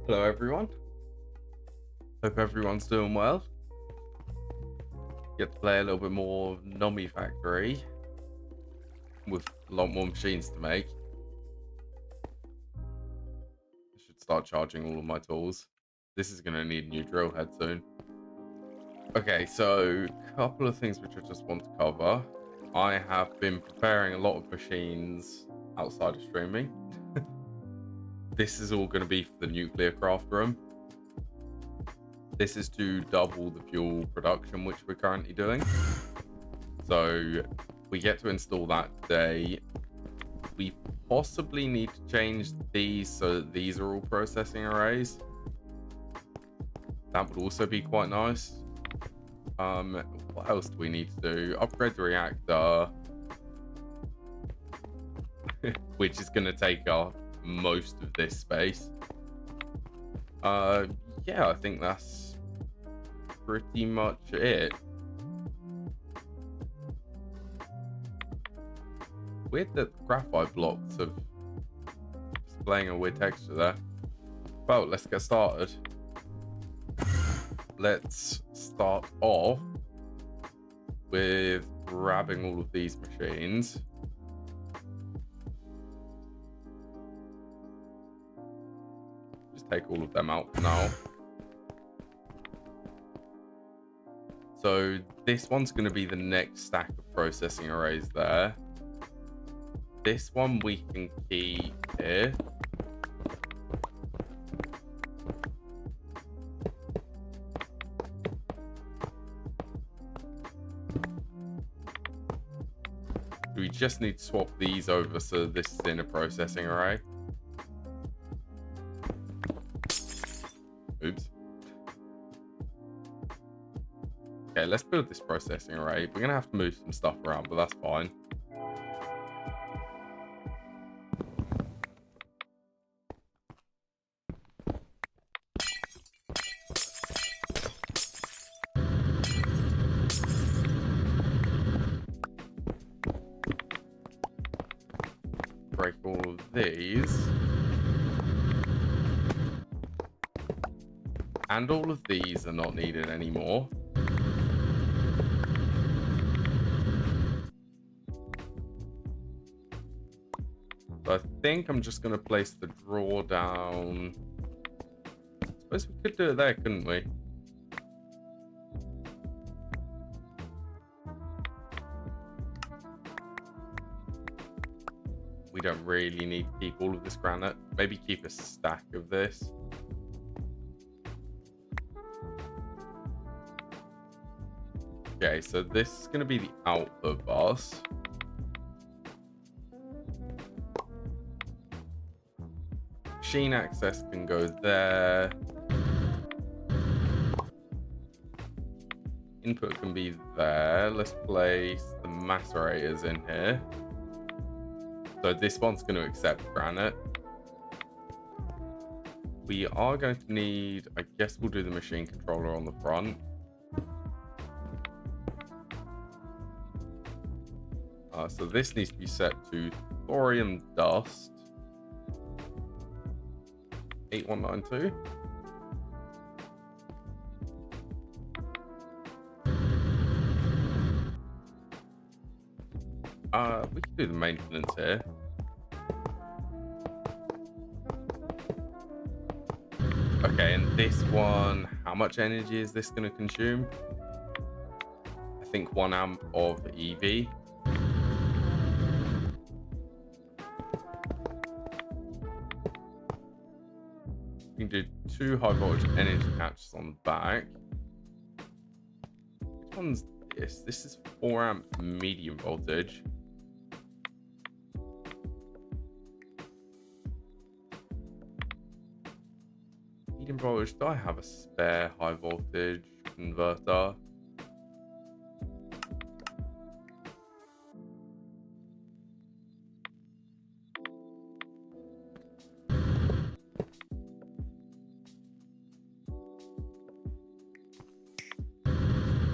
Hello everyone, hope everyone's doing well. Get to play a little bit more Nomifactory with a lot more machines to make. I should start charging all of my tools. This is going to need a new drill head soon. Okay, so a couple of things which I just want to cover. I have been preparing a lot of machines outside of streaming. This is all going to be for the nuclear craft room. This is to double the fuel production which we're currently doing. So we get to install that today. We possibly need to change these so that these are all processing arrays. That would also be quite nice. What else do we need to do? Upgrade the reactor, which is going to take up most of this space. Yeah, I think that's pretty much it. Weird that graphite blocks are displaying a weird texture there. Well, let's get started. Let's start off with grabbing all of these machines. Just take all of them out for now. So this one's going to be the next stack of processing arrays there. This one we can keep here. We just need to swap these over so this is in a processing array. Oops. Okay, let's build this processing array. We're going to have to move some stuff around, but that's fine. Break all of these. And all of these are not needed anymore. So I think I'm just going to place the drawer down. I suppose we could do it there, couldn't we? We don't really need to keep all of this granite. Maybe keep a stack of this. Okay, so this is going to be the output bus. Machine access can go there. Input can be there. Let's place the macerators in here. So this one's going to accept granite. We are going to need, I guess we'll do the machine controller on the front. So this needs to be set to thorium dust. 8192. We can do the maintenance here. Okay, and this one, how much energy is this going to consume? I think 1 amp of EV. We can do 2 high voltage energy catches on the back. Which one's this? This is 4 amp medium voltage. Medium voltage, do I have a spare high voltage converter?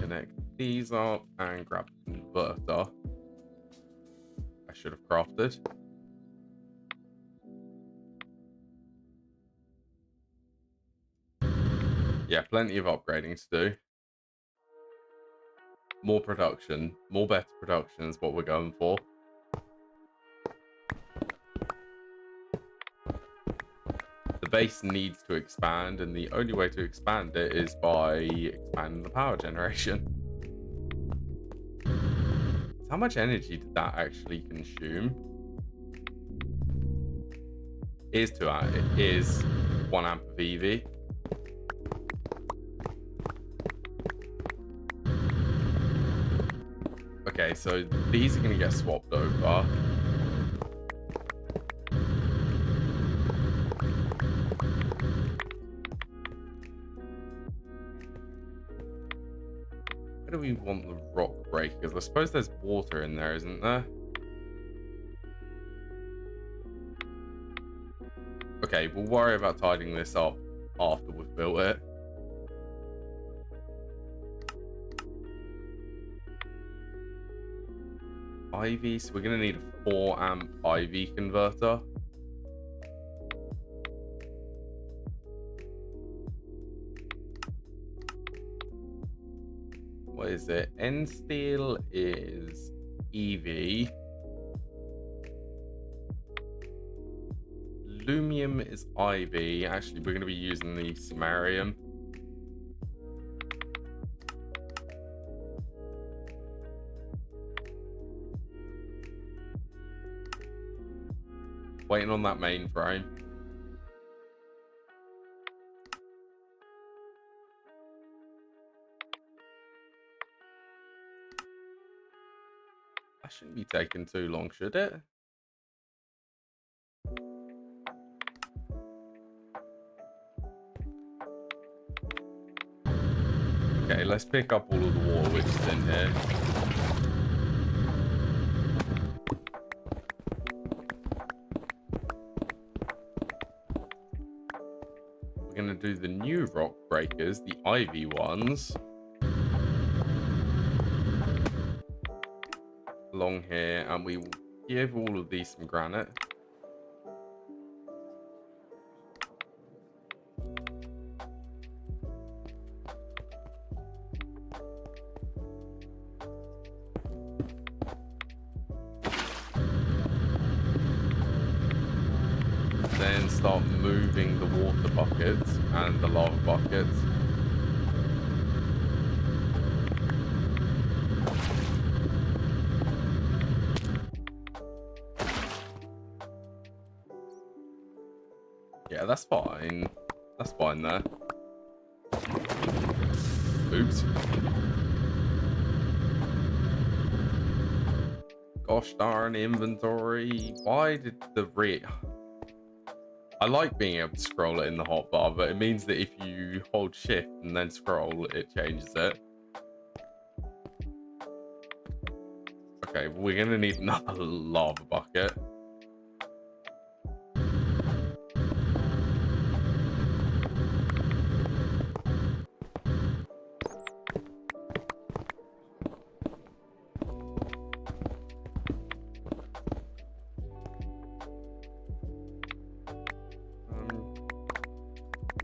Connect these up and grab the converter. I should have crafted. Yeah, plenty of upgrading to do. More production, more better production is what we're going for. The base needs to expand, and the only way to expand it is by expanding the power generation. So how much energy did that actually consume? It is 2 amp. It is 1 amp of EV. Okay, so these are going to get swapped over. Where do we want the rock breakers? I suppose there's water in there, isn't there? Okay, we'll worry about tidying this up after we've built it. IV, so we're going to need a 4 amp IV converter. What is it? N steel is EV. Lumium is IV. Actually, we're going to be using the samarium. Waiting on that mainframe. That shouldn't be taking too long, should it? Okay, let's pick up all of the water which is in here. We're going to do the new rock breakers, the ivy ones. Along here, and we will give all of these some granite. Then start moving the water buckets and the lava buckets. Yeah, that's fine. That's fine there. Oops. Gosh darn inventory. Why did the I like being able to scroll it in the hotbar, but it means that if you hold shift and then scroll, it changes it. Okay, we're gonna need another lava bucket.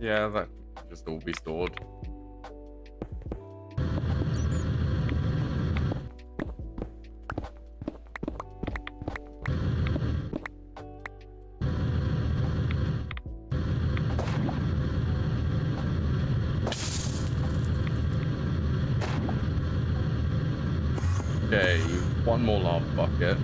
Yeah, that can just all be stored. Okay, one more lava bucket.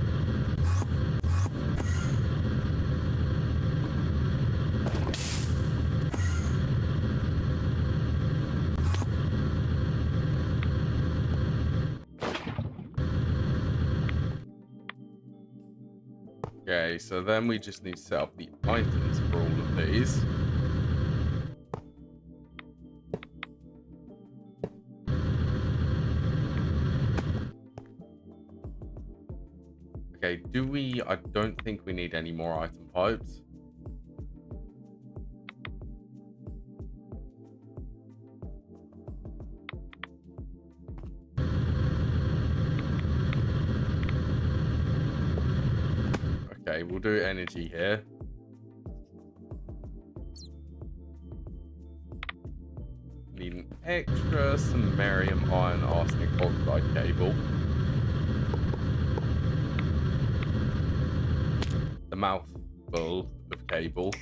Okay, so then we just need to set up the items for all of these. Okay, do we? I don't think we need any more item pipes. Okay, we'll do energy here. extra samarium iron arsenic oxide cable. The mouthful of cable.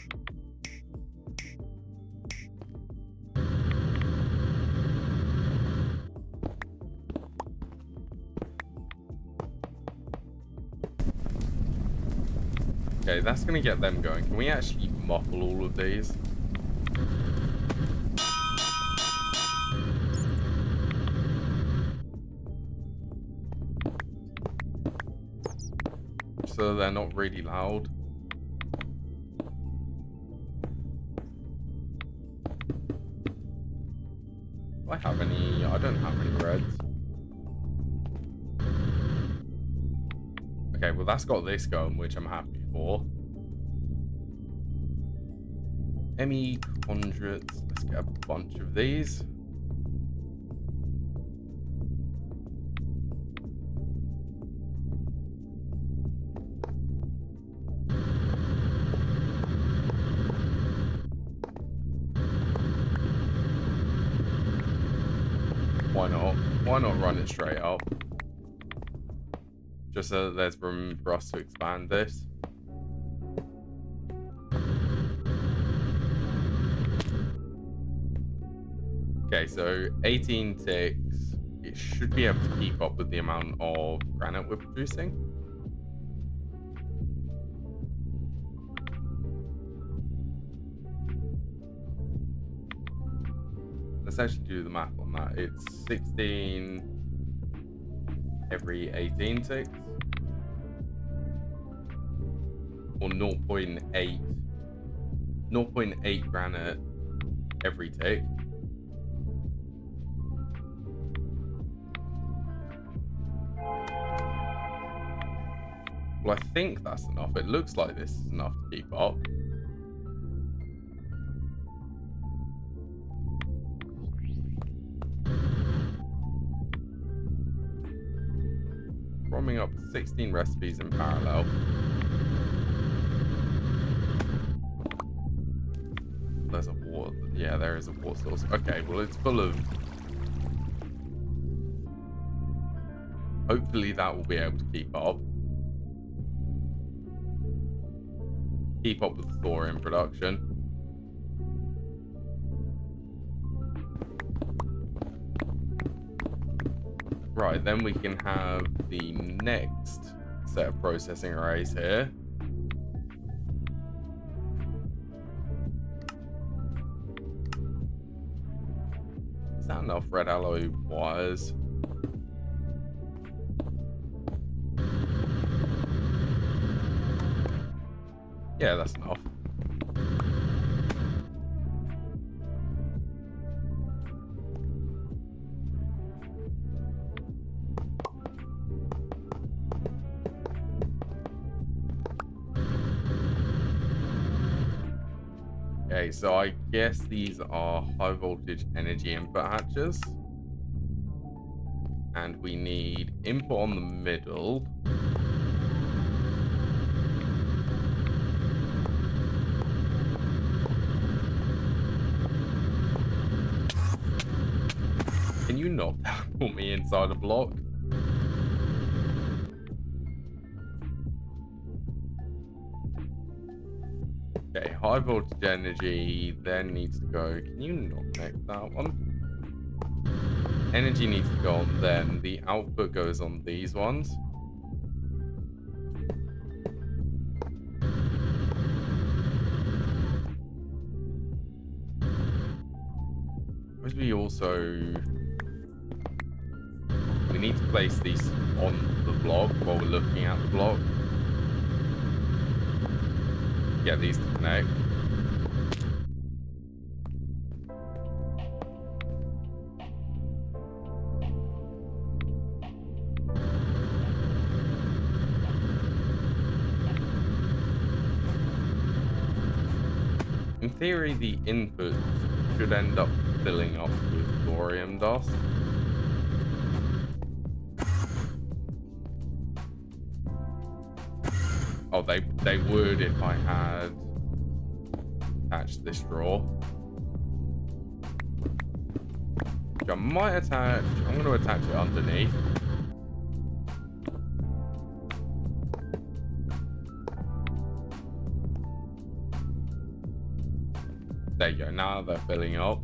Okay, that's gonna get them going. Can we actually muffle all of these? So they're not really loud. Do I have any? I don't have any reds. Okay, well that's got this going, which I'm happy for. ME conduits. Let's get a bunch of these. Why not? Why not run it straight up? Just so that there's room for us to expand this. Okay, so 18 ticks. It should be able to keep up with the amount of granite we're producing. Let's actually do the math on that. It's 16 every 18 ticks. Or 0.8 granite every tick. Well, I think that's enough. It looks like this is enough to keep up. Romming up 16 recipes in parallel. There's a water. Yeah, there is a water source. Okay, well, it's full of. Hopefully, that will be able to keep up. Keep up with the thorium production. Right, then we can have the next set of processing arrays here. Is that enough red alloy wires? Yeah, that's enough. Okay, so I guess these are high voltage energy input hatches. And we need input on the middle. Can you not put me inside a block? Okay, high voltage energy then needs to go. Can you not connect that one? Energy needs to go on then. The output goes on these ones. Suppose we also... We need to place these on the block while we're looking at the block. Get these to connect. In theory, the input should end up filling up with thorium dust. Oh, they would if I had attached this drawer. I might attach. I'm going to attach it underneath. There you go. Now they're filling up.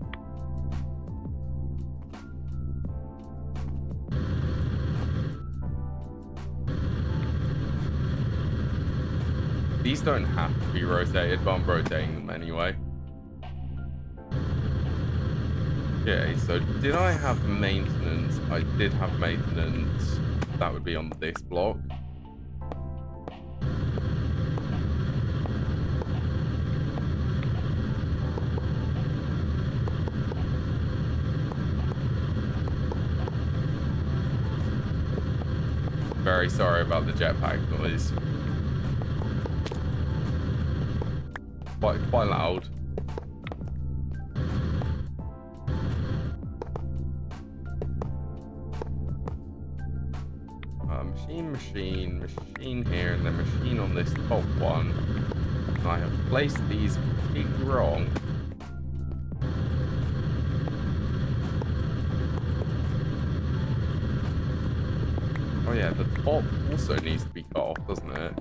These don't have to be rotated, but I'm rotating them anyway. Okay, so did I have maintenance? I did have maintenance. That would be on this block. Very sorry about the jetpack noise. Quite loud. Machine here, and then machine on this top one. And I have placed these completely wrong. Oh yeah, the top also needs to be cut off, doesn't it?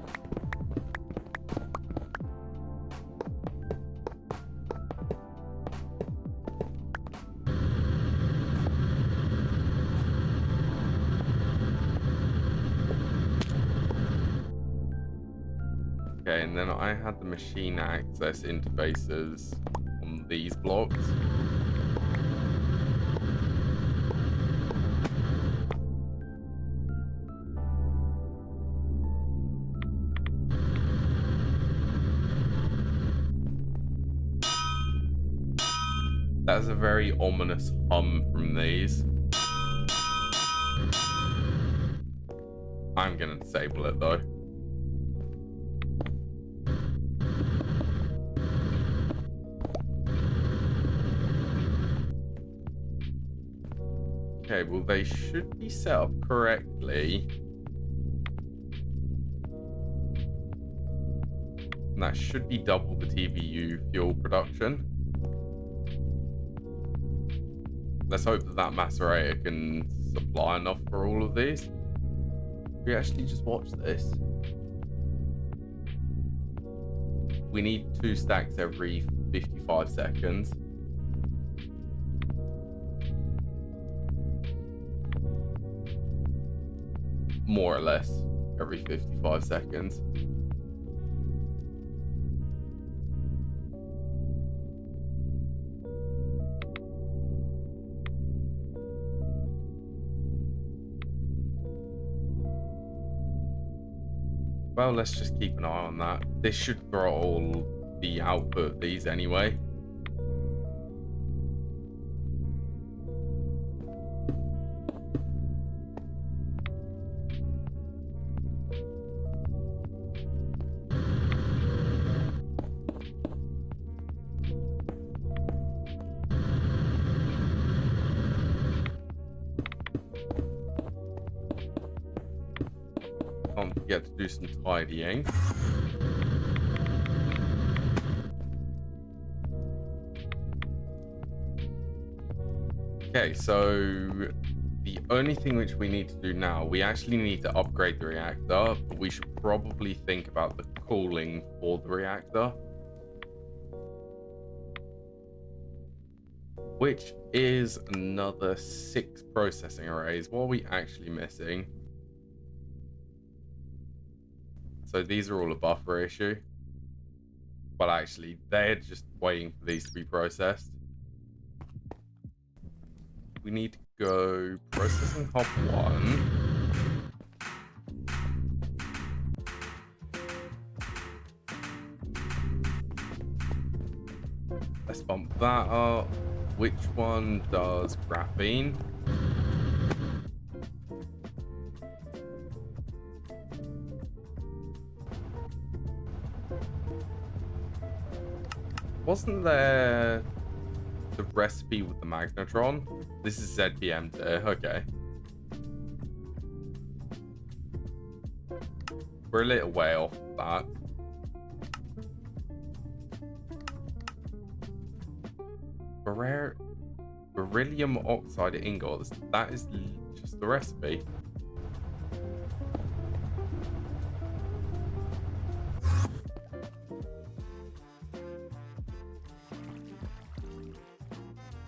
Okay, and then I had the machine access interfaces on these blocks. That's a very ominous hum from these. I'm gonna disable it though. Okay, well they should be set up correctly. And that should be double the TVU fuel production. Let's hope that that macerator can supply enough for all of these. We actually just watch this. We need 2 stacks every 55 seconds. More or less every 55 seconds. Well, let's just keep an eye on that. This should throttle the output of these anyway. Can't forget to do some tidying. Okay, so the only thing which we need to do now, we actually need to upgrade the reactor, but we should probably think about the cooling for the reactor. Which is another 6 processing arrays. What are we actually missing? So these are all a buffer issue. But actually, they're just waiting for these to be processed. We need to go processing hub 1. Let's bump that up. Which one does graphene? Wasn't there the recipe with the magnetron? This is ZPM there. Okay. We're a little way off that. Barrera. Beryllium oxide ingots. That is just the recipe.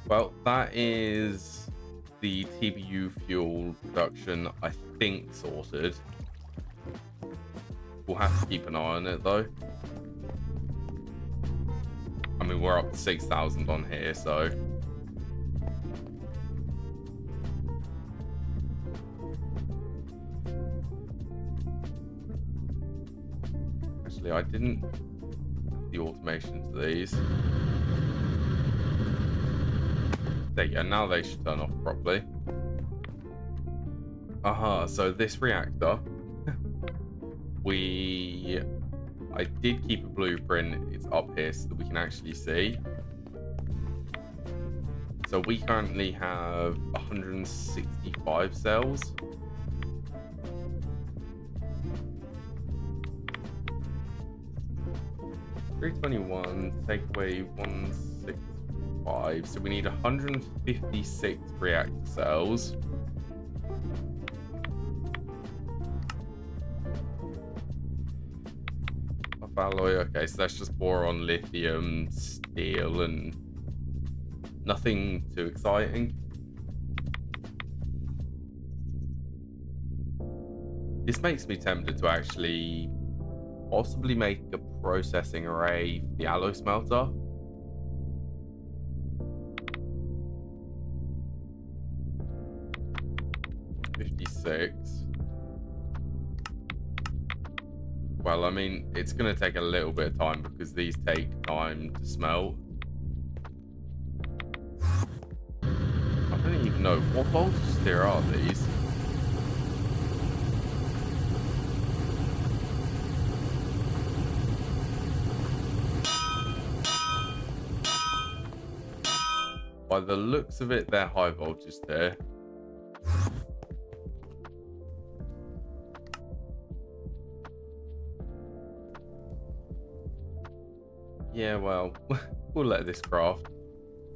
Well, that is the TBU fuel production, I think, sorted. We'll have to keep an eye on it, though. I mean, we're up to 6,000 on here, so... Actually, I didn't have the automation to these. There you go, now they should turn off properly. Aha, so this reactor, I did keep a blueprint, it's up here so that we can actually see. So we currently have 165 cells. $321, take away 165. So we need 156 reactor cells. Of alloy, okay, so that's just boron, lithium, steel, and nothing too exciting. This makes me tempted to actually possibly make a processing array for the alloy smelter. $56. Well, I mean, it's going to take a little bit of time because these take time to smelt. I don't even know what voltages there are these. By the looks of it, they're high voltage there. Yeah, well, we'll let this craft.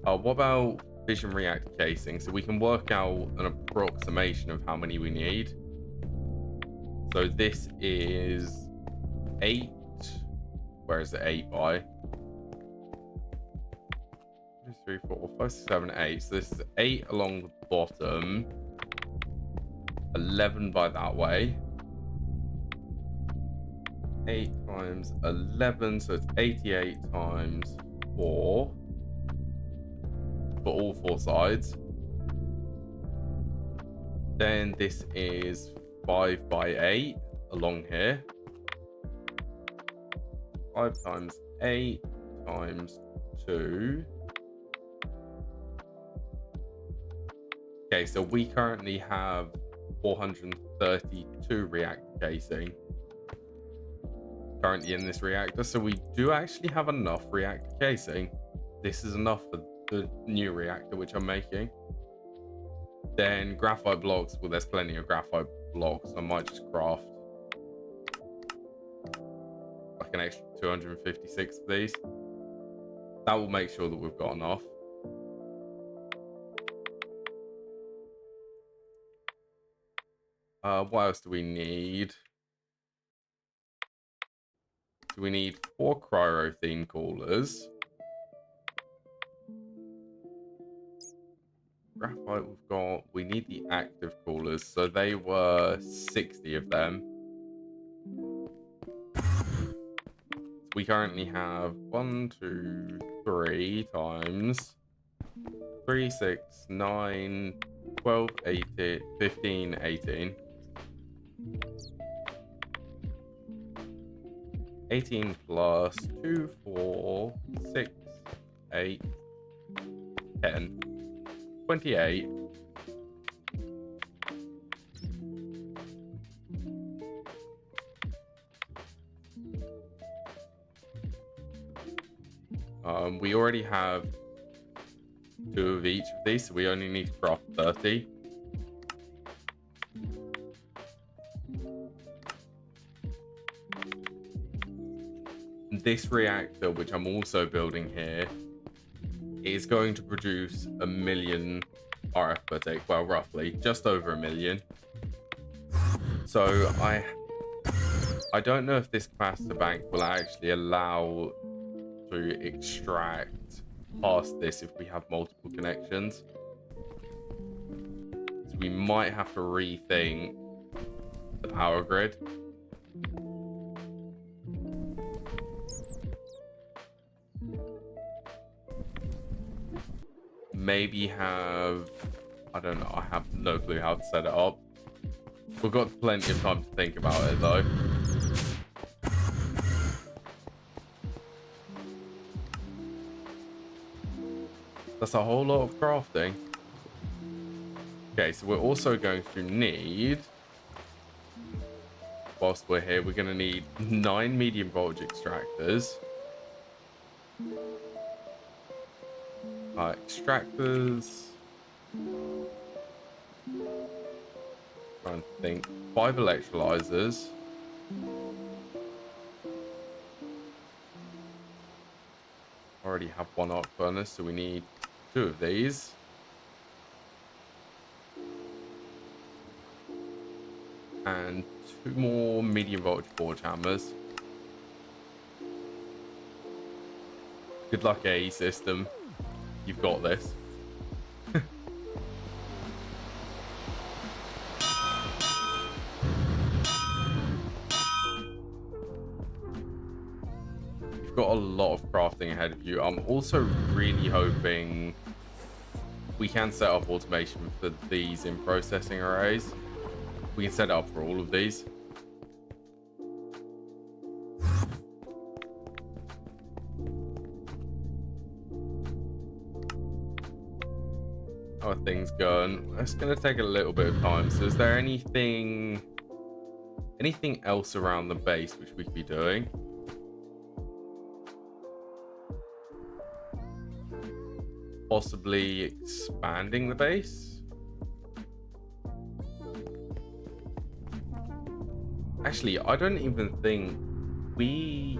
What about fission reactor casing? So we can work out an approximation of how many we need. So this is 8. Where is it 8 by? 2, 3, 4, 5, 6, 7, 8. So this is 8 along the bottom, 11 by that way. 8 times 11, so it's 88 times 4 for all 4 sides. Then this is 5 by 8 along here. 5 times 8 times 2. Okay, so we currently have 432 reactor casing currently in this reactor, so we do actually have enough reactor casing. This is enough for the new reactor which I'm making. Then graphite blocks, well, there's plenty of graphite blocks. I might just craft like an extra 256 of these. That will make sure that we've got enough. What else do we need? So we need 4 cryothene coolers. Graphite we've got. We need the active coolers. So they were 60 of them. So we currently have 1, 2, 3 times 3, 6, 9, 12, 18, 15, 18. 18 plus 2, 4, 6, 8, 10, 28. We already have 2 of each of these, so we only need to craft 30. This reactor, which I'm also building here, it is going to produce 1 million RF per tick. Well, roughly, just over 1 million. So I don't know if this capacitor bank will actually allow to extract past this if we have multiple connections. So we might have to rethink the power grid. Maybe have, I don't know, I have no clue how to set it up. We've got plenty of time to think about it though. That's a whole lot of crafting. Okay, so we're also going to need, whilst we're here, we're going to need 9 medium voltage extractors. Extractors. Trying to think. 5 electrolyzers. Already have 1 arc furnace, so we need 2 of these. And 2 more medium voltage forge hammers. Good luck, AE system. You've got this. You've got a lot of crafting ahead of you. I'm also really hoping we can set up automation for these in processing arrays. We can set it up for all of these. How are things going? It's going to take a little bit of time. So is there anything else around the base which we could be doing? Possibly expanding the base? Actually, I don't even think we...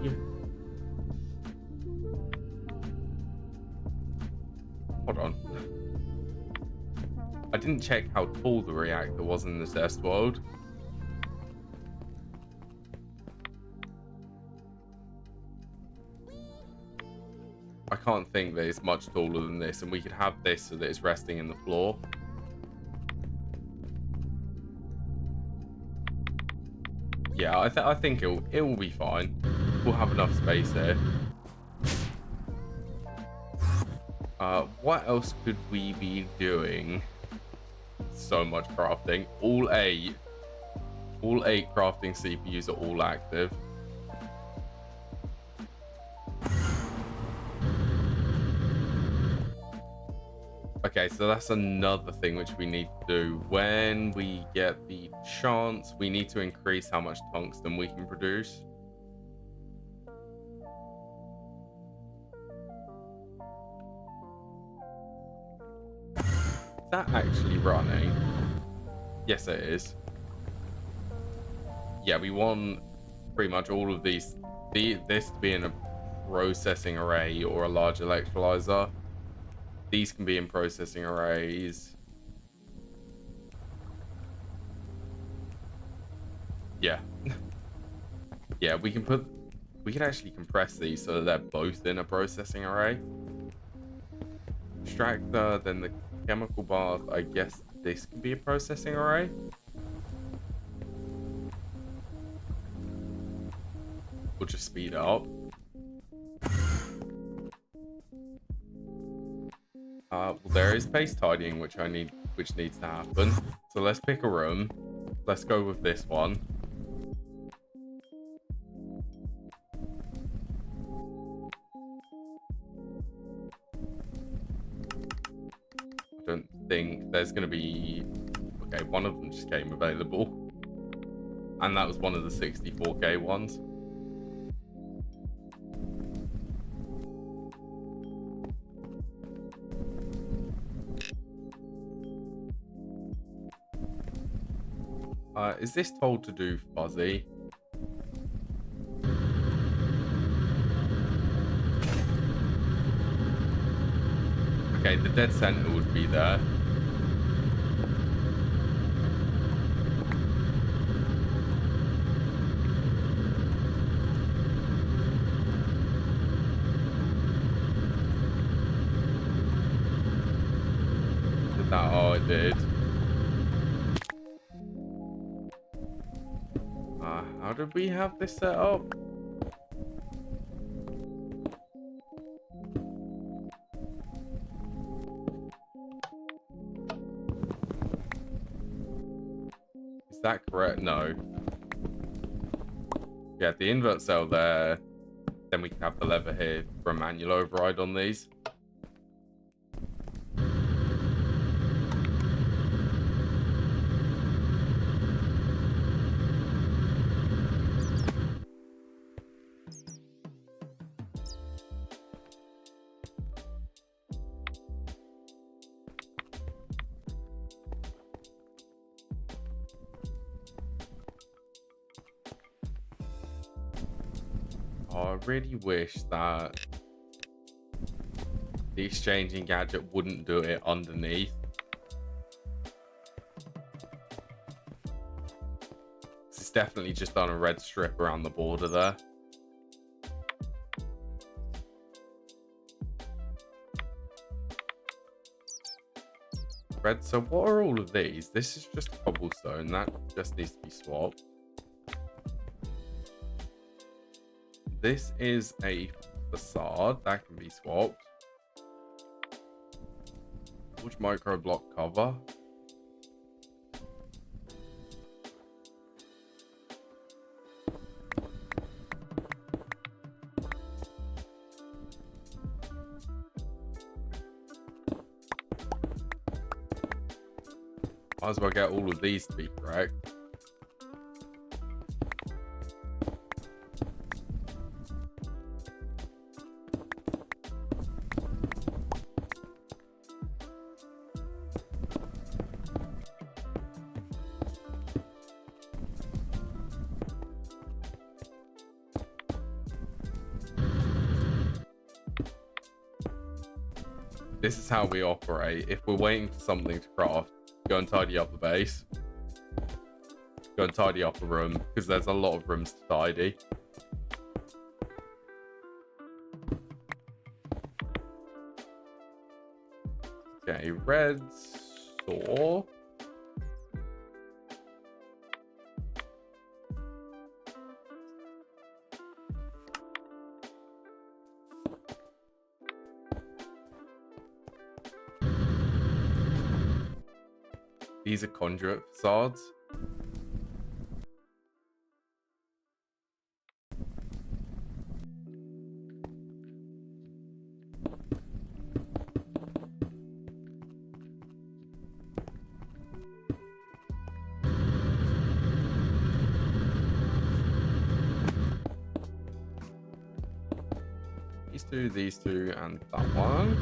Hold on. I didn't check how tall the reactor was in the test world. I can't think that it's much taller than this, and we could have this so that it's resting in the floor. Yeah, I think it will be fine. We'll have enough space here. What else could we be doing? So much crafting. All eight crafting CPUs are all active. Okay, so that's another thing which we need to do. When we get the chance, we need to increase how much tungsten we can produce. Is that actually running? Yes, it is. Yeah, we want pretty much all of this to be in a processing array or a large electrolyzer. These can be in processing arrays. Yeah. Yeah, we can actually compress these so that they're both in a processing array. Extractor, then the chemical bath. I guess this can be a processing array. We'll just speed it up. Well, there is paste tidying which needs to happen. So let's pick a room. Let's go with this one. I don't think there's going to be... Okay, one of them just came available. And that was one of the 64K ones. Is this told to do fuzzy? Okay, the dead sentinel would be there. Did that? Oh, it did. How did we have this set up? Is that correct? No. Yeah, the invert cell there. Then we can have the lever here for a manual override on these. Oh, I really wish that the exchanging gadget wouldn't do it underneath. It's definitely just done a red strip around the border there. Red, so what are all of these? This is just cobblestone. That just needs to be swapped. This is a facade. That can be swapped. Which micro block cover? Might as well get all of these to be correct. This is how we operate. If we're waiting for something to craft, go and tidy up the base. Go and tidy up the room, because there's a lot of rooms to tidy. Okay, red saw. These are conduit facades. These two, and that one.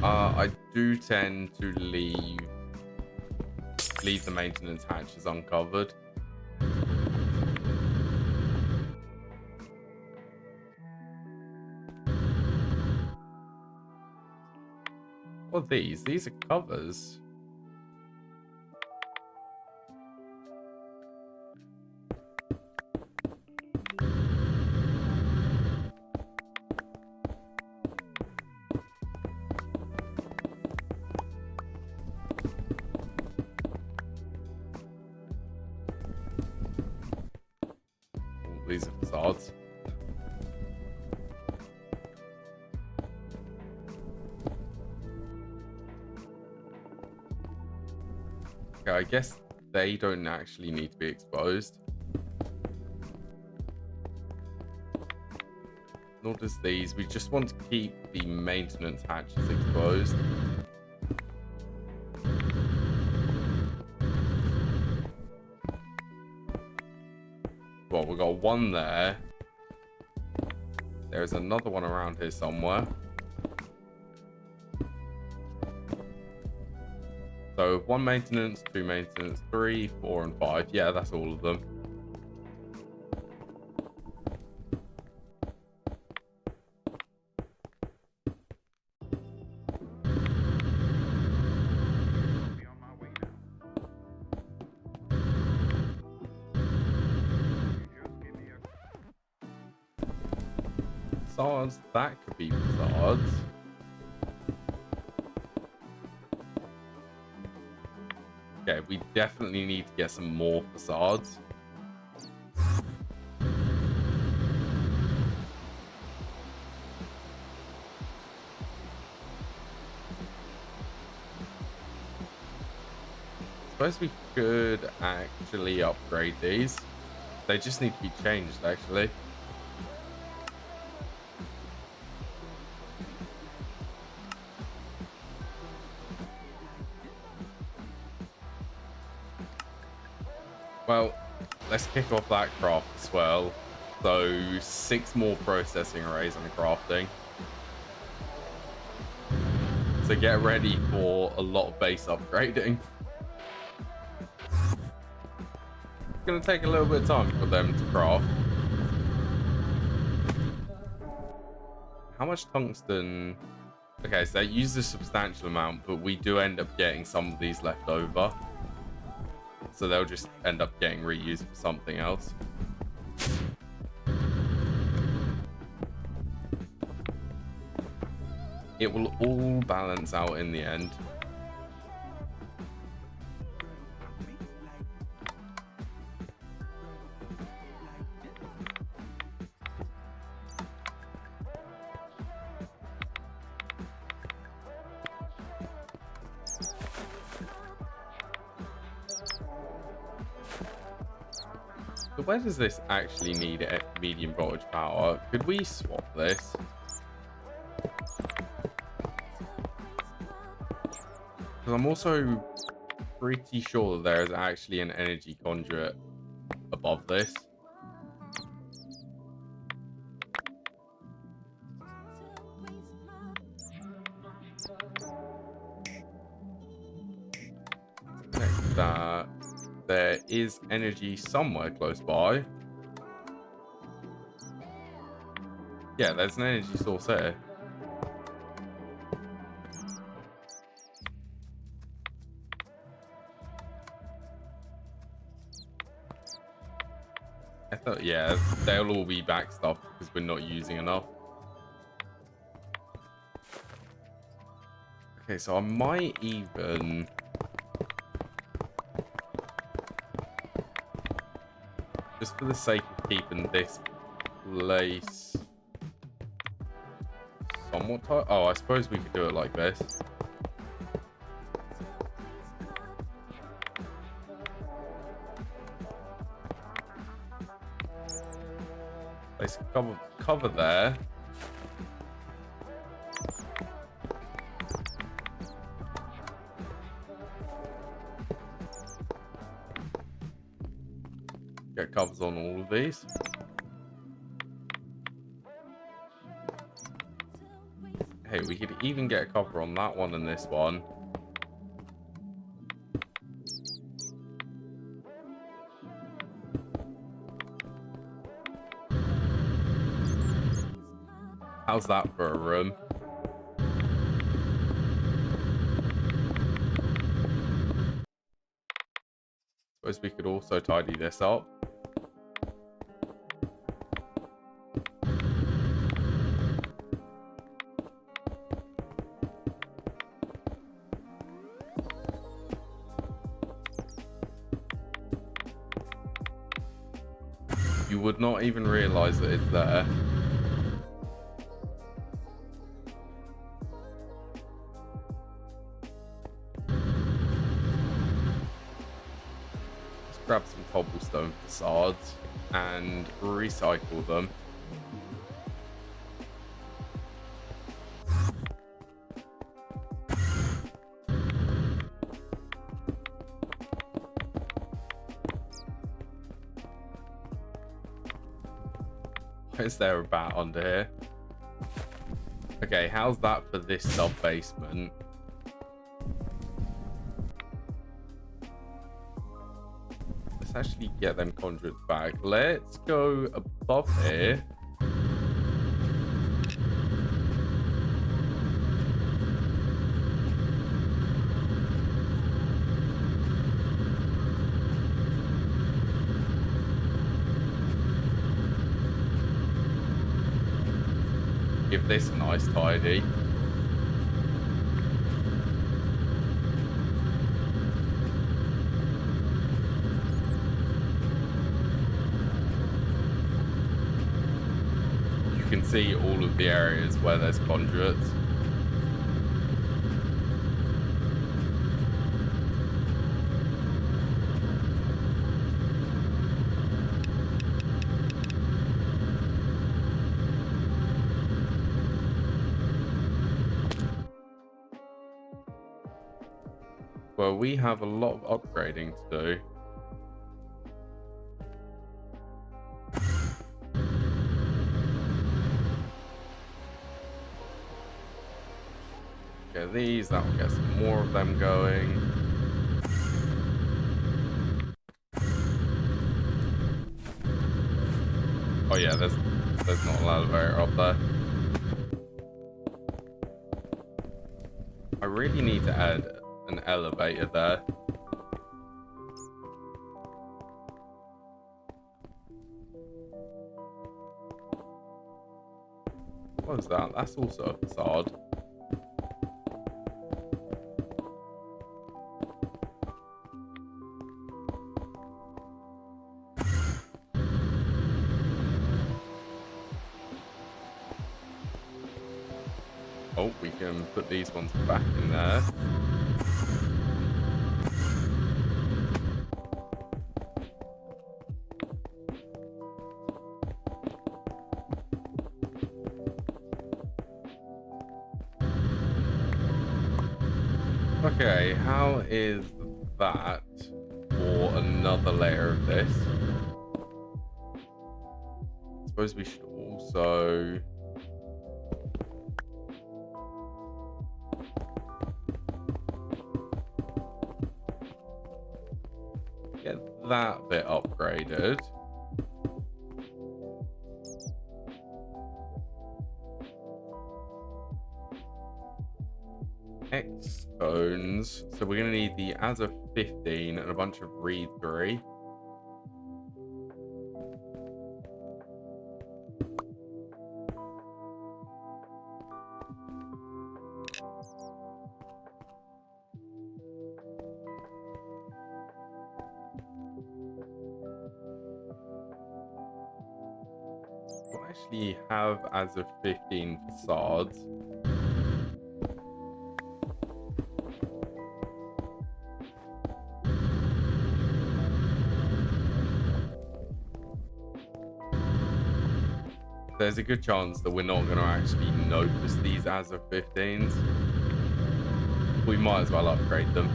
I do tend to leave the maintenance hatches uncovered. What are these? These are covers. These are facades. Okay, I guess they don't actually need to be exposed. Nor does these. We just want to keep the maintenance hatches exposed. Well, we've got one there. There's another one around here somewhere. So 1 maintenance, 2 maintenance, 3, 4, and 5. Yeah, that's all of them. Facades, that could be facades. Okay, we definitely need to get some more facades. Suppose we could actually upgrade these. They just need to be changed, actually. Well, let's kick off that craft as well. So 6 more processing arrays on crafting. So get ready for a lot of base upgrading. It's going to take a little bit of time for them to craft. How much tungsten? Okay, so they use a substantial amount, but we do end up getting some of these left over. So they'll just end up getting reused for something else. It will all balance out in the end. So where does this actually need a medium voltage power? Could we swap this? Because I'm also pretty sure that there is actually an energy conduit above this. Connect that. There is energy somewhere close by. Yeah, there's an energy source here. I thought, yeah, they'll all be back stuff because we're not using enough. Okay, so I might even... just for the sake of keeping this place somewhat tight. Oh, I suppose we could do it like this. Place cover there. Get covers on all of these. Hey, we could even get a cover on that one and this one. How's that for a room? Suppose we could also tidy this up. You would not even realize that it's there. Let's grab some cobblestone facades and recycle them. Is there a bat under here? Okay, how's that for this sub-basement? actually get them conduits back. Let's go above here. Give this a nice tidy. You can see all of the areas where there's conduits. Well, we have a lot of upgrading to do. Okay, these, that will get some more of them going. Oh yeah, there's not an elevator up there. I really need to add an elevator there. What is that? That's also a facade. Oh, we can put these ones back in there. Okay, how is that for another layer of this? I suppose we should also... get that bit upgraded. X stones. So we're going to need the as of 15 and a bunch of reed 3. We'll actually have as of 15 facades. There's a good chance that we're not going to actually notice these as of 15s. We might as well upgrade them.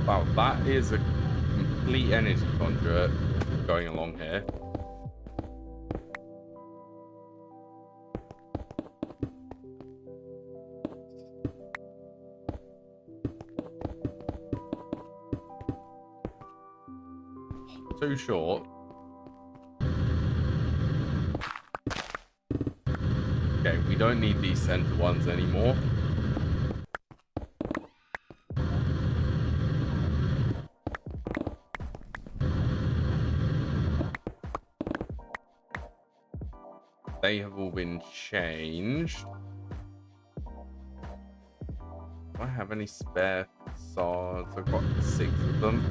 Wow, that is a complete energy conduit going along here. Too short. Okay, we don't need these center ones anymore. They have all been changed. Do I have any spare facades? I've got 6 of them.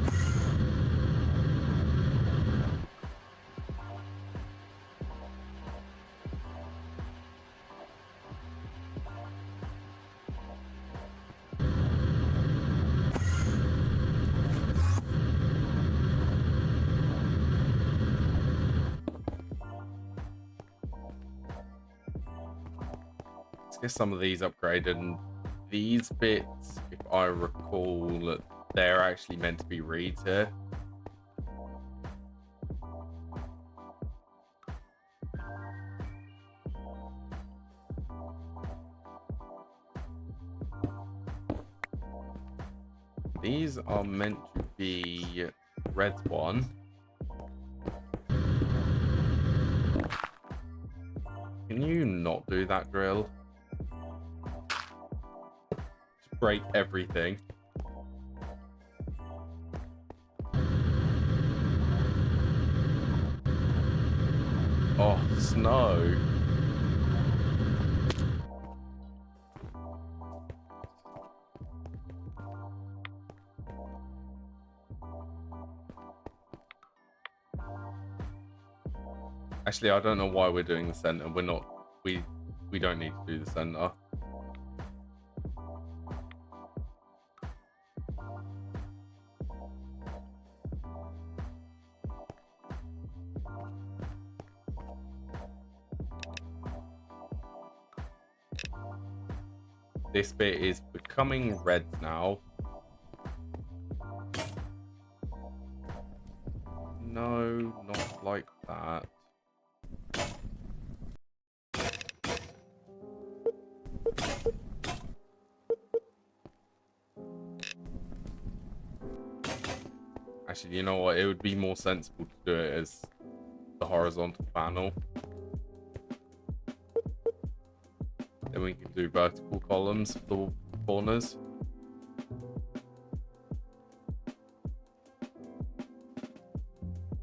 Get some of these upgraded, and these bits, if I recall, they're actually meant to be reeds here. these are meant to be red one. Can you not do that, drill? Just break everything. Oh, snow. Actually, I don't know why we're doing the center. We're not. We don't need to do the center. This bit is becoming red now. No, not like that. Actually, you know what? It would be more sensible to do it as the horizontal panel. Then we can do vertical columns for the corners.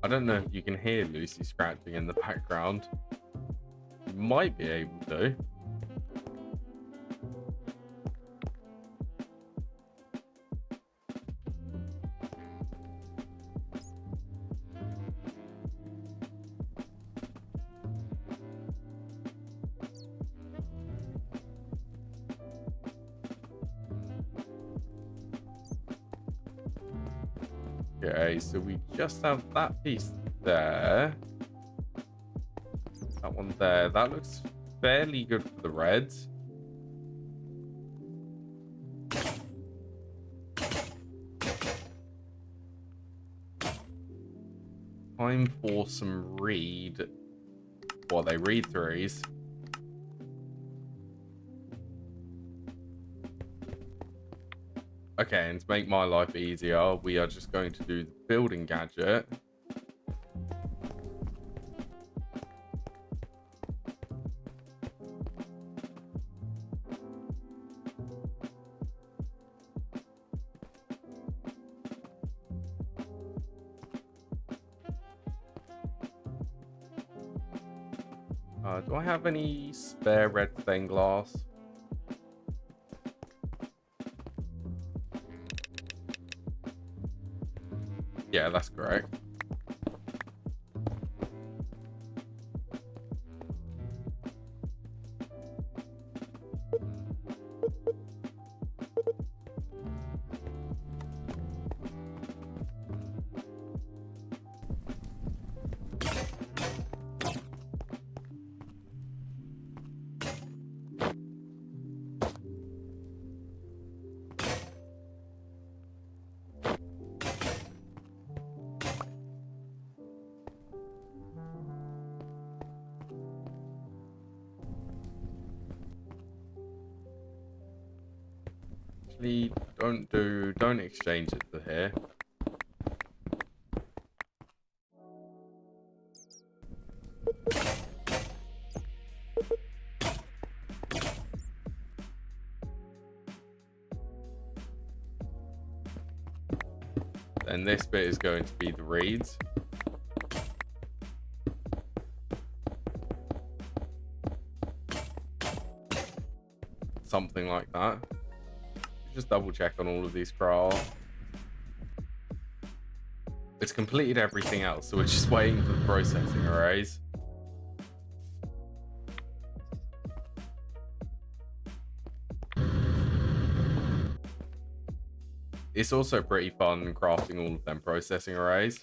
I don't know if you can hear Lucy scratching in the background. You might be able to. Okay, so we just have that piece there. That one there. That looks fairly good for the reds. Time for some read. Well, they read threes. Okay, and to make my life easier, we are just going to do the building gadget. Do I have any spare red stained glass? Yeah, that's correct. Actually, don't exchange it to here. And this bit is going to be the reads. Something like that. Just double check on all of these crafts. It's completed everything else, so we're just waiting for the processing arrays. It's also pretty fun crafting all of them processing arrays.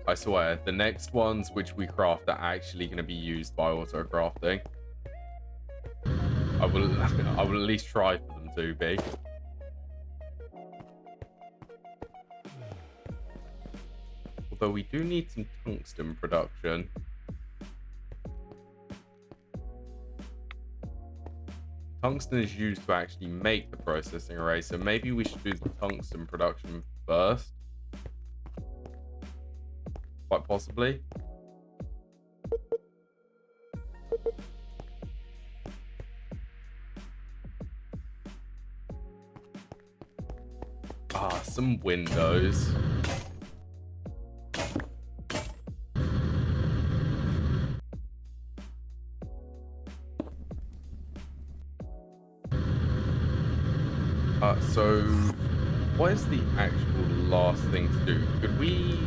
I swear, the next ones which we craft are actually going to be used by auto crafting. I will at least try for them to be. Although we do need some tungsten production. tungsten is used to actually make the processing array, so maybe we should do the tungsten production first. Quite possibly. Some windows. So what is the actual last thing to do? Could we...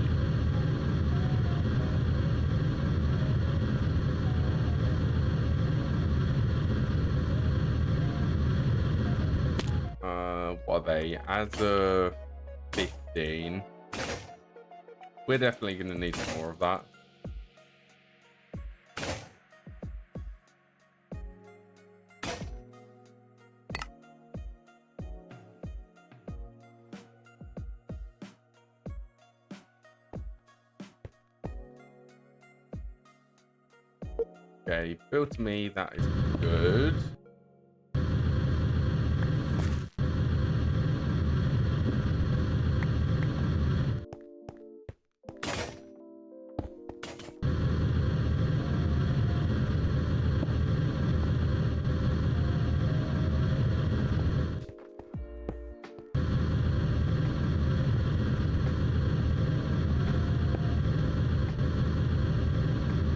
what are they? As of 15. We're definitely going to need some more of that. Okay, build to me, that is good.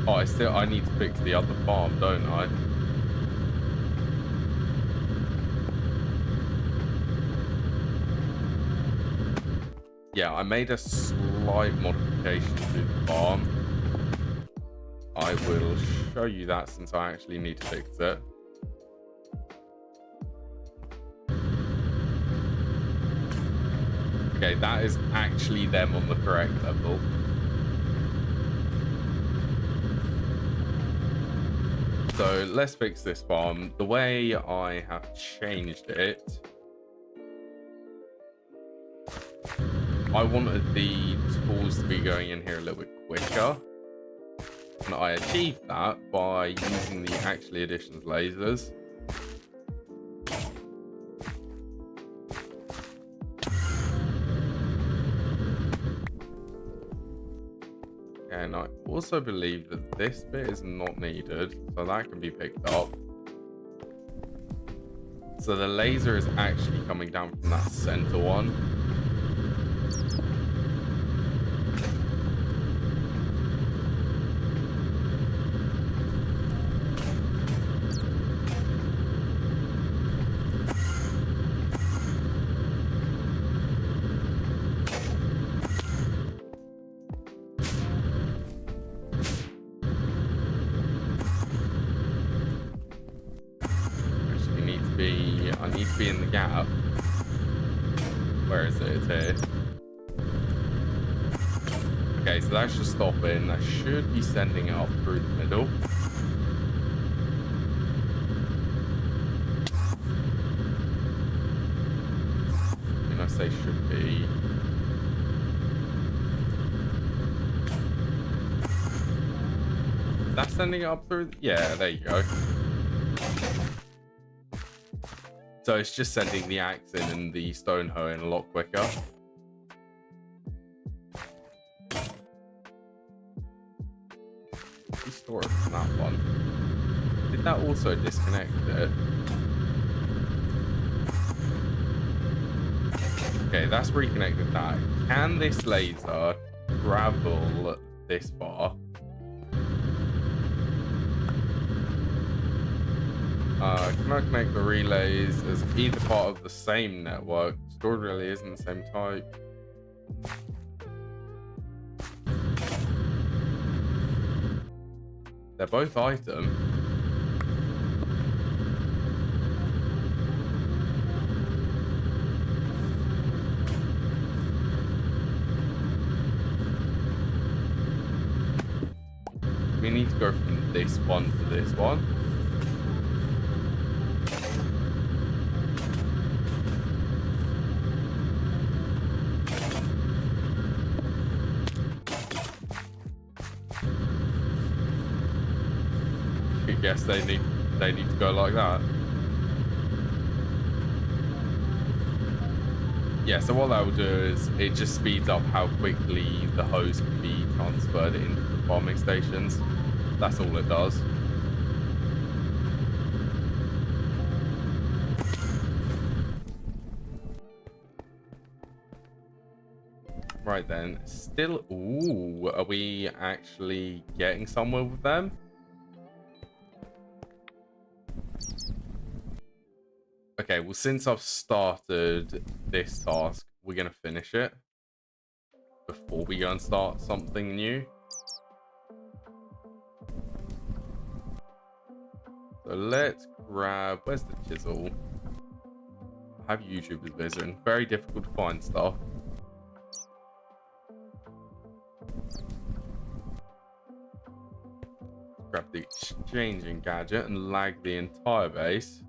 Oh, I need to fix the other farm, don't I? Yeah, I made a slight modification to the farm. I will show you that since I actually need to fix it. Okay, that is actually them on the correct level. So let's fix this farm. The way I have changed it, I wanted the tools to be going in here a little bit quicker. And I achieved that by using the Actually Additions lasers. And I also believe that this bit is not needed, so that can be picked up. So the laser is actually coming down from that center one. I need to be in the gap. Where is it? It's here. Okay, so that should stop it, and that should be sending it up through the middle. I mean, I say should be. That's sending it up through. Yeah, there you go. So it's just sending the axe in and the stone hoe in a lot quicker. Restore it from that one. Did that also disconnect it? Okay, that's reconnected that. Can this laser travel this far? Can I connect the relays as either part of the same network? Stored relay isn't the same type. They're both item. We need to go from this one to this one. Guess they need to go like that. Yeah, so what that will do is it just speeds up how quickly the hose can be transferred into the farming stations. That's all it does. Right then, still, ooh, are we actually getting somewhere with them? Okay, well, since I've started this task, we're going to finish it before we go and start something new. So let's grab, where's the chisel? I have YouTubers visiting, very difficult to find stuff. Grab the exchanging gadget and lag the entire base.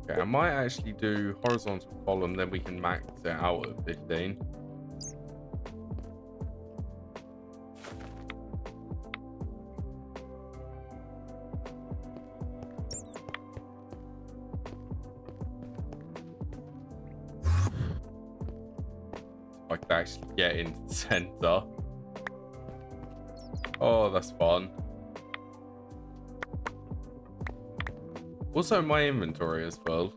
Okay, I might actually do horizontal column, then we can max it out at 15. If I could actually get into the center. Oh, that's fun. Also, my inventory is full.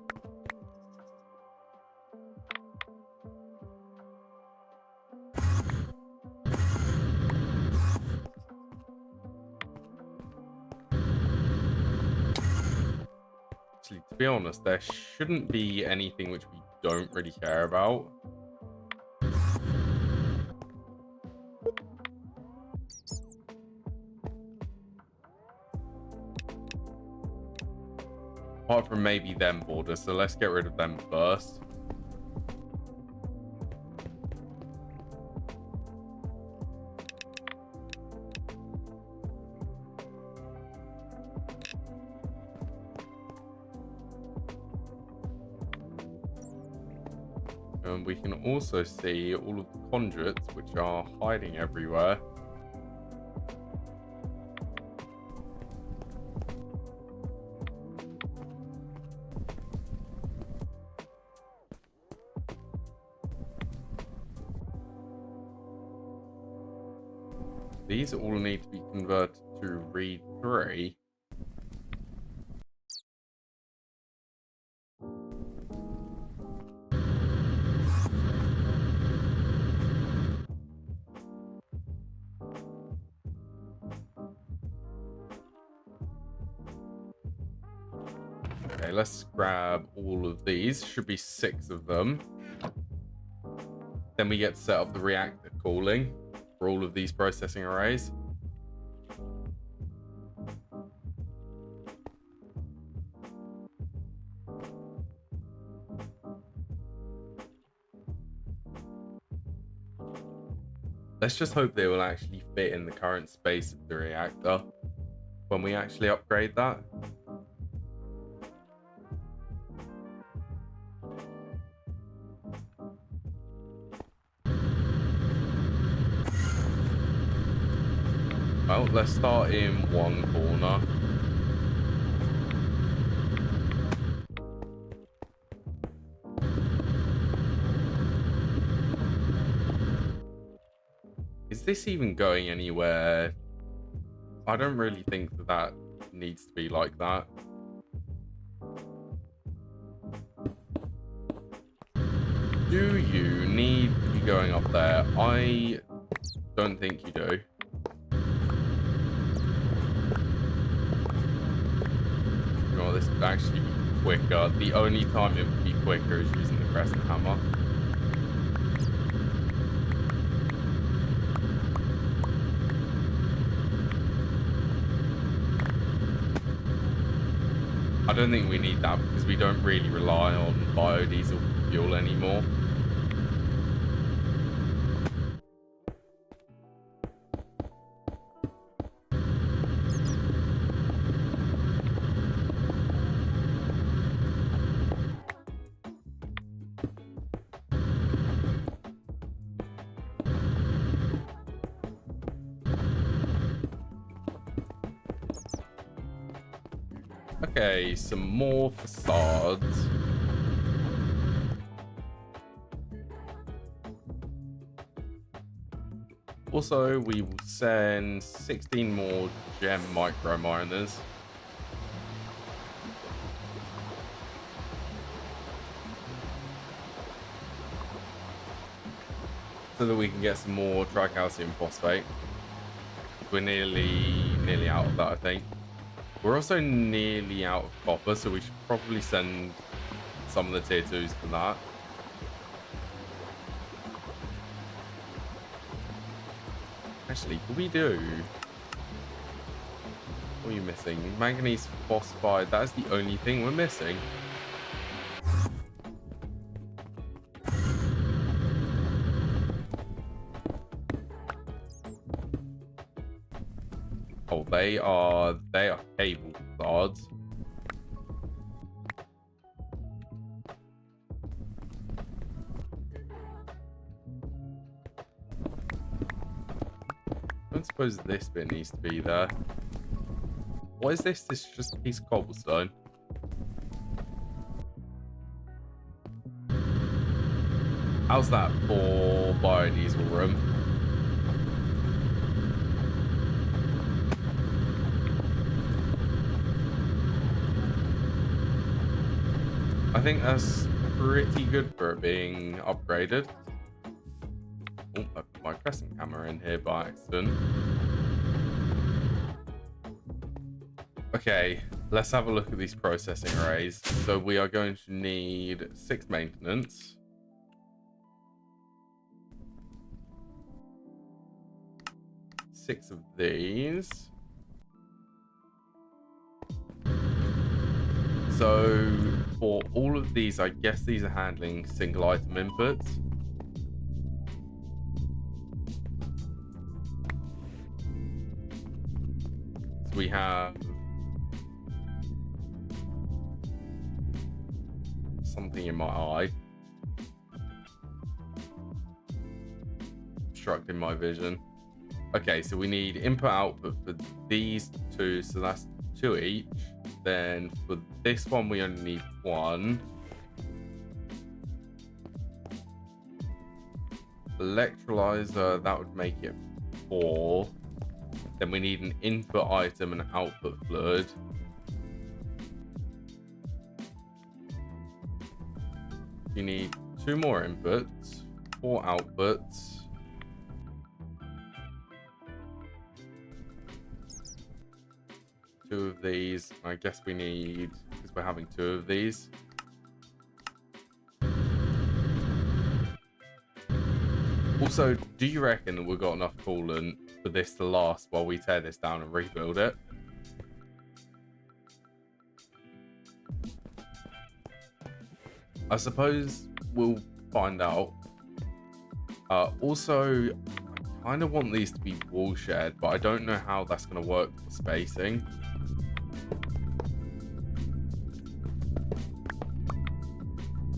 Actually, to be honest, there shouldn't be anything which we don't really care about. Apart from maybe them borders, so let's get rid of them first. And we can also see all of the conduits which are hiding everywhere. These all need to be converted to read 3. Okay, let's grab all of these. Should be 6 of them. Then we get to set up the reactor cooling for all of these processing arrays. Let's just hope they will actually fit in the current space of the reactor when we actually upgrade that. Well, let's start in one corner. Is this even going anywhere? I don't really think that that needs to be like that. Do you need to be going up there? I don't think you do. You know, this would actually be quicker. The only time it would be quicker is using the crescent hammer. I don't think we need that because we don't really rely on biodiesel fuel anymore. Okay, some more facades. Also, we will send 16 more gem micro miners. So that we can get some more tricalcium phosphate. We're nearly out of that, I think. We're also nearly out of copper, so we should probably send some of the tier 2s for that. Actually, could we do... What are you missing? Manganese phosphide. That is the only thing we're missing. Oh, they are cable cards. I don't suppose this bit needs to be there. What is this? This is just a piece of cobblestone. How's that for biodiesel room? I think that's pretty good for it being upgraded. Oh, I put my crescent camera in here by accident. Okay, let's have a look at these processing arrays. So we are going to need 6 maintenance. Six of these. So for all of these, I guess these are handling single item inputs. So we have something in my eye. Obstructing my vision. Okay, so we need input output for these 2, so that's 2 each. Then for this one, we only need 1. Electrolyzer, that would make it 4. Then we need an input item and output fluid. You need 2 more inputs, 4 outputs. Two of these. I guess we need, because we're having 2 of these. Also, do you reckon that we've got enough coolant for this to last while we tear this down and rebuild it? I suppose we'll find out. Also, I kind of want these to be wall shed, but I don't know how that's going to work for spacing.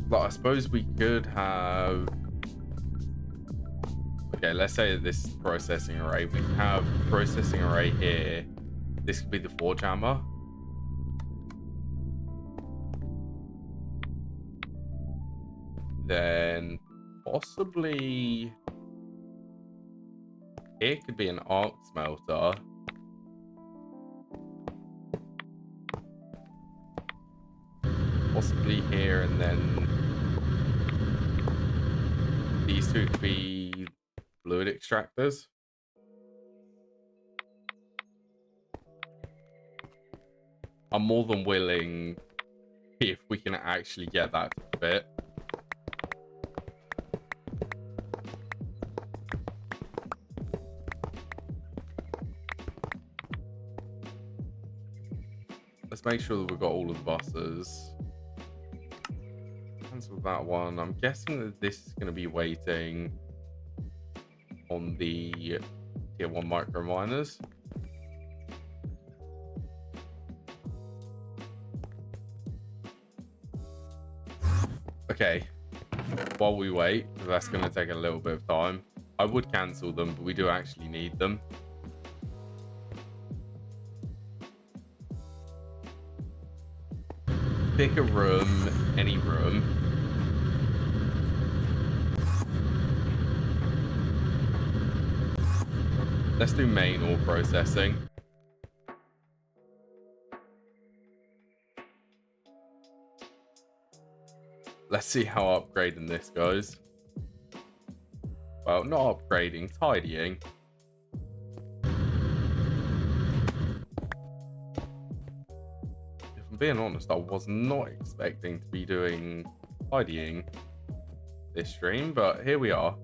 But I suppose we could have... Okay, let's say that this is processing array. We can have processing array here. This could be the forge hammer. Then possibly here could be an arc smelter. Possibly here, and then these 2 could be fluid extractors. I'm more than willing if we can actually get that to fit. Let's make sure that we've got all of the buses. Cancel that one. I'm guessing that this is going to be waiting on the tier 1 micro miners. Okay, while we wait, because that's going to take a little bit of time. I would cancel them, but we do actually need them. pick a room, any room. Let's do main ore processing. Let's see how upgrading this goes. Well, not upgrading, tidying. If I'm being honest, I was not expecting to be doing tidying this stream, but here we are.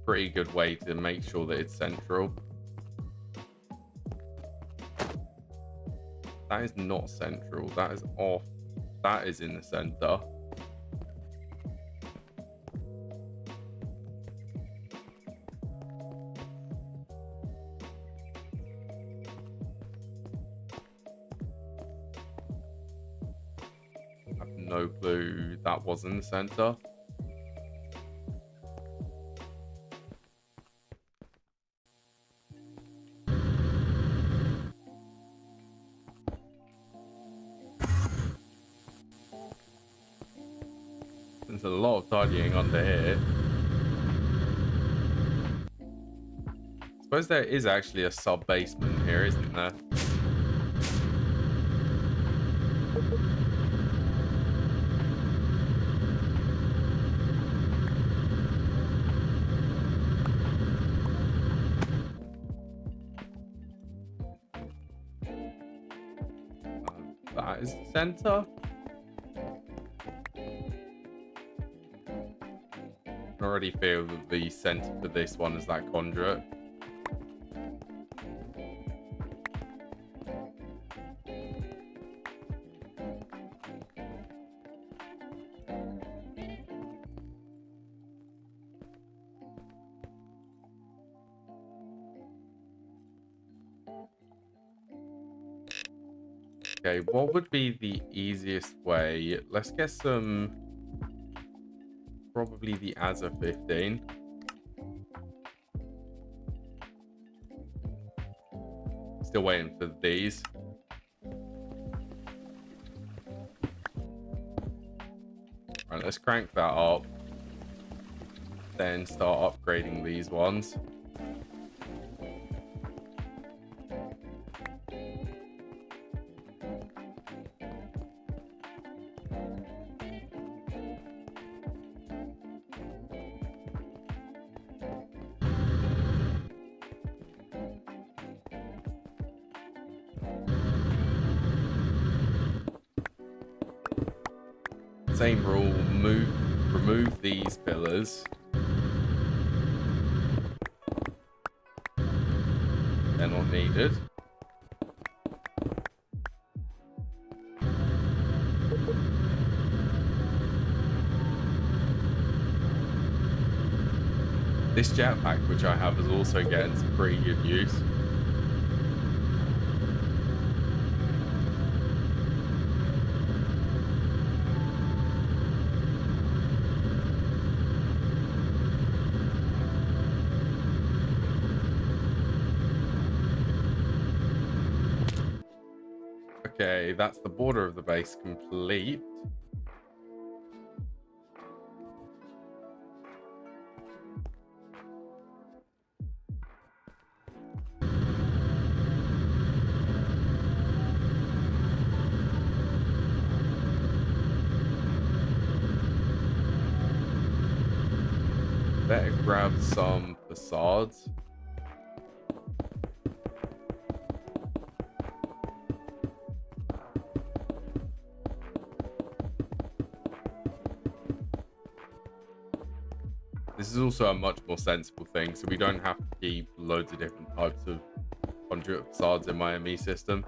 Pretty good way to make sure that it's central. That is not central. That is off. That is in the center. I have no clue that was in the center. There's a lot of tidying under here. I suppose there is actually a sub-basement here, isn't there? That is the center. I already feel that the center for this one is that conduit. Okay, what would be the easiest way? Let's get some, probably the ASA 15. Still waiting for these. Right, let's crank that up. Then start upgrading these ones. Same rule, remove these pillars. They're not needed. This jetpack, which I have, is also getting some pretty good use. Okay, that's the border of the base complete. Better grab some facades. This is also a much more sensible thing, so we don't have to keep loads of different types of conduit facades in my ME system.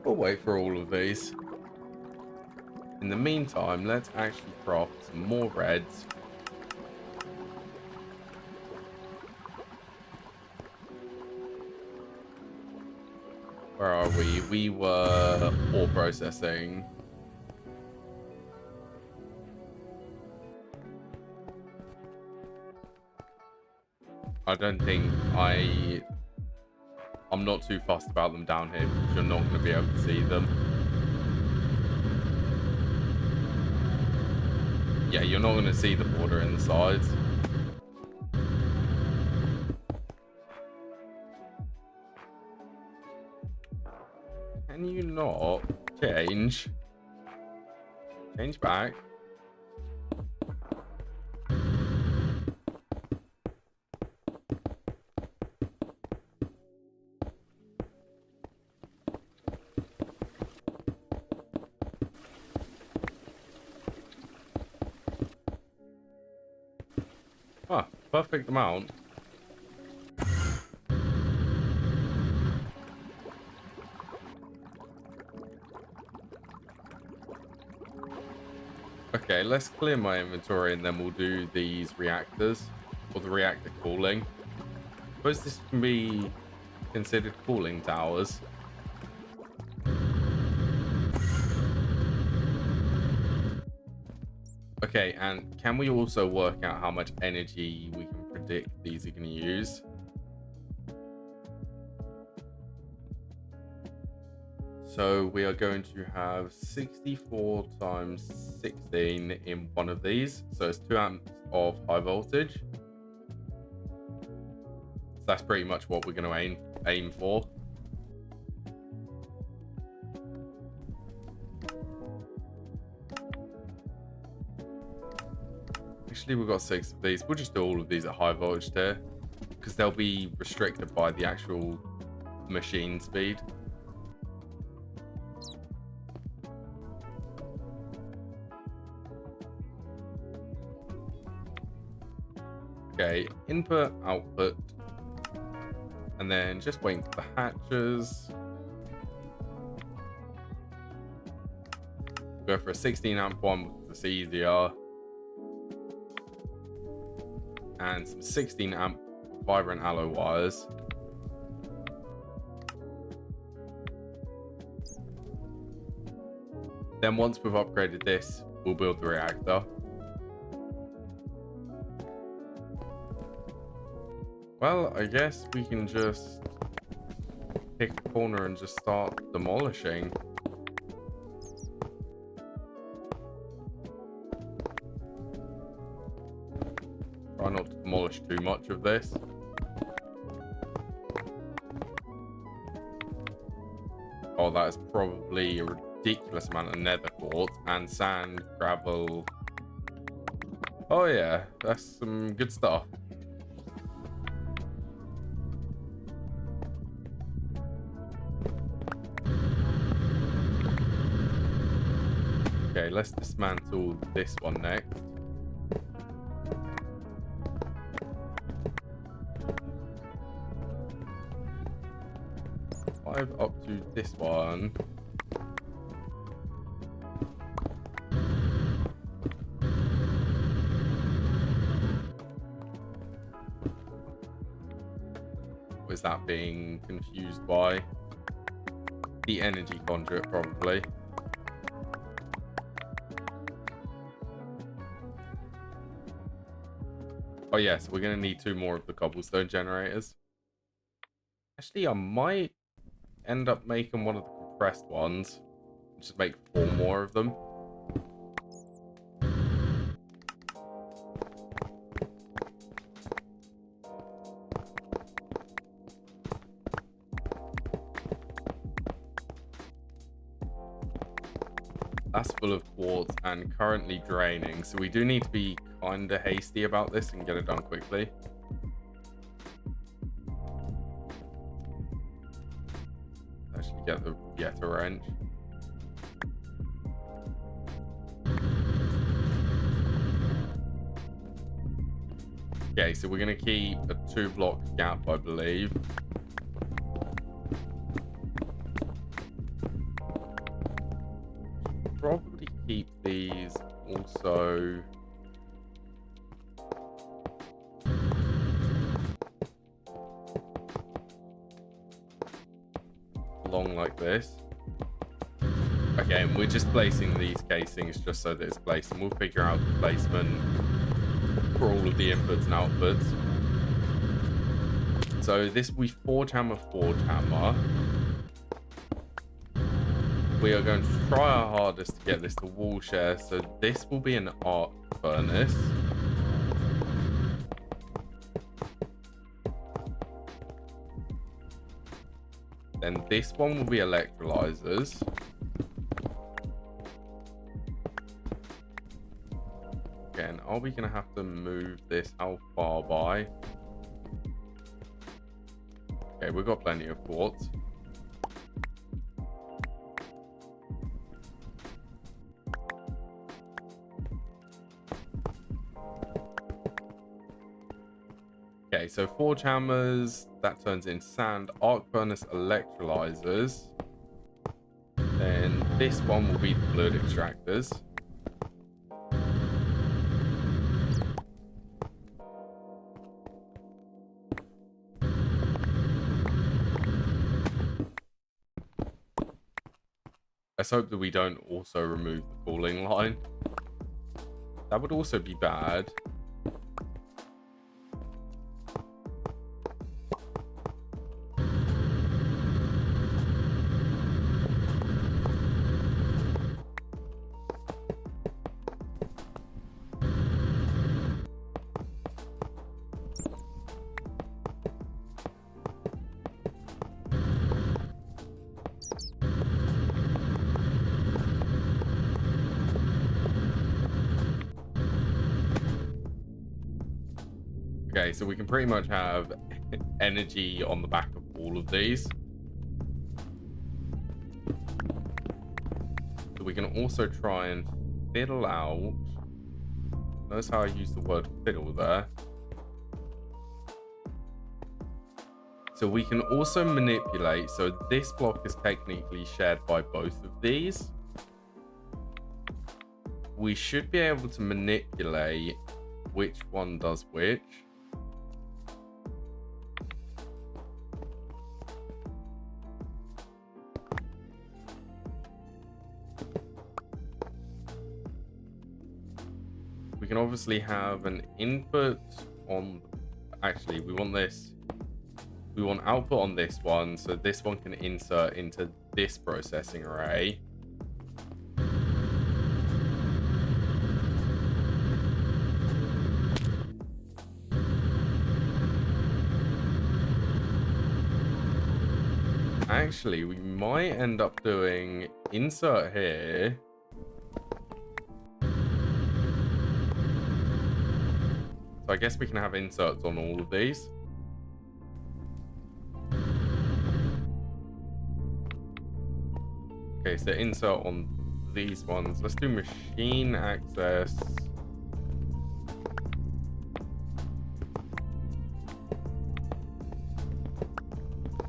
We'll wait for all of these. In the meantime, let's actually craft some more reds. Where are we? We were ore processing. I don't think I'm not too fussed about them down here because you're not going to be able to see them. Yeah, you're not going to see the border in the sides. Can you not change back? Ah, perfect amount. Okay, let's clear my inventory and then we'll do these reactors, or the reactor cooling. I suppose this can be considered cooling towers. Okay, and can we also work out how much energy we can predict these are going to use? So we are going to have 64 times 16 in one of these. So it's 2 amps of high voltage. So that's pretty much what we're going to aim for. Actually, we've got 6 of these. We'll just do all of these at high voltage there because they'll be restricted by the actual machine speed. Okay, input, output, and then just waiting for the hatches. Go for a 16 amp one because it's easier. And some 16 amp vibrant alloy wires. Then once we've upgraded this, we'll build the reactor. Well, I guess we can just pick a corner and just start demolishing. Try not to demolish too much of this. Oh, that is probably a ridiculous amount of nether quartz and sand, gravel. Oh yeah, that's some good stuff. Okay, let's dismantle this one next. Up to this one. What is that being confused by? The energy conduit, probably. Oh yeah, so we're going to need 2 more of the cobblestone generators. Actually, I might end up making one of the compressed ones. Just make 4 more of them. That's full of quartz and currently draining, so we do need to be kind of hasty about this and get it done quickly. Actually get a wrench. Okay, so we're going to keep a 2-block gap, I believe. along like this. Okay, and we're just placing these casings just so that it's placed, and we'll figure out the placement for all of the inputs and outputs. So this will be forge hammer. We are going to try our hardest to get this to wall share. So this will be an arc furnace. Then this one will be electrolyzers. Again, are we going to have to move this how far by? Okay, we've got plenty of quartz. Okay, so forge hammers, that turns in sand, arc furnace, electrolyzers. Then this one will be the fluid extractors. Let's hope that we don't also remove the cooling line. That would also be bad. Okay, so we can pretty much have energy on the back of all of these. So we can also try and fiddle out. Notice how I use the word fiddle there. So we can also manipulate. So this block is technically shared by both of these. We should be able to manipulate which one does which. We can obviously have an input on, actually we want this, we want output on this one, so this one can insert into this processing array. Actually, we might end up doing insert here. So I guess we can have inserts on all of these. Okay, so insert on these ones. Let's do machine access.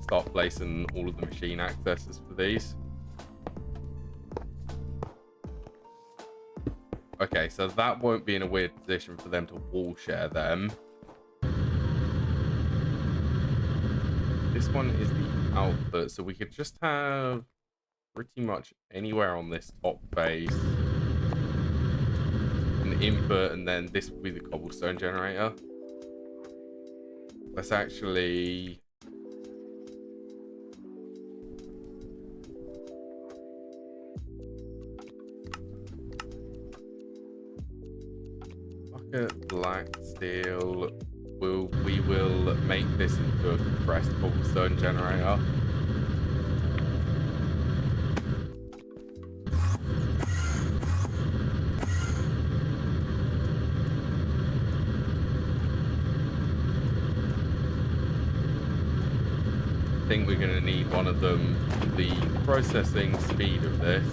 Start placing all of the machine accesses for these. Okay, so that won't be in a weird position for them to wall share them. This one is the output, so we could just have pretty much anywhere on this top face an input, and then this will be the cobblestone generator. Let's actually... black steel. We will make this into a compressed cobblestone generator. I think we're going to need one of them for the processing speed of this.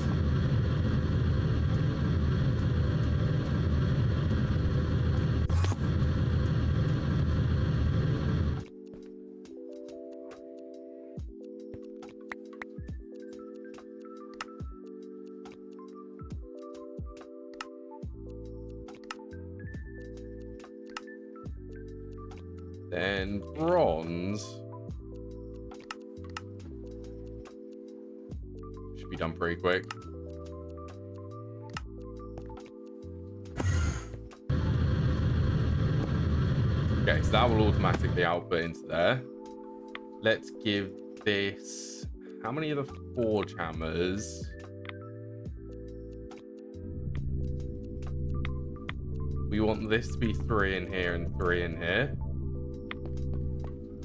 Then bronze. be done pretty quick. Okay, so that will automatically output into there. Let's give this... How many of the forge hammers? We want this to be 3 in here and 3 in here.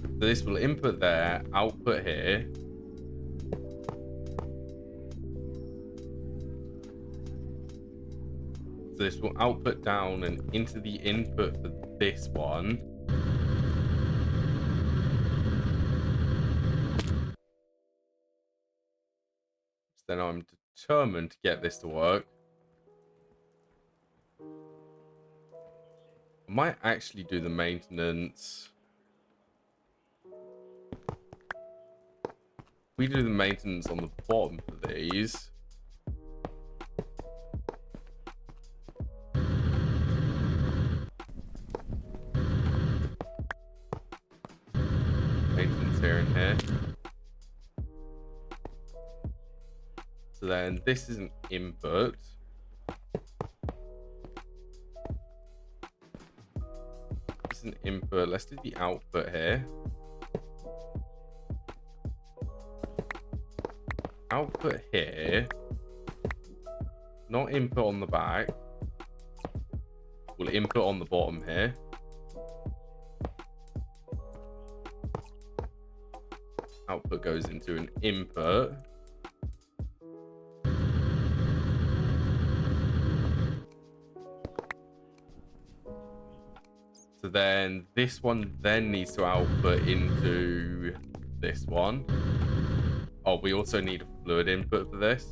So this will input there, output here. So this will output down and into the input for this one. So then I'm determined to get this to work. I might actually do the maintenance. We do the maintenance on the bottom for these. Maintenance here and here. So then this is an input. This is an input. Let's do the output here. Output here. Not input on the back. We'll input on the bottom here. Output goes into an input. So then this one then needs to output into this one. Oh, we also need a fluid input for this.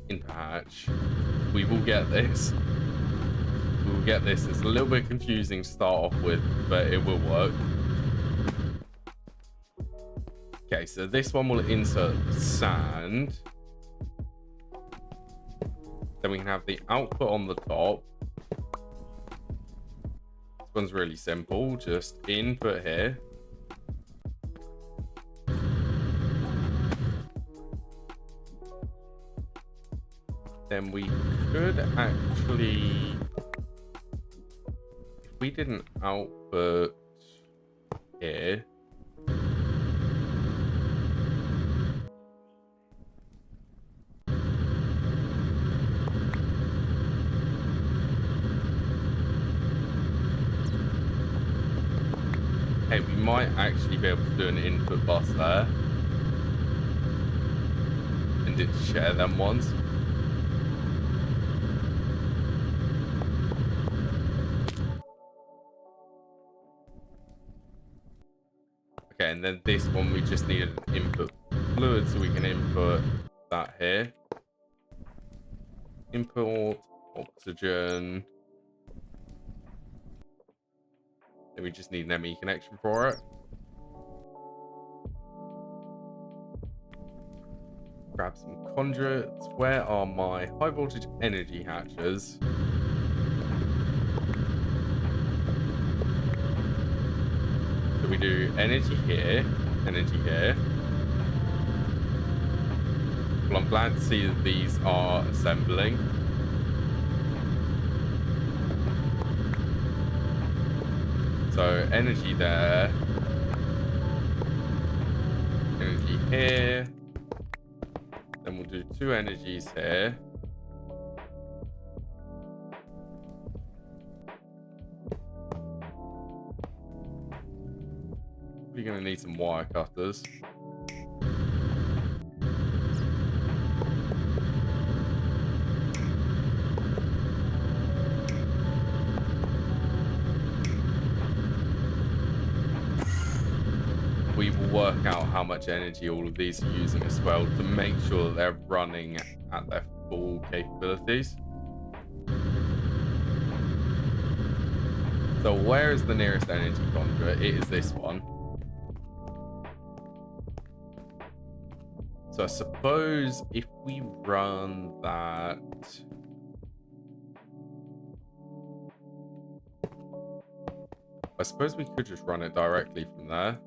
Input hatch. We will get this. We will get this. It's a little bit confusing to start off with, but it will work. Okay, so this one will insert sand. Then we can have the output on the top. This one's really simple. Just input here. Then we could actually... If we didn't output here... Hey, we might actually be able to do an input bus there. And just share them ones. Okay, and then this one we just needed an input fluid, so we can input that here. Import oxygen. Then we just need an ME connection for it. Grab some conduits. Where are my high voltage energy hatches? So we do energy here, energy here. Well, I'm glad to see that these are assembling. So energy there. Energy here. Then we'll do 2 energies here. We're going to need some wire cutters. We will work out how much energy all of these are using as well to make sure that they're running at their full capabilities. So where is the nearest energy conduit? It is this one. So I suppose if we run that... I suppose we could just run it directly from there.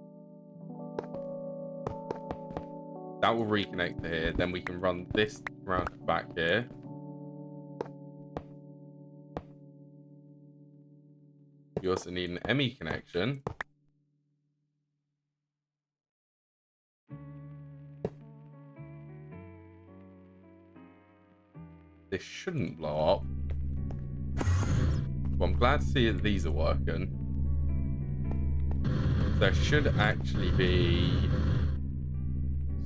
That will reconnect to here. Then we can run this round back here. You also need an ME connection. This shouldn't blow up. Well, I'm glad to see that these are working. There should actually be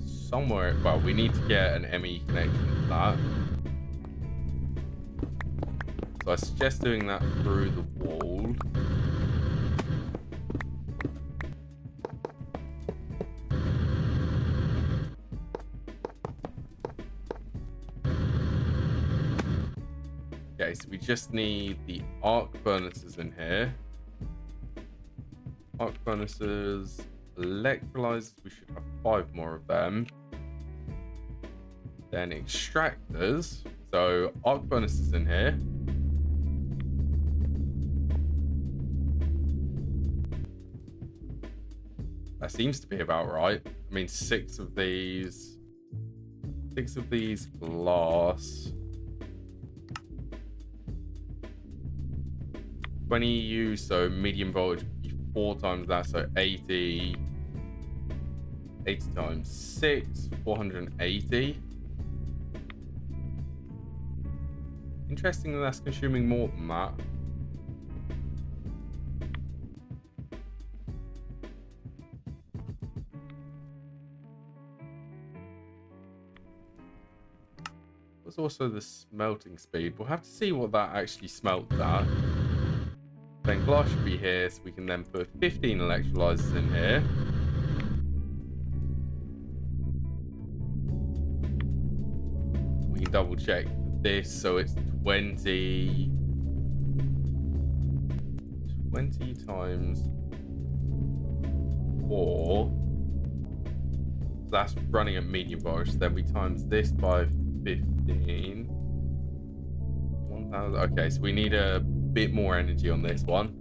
somewhere. Well, we need to get an ME connection to that. So I suggest doing that through the wall. Okay, so we just need the arc furnaces in here. Arc furnaces, electrolyzers, we should have 5 more of them. Then extractors, so arc furnaces in here. That seems to be about right. I mean, 6 of these glass. 20 EU, so medium voltage would be 4 times that, so 80 times 6, 480. Interesting that that's consuming more than that. There's also the smelting speed. We'll have to see what that actually smelts at. Then glass should be here, so we can then put 15 electrolyzers in here. We can double check this, so it's 20 times 4. So that's running at medium voltage. Then we times this by 15. 1000. Okay, so we need a bit more energy on this one.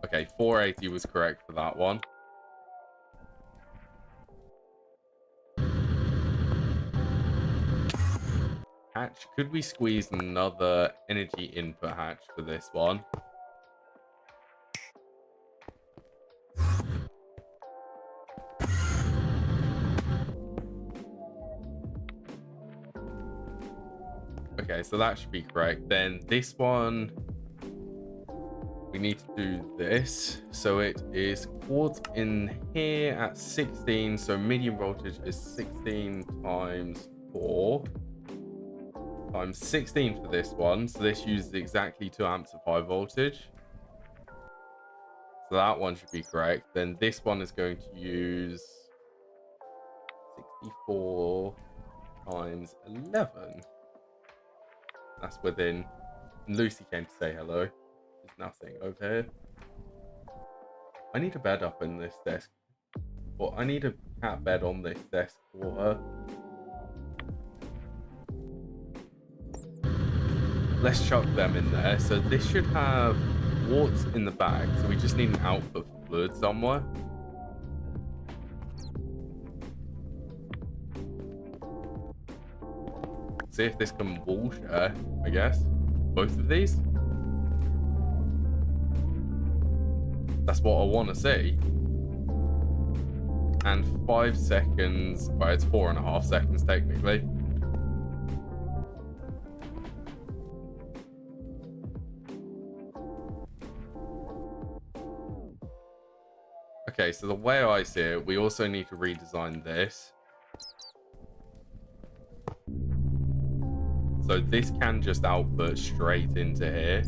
Okay, 480 was correct for that one. Hatch, could we squeeze another energy input hatch for this one? Okay, so that should be correct. Then this one, we need to do this. So it is quartz in here at 16. So medium voltage is 16 times 4 times 16 for this one. So this uses exactly 2 amps of high voltage. So that one should be correct. Then this one is going to use 64 times 11. That's within. Lucy came to say hello. There's nothing over here. I need a bed up in this desk. Well, I need a cat bed on this desk for her. Let's chuck them in there. So this should have quartz in the back. So we just need an output for fluid somewhere. See if this can wall share, I guess. Both of these. That's what I want to see. And 5 seconds. Well, it's 4.5 seconds technically. Okay, so the way I see it, we also need to redesign this. So this can just output straight into here.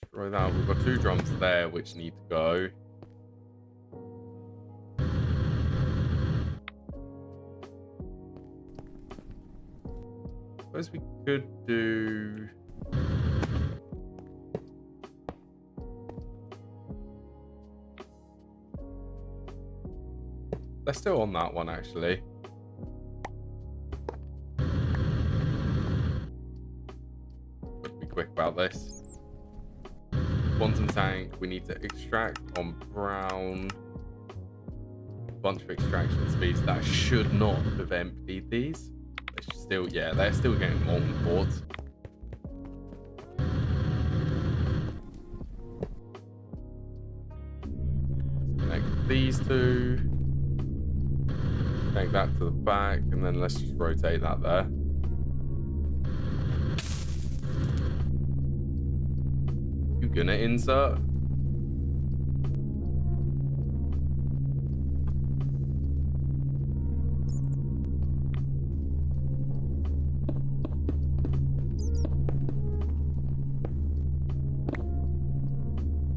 Destroy that. We've got 2 drums there which need to go. suppose we could do... Let's do on that one, actually. Let's be quick about this. Quantum tank, we need to extract on brown. Bunch of extraction speeds. That should not have emptied these. They should still, yeah, they're still getting molten quartz. Connect these two. Connect that to the back, and then let's just rotate that there. You gonna insert?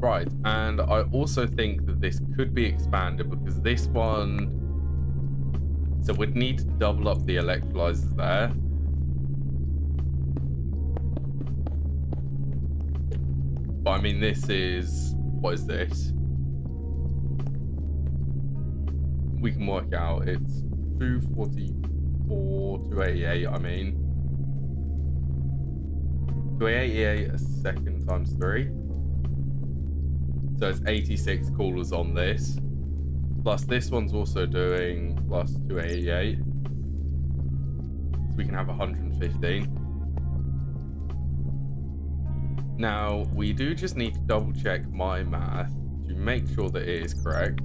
Right, and I also think that this could be expanded because this one... So we'd need to double up the electrolyzers there. But I mean, this is... What is this? We can work out. It's 244, 288, I mean. 288 a second times 3. So it's 86 coolers on this. Plus this one's also doing plus 288. So we can have 115. Now, we do just need to double check my math to make sure that it is correct.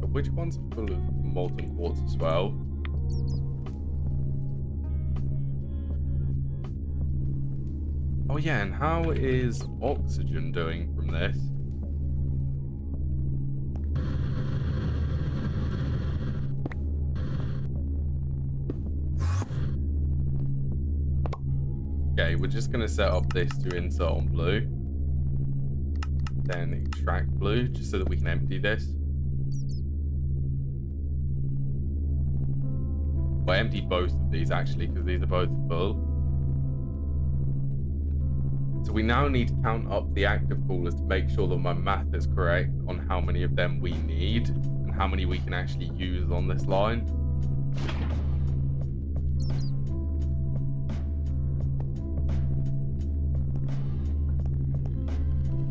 But which ones are full of molten quartz as well? Oh yeah, and how is oxygen doing from this? Okay, we're just going to set up this to insert on blue. Then extract blue, just so that we can empty this. Well, I emptied both of these, actually, because these are both full. So we now need to count up the active coolers to make sure that my math is correct on how many of them we need and how many we can actually use on this line.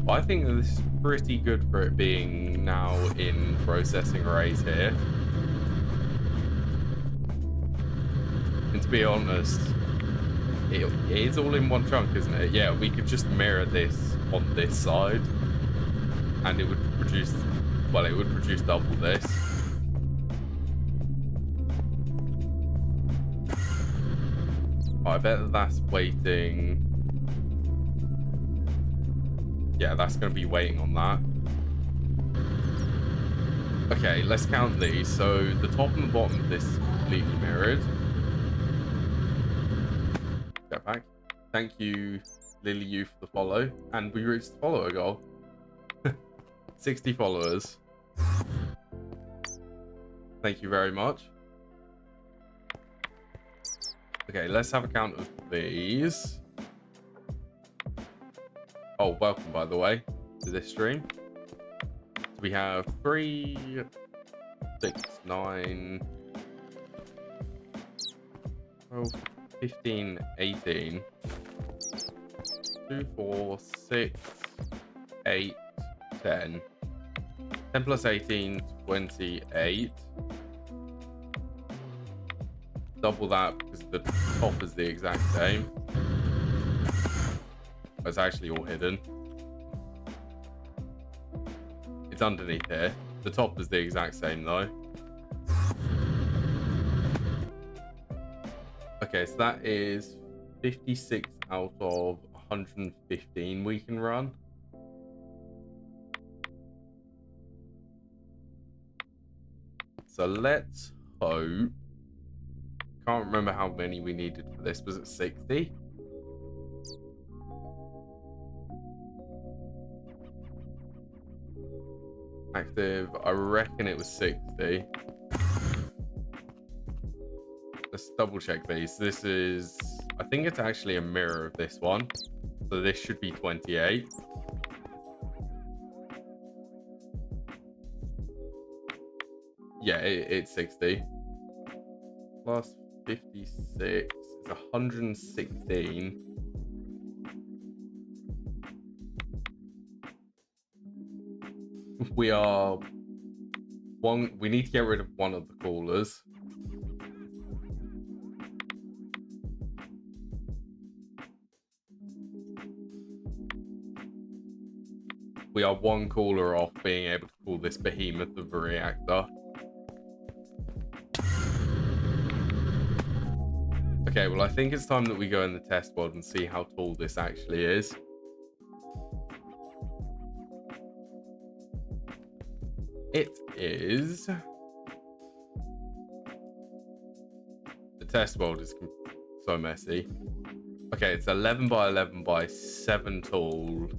I think that this is pretty good for it being now in processing arrays here. And to be honest, it is all in one chunk, isn't it? Yeah, we could just mirror this on this side and it would produce, well, it would produce double this. I bet that that's waiting. Yeah, that's going to be waiting on that. Okay, let's count these. So the top and the bottom of this is completely mirrored. Get back. Thank you, Lily You, for the follow. And we reached the follower goal. 60 followers. Thank you very much. Okay, let's have a count of these. Oh, welcome, by the way, to this stream. So we have 3, 6, 9, 12, 15, 18, 2, 4, 6, 8, 10. 10 plus 18, 28. Double that because the top is the exact same. It's actually all hidden. It's underneath here. The top is the exact same though. Okay, so that is 56 out of 115 we can run. So let's hope. Can't remember how many we needed for this. Was it 60? Active, I reckon it was 60. Let's double check these. This is, I think it's actually a mirror of this one. So this should be 28. Yeah, it's 60. Plus 56 is 116. We are one. We need to get rid of one of the coolers. We are one cooler off being able to call this behemoth of a reactor. Okay, well, I think it's time that we go in the test world and see how tall this actually is. It is... The test world is so messy. Okay, it's 11 by 11 by 7 tall.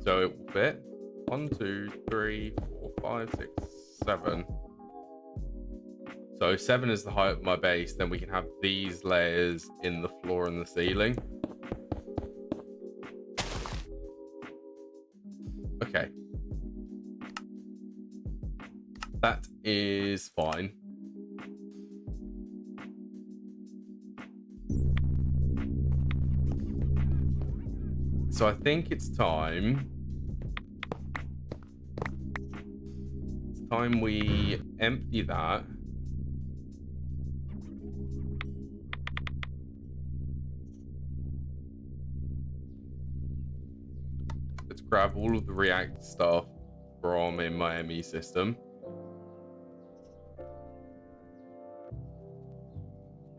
So it will fit 1, 2, 3, 4, 5, 6, 7. So 7 is the height of my base. Then we can have these layers in the floor and the ceiling. Okay. That is fine. So I think it's time. It's time we empty that. Let's grab all of the reactor stuff from in my ME system.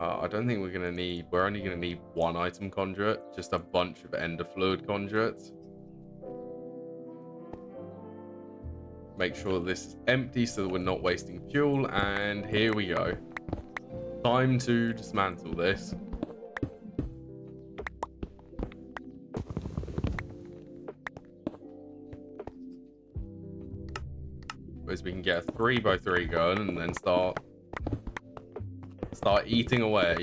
I don't think we're gonna need. We're only gonna need one item conduit, just a bunch of ender fluid conduits. Make sure this is empty so that we're not wasting fuel. And here we go. Time to dismantle this. As we can get a 3x3 gun and then start eating away.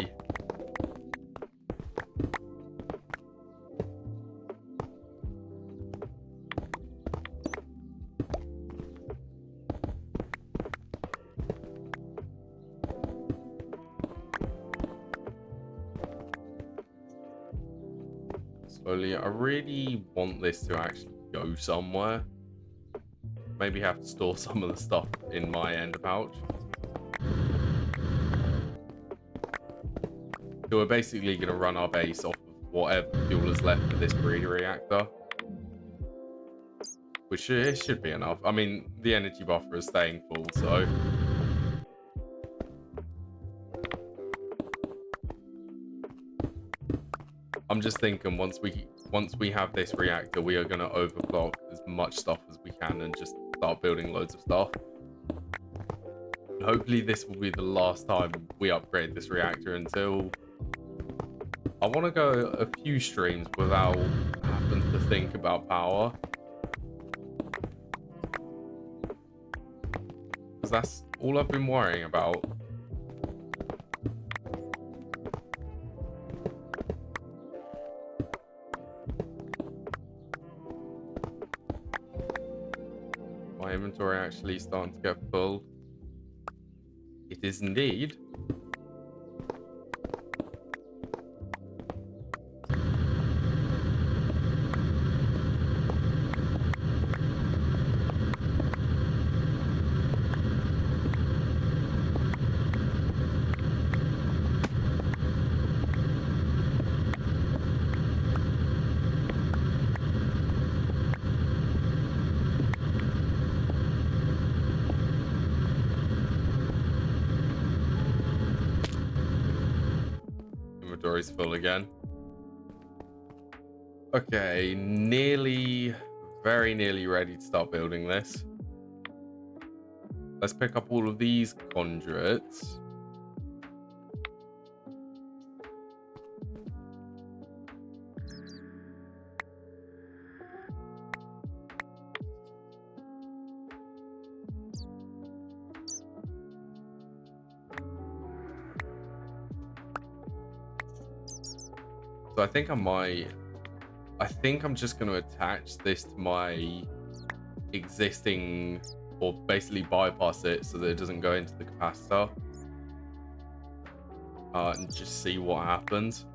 Slowly, I really want this to actually go somewhere. Maybe have to store some of the stuff in my ender pouch. So we're basically going to run our base off of whatever fuel is left of this breeder reactor. Which should be enough. I mean, the energy buffer is staying full, so... I'm just thinking once we have this reactor, we are going to overclock as much stuff as we can and just start building loads of stuff. And hopefully this will be the last time we upgrade this reactor until... I want to go a few streams without having to think about power. Because that's all I've been worrying about. My inventory actually starting to get full. It is indeed. Inventory's full again. Okay, very nearly ready to start building this. Let's pick up all of these conduits. So I think I'm just going to attach this to my existing, or basically bypass it so that it doesn't go into the capacitor, and just see what happens.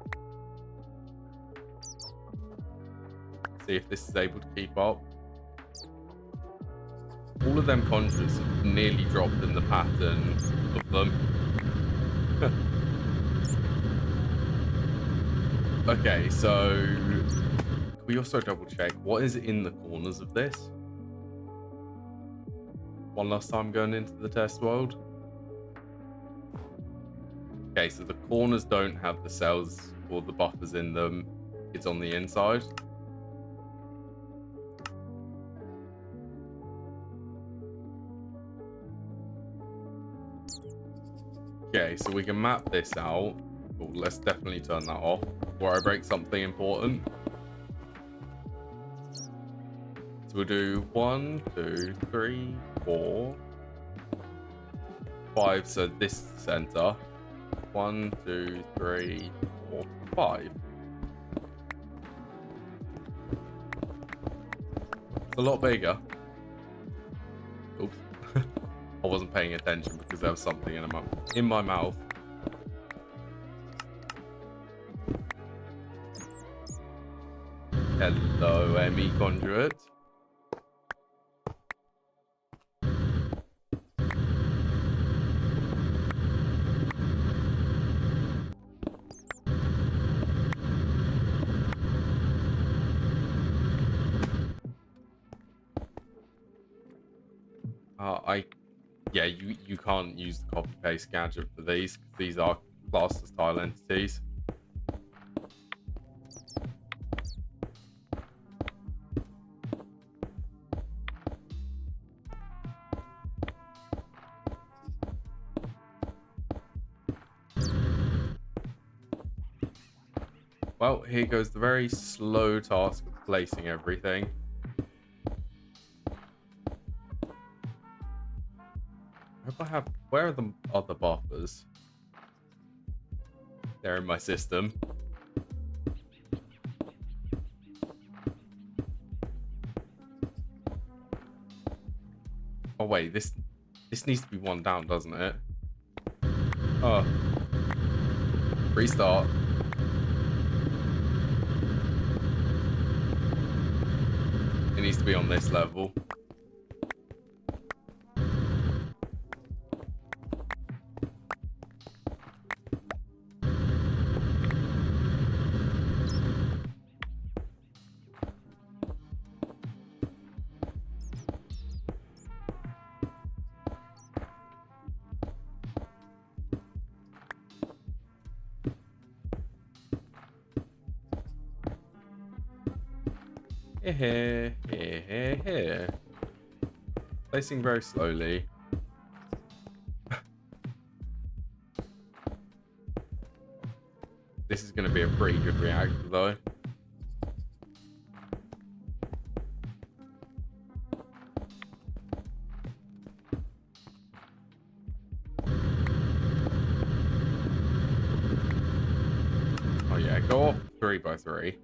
See if this is able to keep up. All of them conduits have nearly dropped in the pattern of them. Okay, so can we also double check what is in the corners of this? One last time going into the test world. Okay, so the corners don't have the cells or the buffers in them. It's on the inside. Okay, so we can map this out. Oh, let's definitely turn that off before I break something important. So we'll do 1, 2, 3, 4, 5. So this center. 1, 2, 3, 4, 5. It's a lot bigger. Oops. I wasn't paying attention because there was something in my mouth. Hello, ME conduit. Yeah, you can't use the copy paste gadget for these. These are classed as tile entities. Well, here goes the very slow task of placing everything. Where are the other buffers? They're in my system. Oh wait, this needs to be one down, doesn't it? Oh. Restart. It needs to be on this level. Here. Placing very slowly. This is going to be a pretty good reactor, though. Oh yeah, go off 3x3.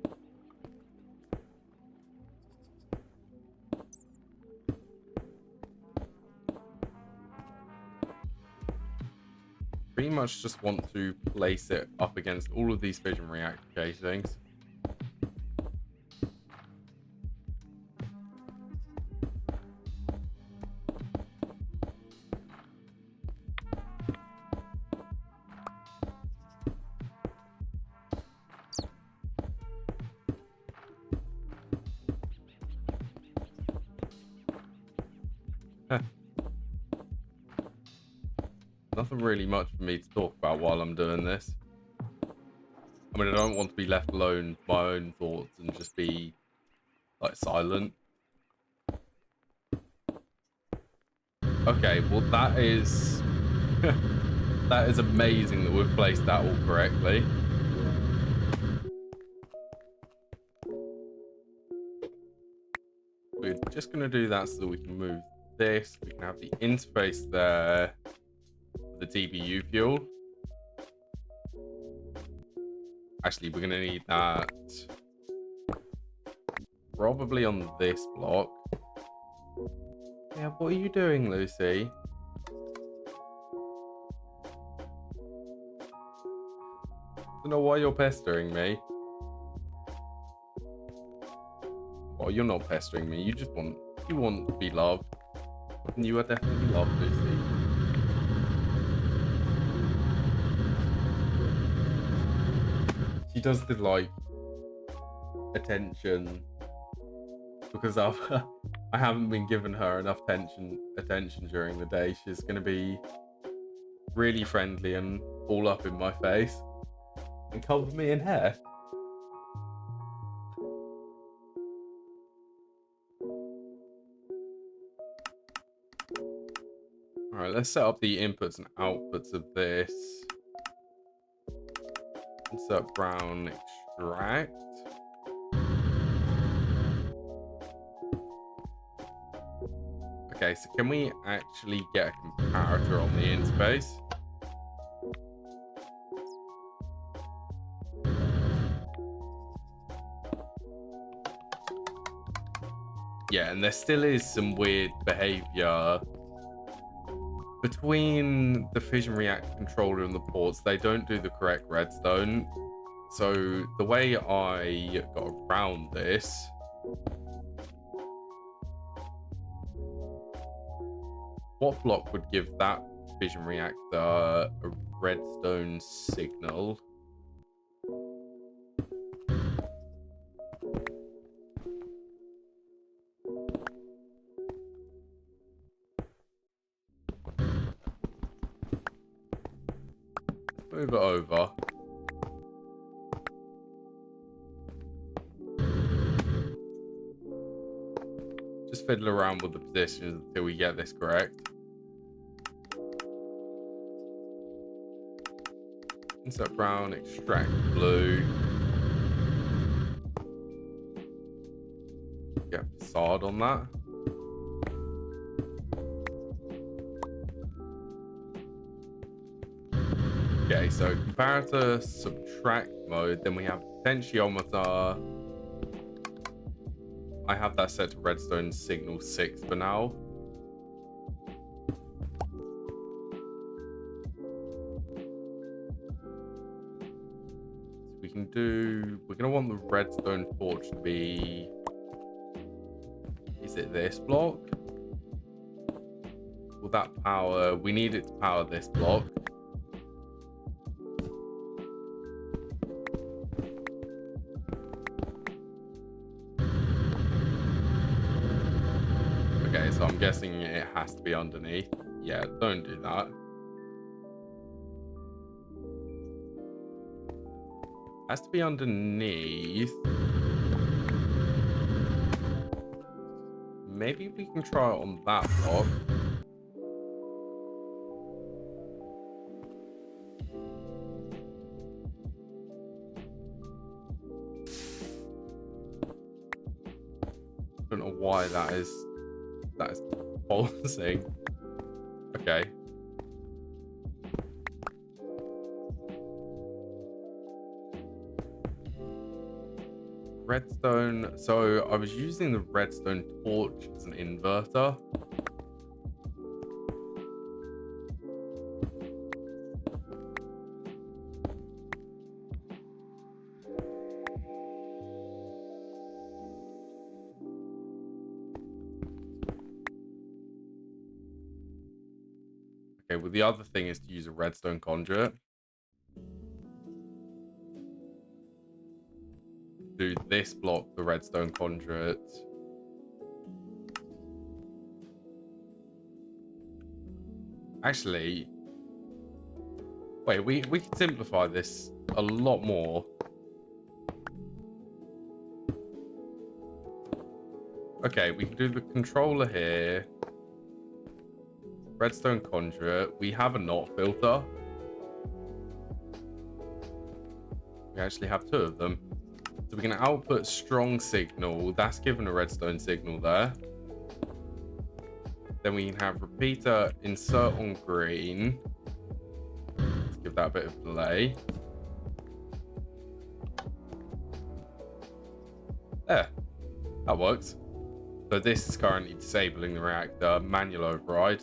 Pretty much just want to place it up against all of these fission reactor casings. Nothing really much for me to talk about while I'm doing this. I mean, I don't want to be left alone with my own thoughts and just be, like, silent. Okay, well, that is... that is amazing that we've placed that all correctly. We're just going to do that so that we can move this. We can have the interface there. The TPU fuel. Actually, we're going to need that probably on this block. Yeah, what are you doing, Lucy? I don't know why you're pestering me. Well, you're not pestering me. You want to be loved. And you are definitely loved, Lucy. She does the, like, attention because I haven't been giving her enough attention during the day. She's going to be really friendly and all up in my face and cover me in hair. All right, let's set up the inputs and outputs of this. Insert brown extract. Okay, so can we actually get a comparator on the interface? Yeah, and there still is some weird behavior between the Fission React controller and the ports. They don't do the correct redstone. So the way I got around this what block would give that Fission Reactor a redstone signal? Move it over. Just fiddle around with the positions until we get this correct. Insert brown, extract blue. Get facade on that. Okay, so comparator subtract mode. Then we have potentiometer. I have that set to redstone signal 6 for now. So we're going to want the redstone torch to be, is it this block? Will that power, we need it to power this block. Okay, so I'm guessing it has to be underneath. Yeah, don't do that. Has to be underneath. Maybe we can try it on that block. Don't know why that is pulsing. Okay. Redstone. So I was using the redstone torch as an inverter. Okay, well, the other thing is to use a redstone conduit. Do this block the redstone conduit. Actually, wait, we can simplify this a lot more. Okay, we can do the controller here. Redstone conduit. We have a NOT filter. We actually have 2 of them. So we can output strong signal. That's given a redstone signal there. Then we can have repeater insert on green. Let's give that a bit of delay. There, that works. So this is currently disabling the reactor. Manual override.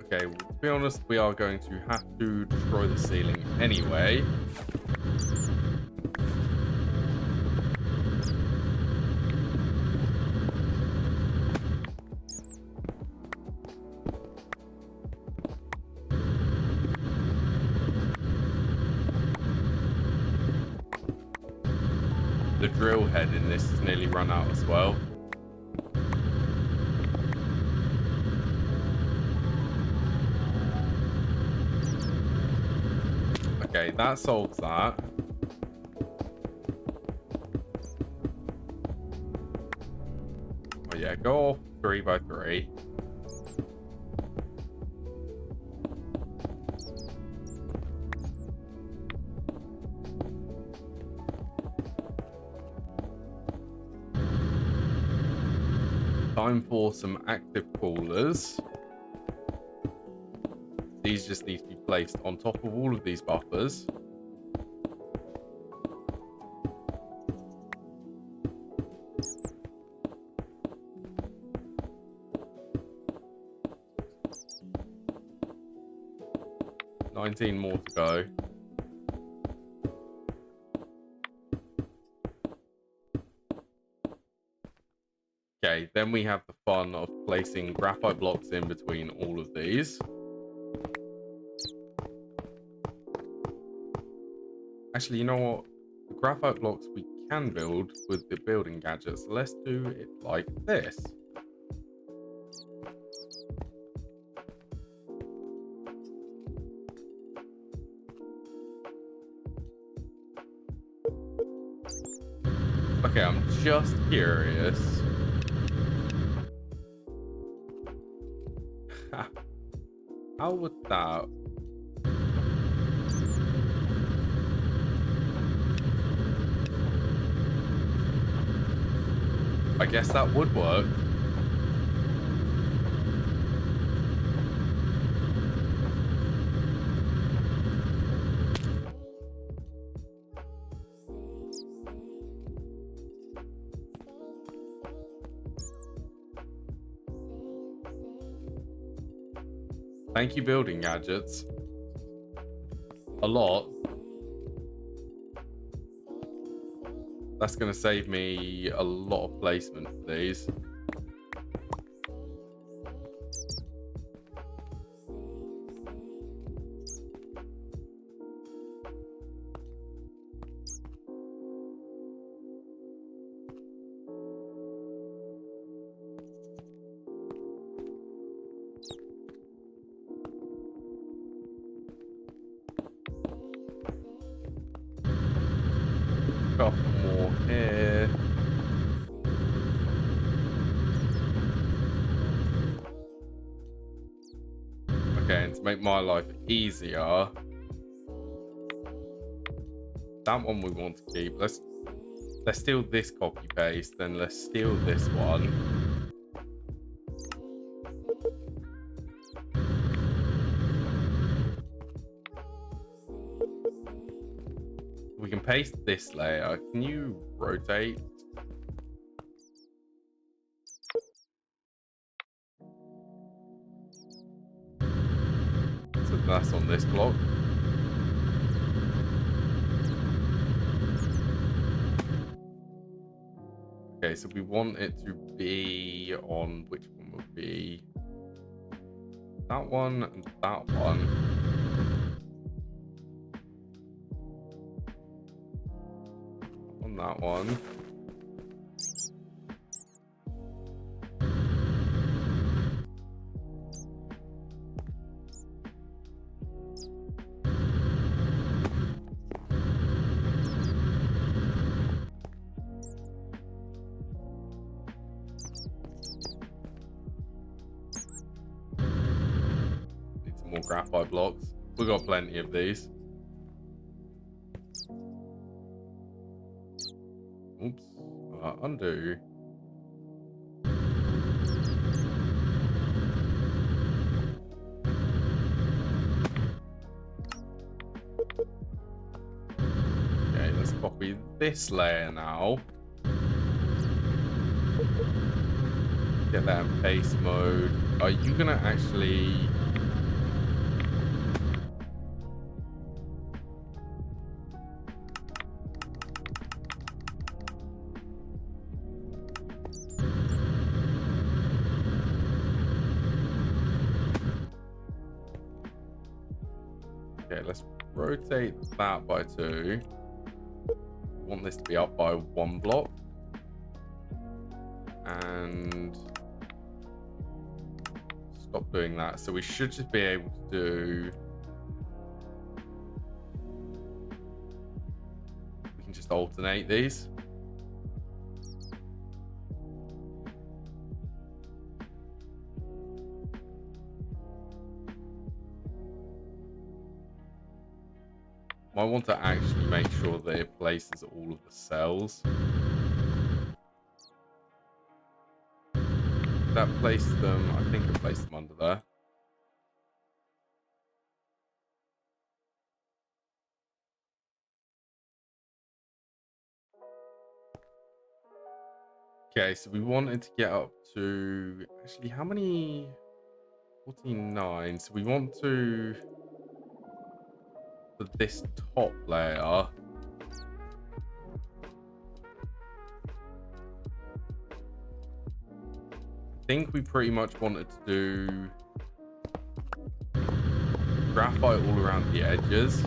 Okay, well, to be honest, we are going to have to destroy the ceiling anyway. The drill head in this is nearly run out as well. Okay, that solves that. Oh yeah, go off 3x3. Time for some active coolers. These just need to be placed on top of all of these buffers. $19 more to go. Okay, then we have the fun of placing graphite blocks in between all of these. Actually, you know what? The graphite blocks we can build with the building gadgets. Let's do it like this. Okay, I'm just curious. How would that... I guess that would work. Thank you, building gadgets. A lot. That's going to save me a lot of placement for these. Couple more here. Okay, and to make my life easier, that one we want to keep. Let's steal this copy paste, then let's steal this one. We can paste this layer. Can you rotate? So that's on this block. Okay, so we want it to be on, which one would be that one and that one. On that one. More graphite blocks. We've got plenty of these. Oops. Undo. copy this layer now. Get that in paste mode. Are you gonna actually... Okay, let's rotate that by 2. I want this to be up by 1 block. And stop doing that. So we should just be able to do... We can just alternate these. I want to actually make sure that it places all of the cells. That placed them, I think it placed them under there. Okay, so we wanted to get up to, actually, how many? 49. So we want to, for this top layer, I think we pretty much wanted to do graphite all around the edges.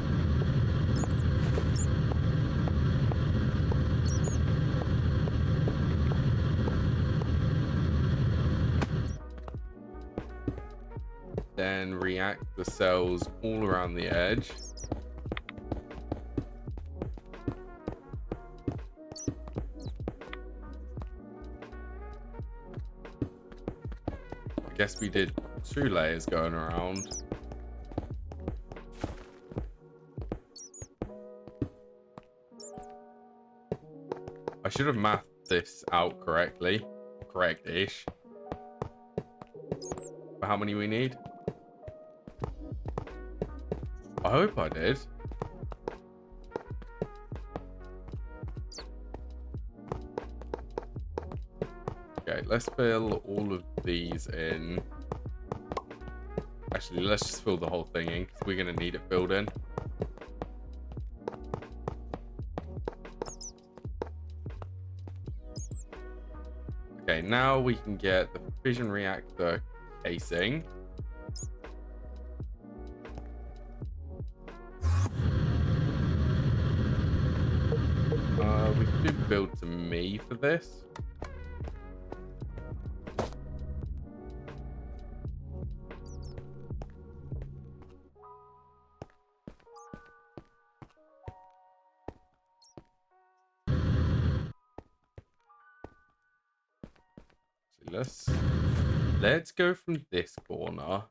Then react the cells all around the edge. I guess we did 2 layers going around. I should have mathed this out correctly. Correct-ish. For how many we need? I hope I did. Okay, let's fill all of these in. Actually, let's just fill the whole thing in because we're going to need it filled in. Okay, now we can get the fission reactor casing. We can do build to me for this. Let's go from this corner.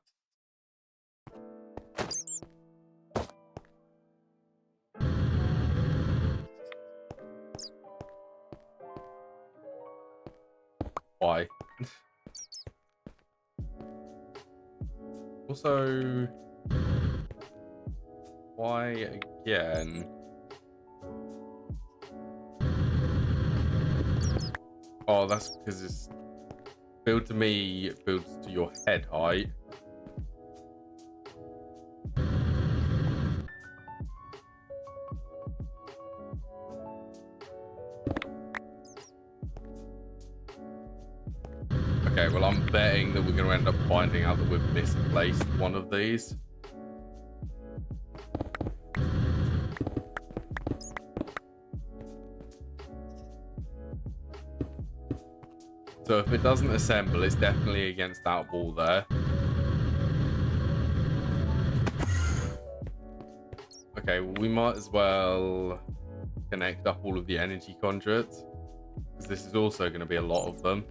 Why? Also, why again? Oh, that's because it's build to me, it builds to your head height. Okay, well, I'm betting that we're going to end up finding out that we've misplaced one of these. So if it doesn't assemble, it's definitely against that wall there. Okay, well, we might as well connect up all of the energy conduits, because this is also going to be a lot of them.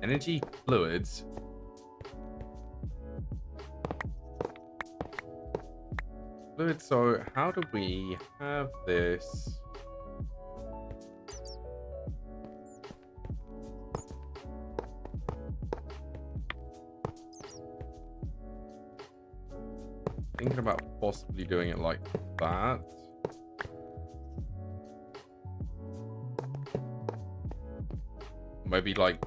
Energy fluids. Fluids, so how do we have this? thinking about possibly doing it like that. Maybe like,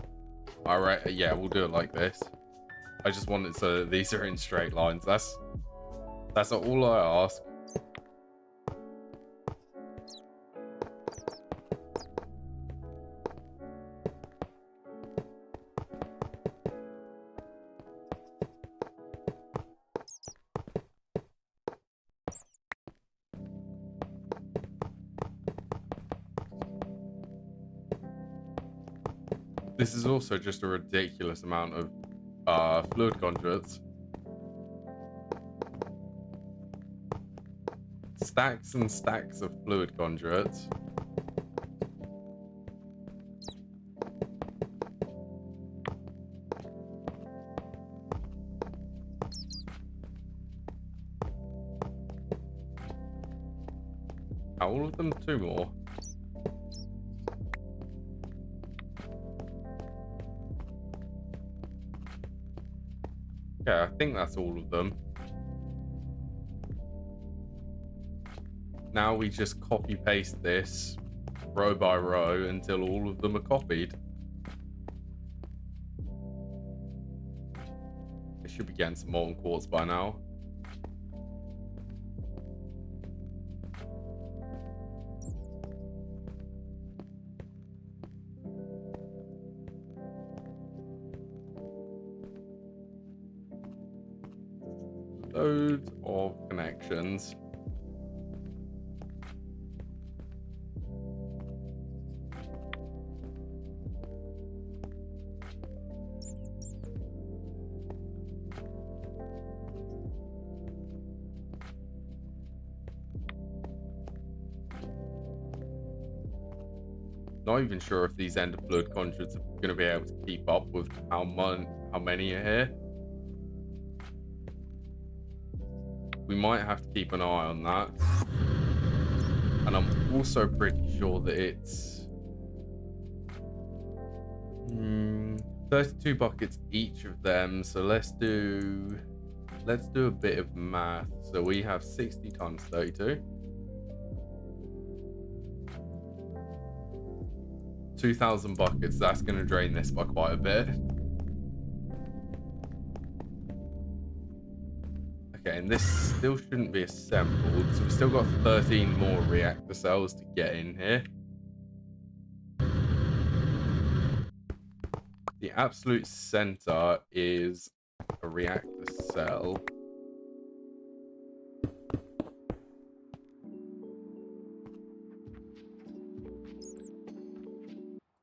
alright, yeah, we'll do it like this. I just want it so that these are in straight lines. That's all I ask. This is also just a ridiculous amount of fluid conduits. Stacks and stacks of fluid conduits. All of them? 2 more. Yeah, I think that's all of them. Now we just copy paste this row by row until all of them are copied. I should be getting some molten quartz by now. Loads of connections. Not even sure if these ender fluid conduits are going to be able to keep up with how many are here. We might have to keep an eye on that. And I'm also pretty sure that it's 32 buckets each of them. So let's do a bit of math. So we have 60 times 32. 2,000 buckets. That's going to drain this by quite a bit. Okay, and this still shouldn't be assembled, so we've still got 13 more reactor cells to get in here. The absolute center is a reactor cell.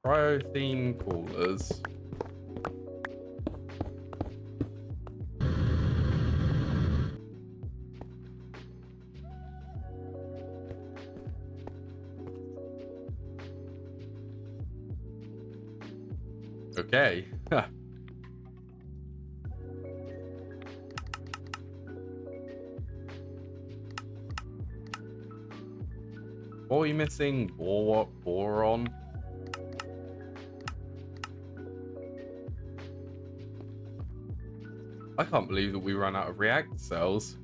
Cryo-theme coolers. Okay. What are we missing? Boron? I can't believe that we ran out of reactor cells.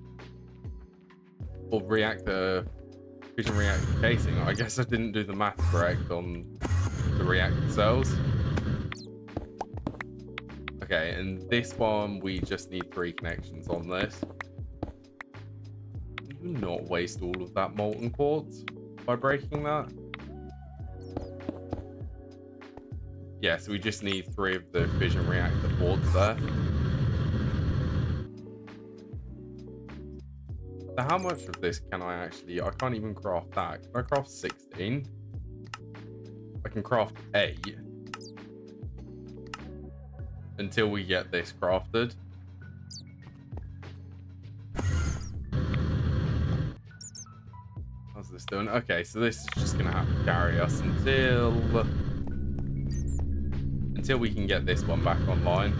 Or fission reactor casing. I guess I didn't do the math correct on the reactor cells. Okay, and this one, we just need 3 connections on this. Do not waste all of that molten quartz by breaking that. Yeah, so we just need 3 of the fission reactor boards there. So how much of this can I actually... I can't even craft that. Can I craft 16? I can craft 8. Until we get this crafted. How's this doing? Okay, so this is just going to have to carry us until we can get this one back online.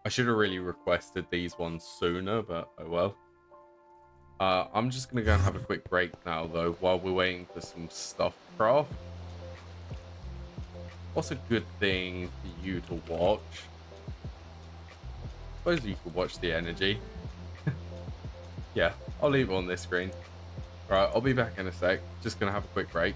I should have really requested these ones sooner, but oh well. I'm just gonna go and have a quick break now, though, while we're waiting for some stuff to craft. What's a good thing for you to watch? Suppose you could watch the energy. Yeah, I'll leave it on this screen. Right, I'll be back in a sec. Just gonna have a quick break.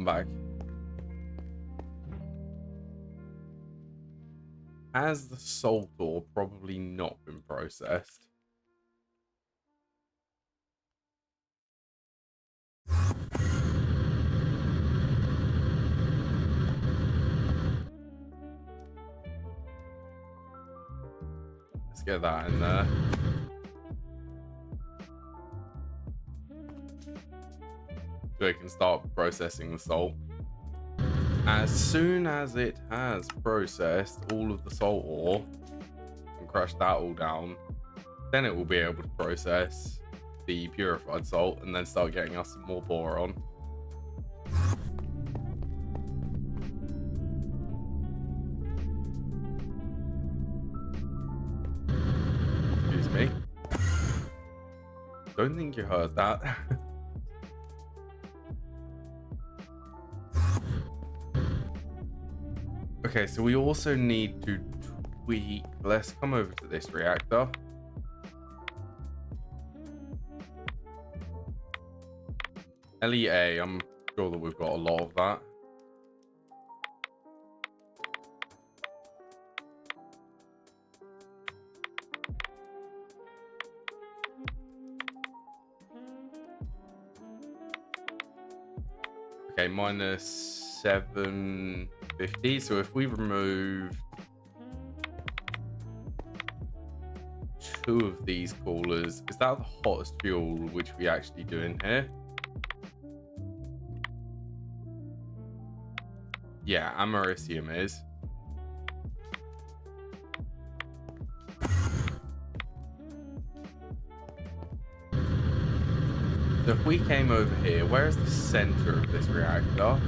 I'm back. Has the salt ore probably not been processed? Let's get that in there. So it can start processing the salt. As soon as it has processed all of the salt ore and crushed that all down, then it will be able to process the purified salt and then start getting us some more boron. Excuse me. Don't think you heard that. Okay, so we also need to tweak. Let's come over to this reactor. LEA, I'm sure that we've got a lot of that. Okay, minus 750. So if we remove 2 of these coolers, is that the hottest fuel which we actually do in here? Yeah, americium is. So if we came over here, where is the center of this reactor?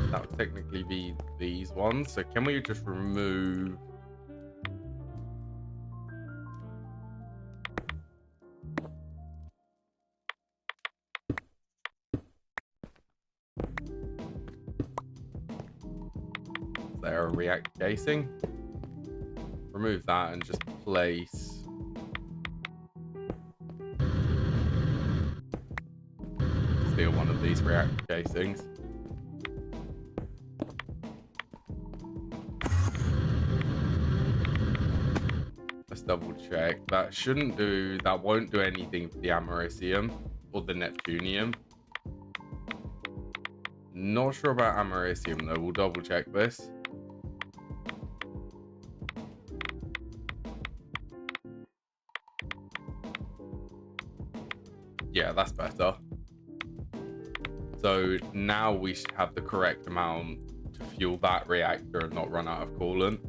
That would technically be these ones. So can we just remove... Is there a reactor casing? Remove that and just place... Steal one of these reactor casings. Let's double check. That shouldn't do... That won't do anything for the americium or the neptunium. Not sure about americium though. We'll double check this. Yeah, that's better. So now we should have the correct amount to fuel that reactor and not run out of coolant.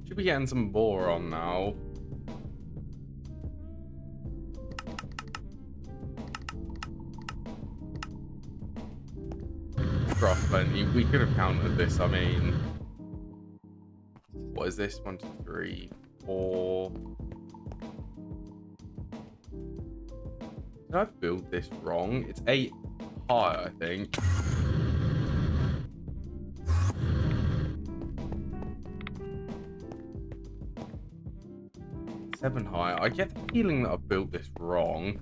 Should be getting some boron now. Rough plenty. We could have countered this. I mean, what is this? 1, 2, 3, 4. Did I build this wrong? It's 8 high, I think. Seven high. I get the feeling that I built this wrong.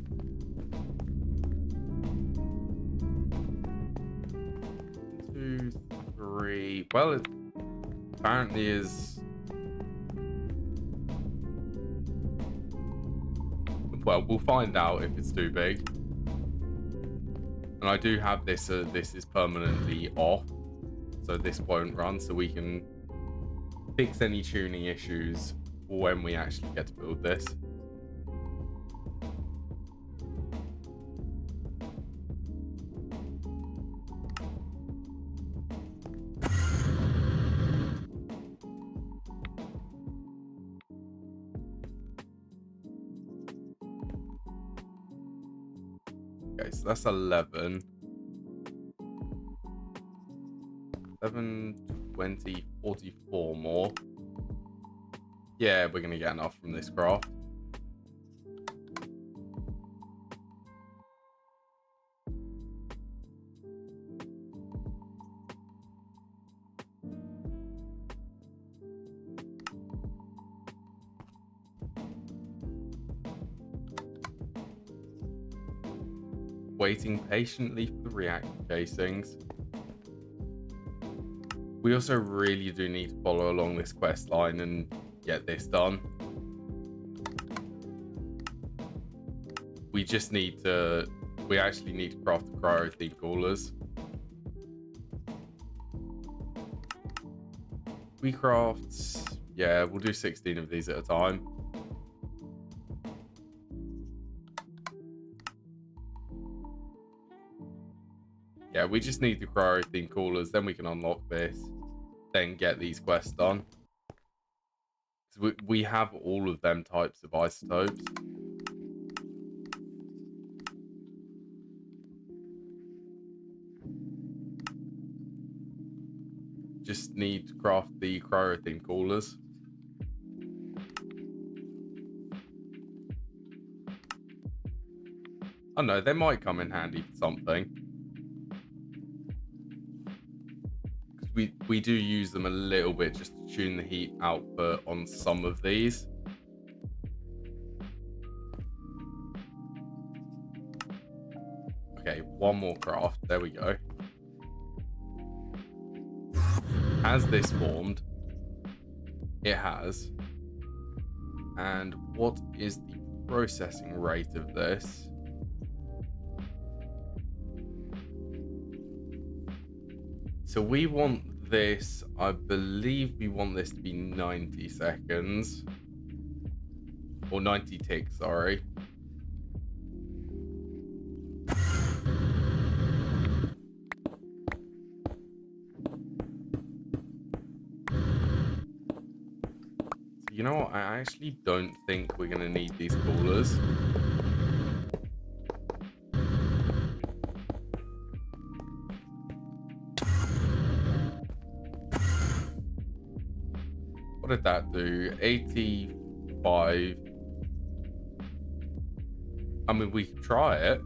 2, 3. Well, it apparently is. Well, we'll find out if it's too big. And I do have this. This is permanently off, so this won't run. So we can fix any tuning issues when we actually get to build this. Okay, so that's 11. 7, 20, 44 more. Yeah, we're gonna get enough from this craft. waiting patiently for the reactor casings. We also really do need to follow along this quest line and get this done. We just need to... We actually need to craft the cryo-themed coolers. We craft... Yeah, we'll do 16 of these at a time. Yeah, we just need the cryo-themed coolers, then we can unlock this, then get these quests done. We have all of them types of isotopes. Just need to craft the cryo-themed coolers. I don't know, they might come in handy for something. We do use them a little bit just to tune the heat output on some of these. Okay, one more craft. There we go. Has this formed? It has. And what is the processing rate of this? So we want this, I believe we want this to be 90 seconds. Or 90 ticks, sorry. So you know what, I actually don't think we're going to need these coolers. What did that do? 85. I mean, we could try it.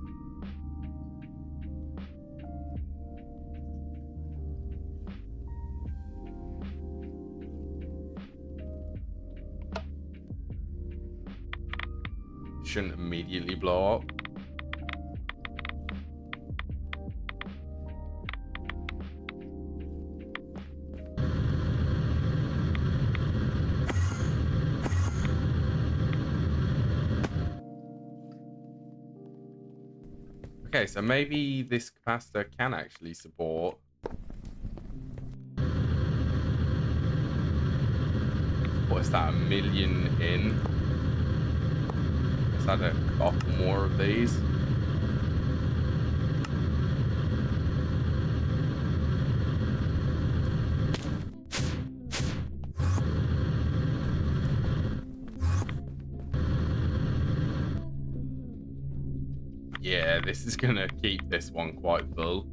Shouldn't immediately blow up. Okay, so maybe this capacitor can actually support. What is that, 1 million in? Let's add a couple more of these. Yeah, this is gonna keep this one quite full.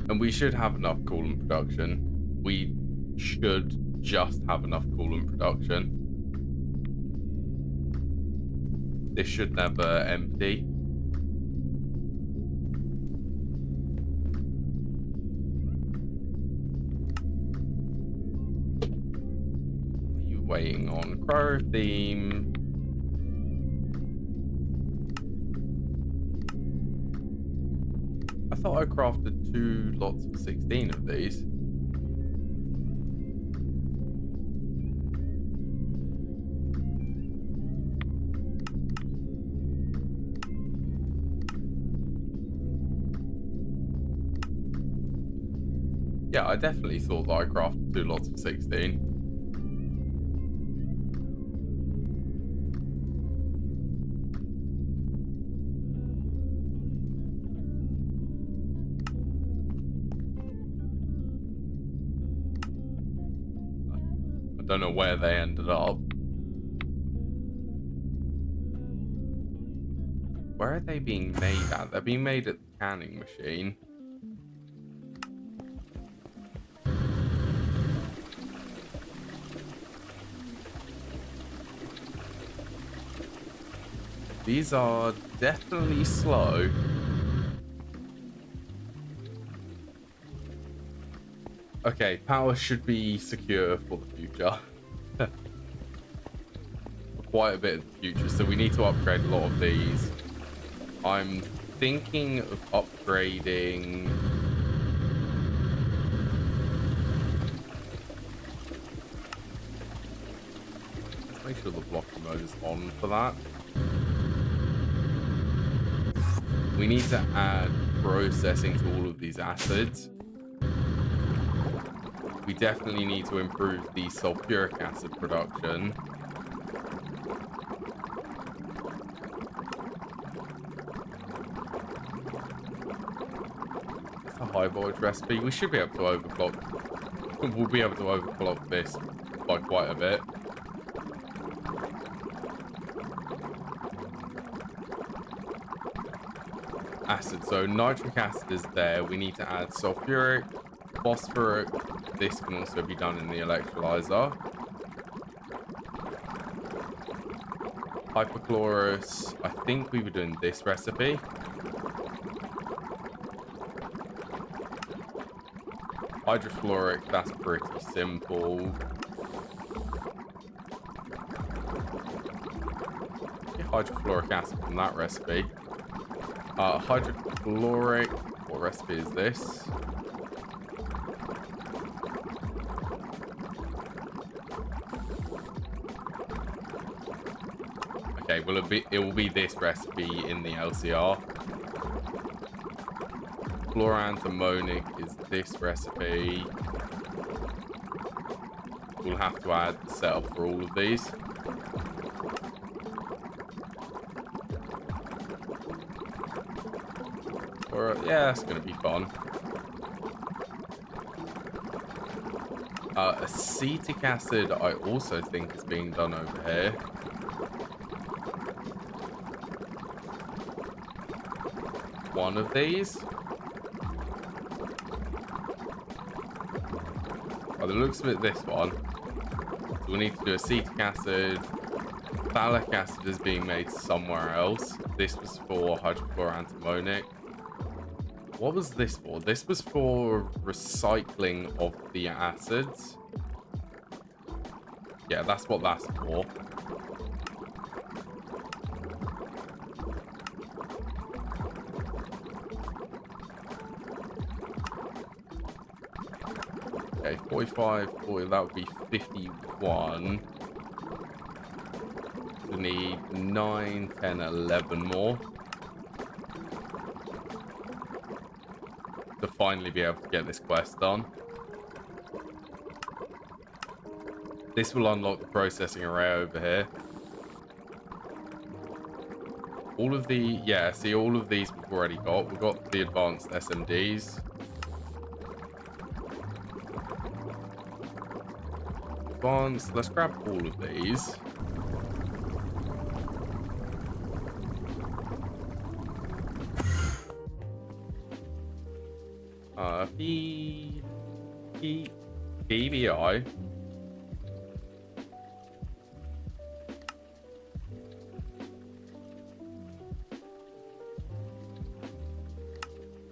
And we should have enough coolant production. We should just have enough coolant production. This should never empty. What are you waiting on? Crow theme. I thought I crafted 2 lots of 16 of these. Yeah, I definitely thought that I crafted 2 lots of 16. I don't know where they ended up. Where are they being made at? They're being made at the canning machine. These are definitely slow. Okay, power should be secure for the future. quite a bit of the future, so we need to upgrade a lot of these. I'm thinking of upgrading... Let's make sure the blocking mode is on for that. We need to add processing to all of these acids. We definitely need to improve the sulfuric acid production. It's a high voltage recipe. We should be able to overclock. We'll be able to overclock this by quite a bit. Acid. So nitric acid is there. We need to add sulfuric, phosphoric. This can also be done in the electrolyzer. Hypochlorous. I think we were doing this recipe. Hydrofluoric, that's pretty simple. Get hydrofluoric acid from that recipe. Hydrochloric, what recipe is this? Okay, well it will be this recipe in the LCR. Chlorantimonic is this recipe. We'll have to add the setup for all of these. Yeah, that's going to be fun. Acetic acid, I also think is being done over here. One of these. By the looks of it, this one. So we need to do acetic acid. Phthalic acid is being made somewhere else. This was for hydrochloroantimonic. What was this for? This was for recycling of the acids. Yeah, that's what that's for. Okay, 45, 40, that would be 51. We need 9, 10, 11 more. To finally be able to get this quest done. This will unlock the processing array over here. All of the, yeah, see, all of these we've already got. We've got the advanced SMDs. Advanced, let's grab all of these. PBI.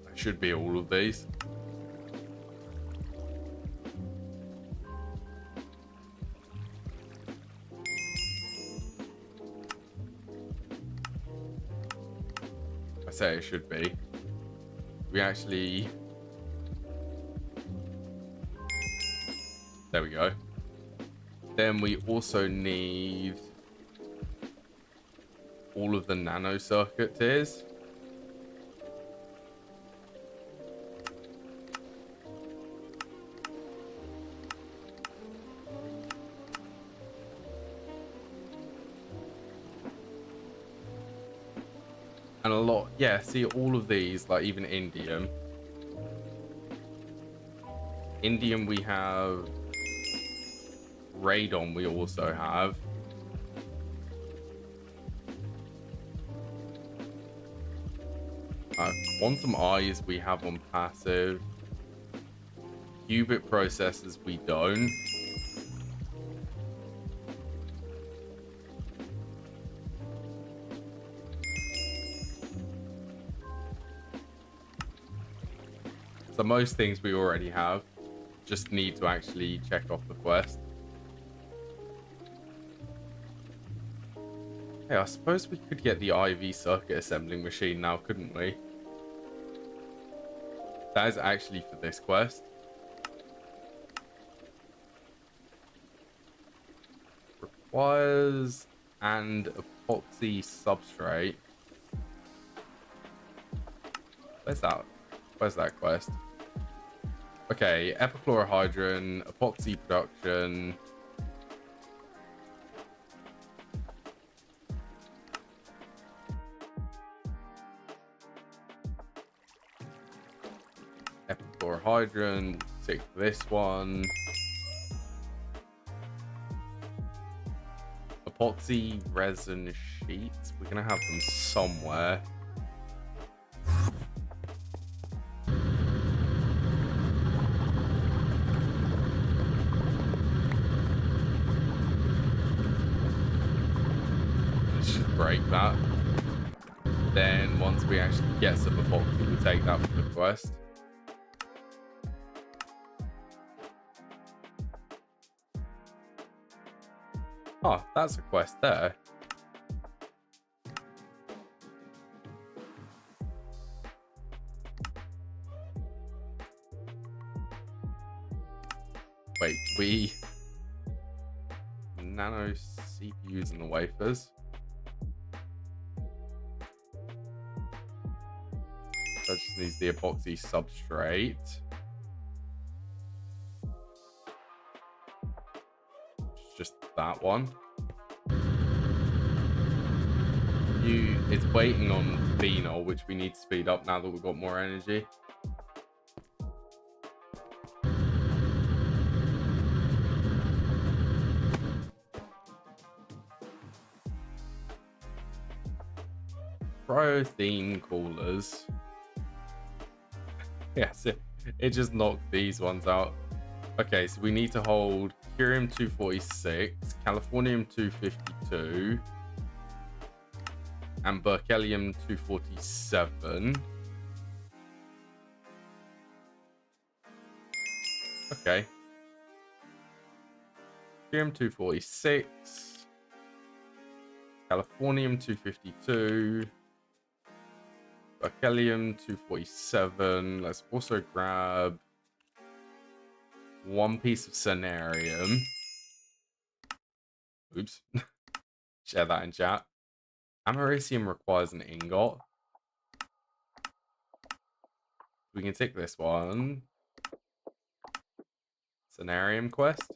That should be all of these. I say it should be. We actually... There we go. Then we also need all of the nano circuit tiers. And a lot, yeah, see all of these, like even indium. Indium we have. Radon we also have. Quantum eyes we have on passive. Qubit processors we don't. So most things we already have. Just need to actually check off the quest. Hey, I suppose we could get the IV circuit assembling machine now, couldn't we? That is actually for this quest. Requires and epoxy substrate. Where's that? Where's that quest? Okay, epichlorohydrin, epoxy production. Epichlorohydrin, take this one. Epoxy resin sheets. We're gonna have them somewhere. Let's just break that. Then once we actually get some epoxy, we'll take that for the quest. Oh, that's a quest there. Wait, we nano CPUs and the wafers. That just needs the epoxy substrate. Just that one. It's waiting on phenol, which we need to speed up now that we've got more energy. Protein coolers. Yes, it just knocked these ones out. Okay, so we need to hold curium 246, californium 252, and berkelium 247. Okay. Curium 246, californium 252, berkelium 247. Let's also grab one piece of cernarium. Oops. Share that in chat. Americium requires an ingot. We can take this one. Cernarium quest.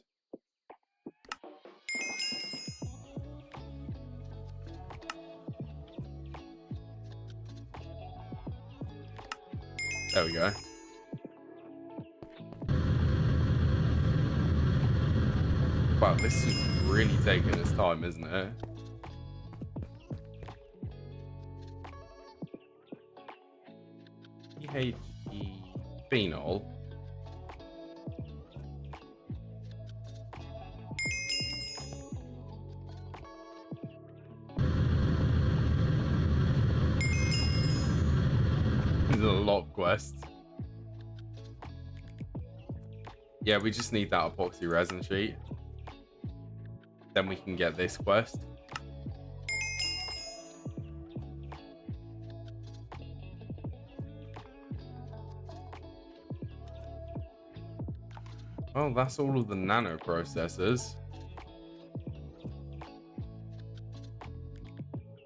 There we go. Wow, this is really taking its time, isn't it? PHE phenol. There's a lot of quests. Yeah, we just need that epoxy resin sheet. Then we can get this quest. Oh, that's all of the nano processors.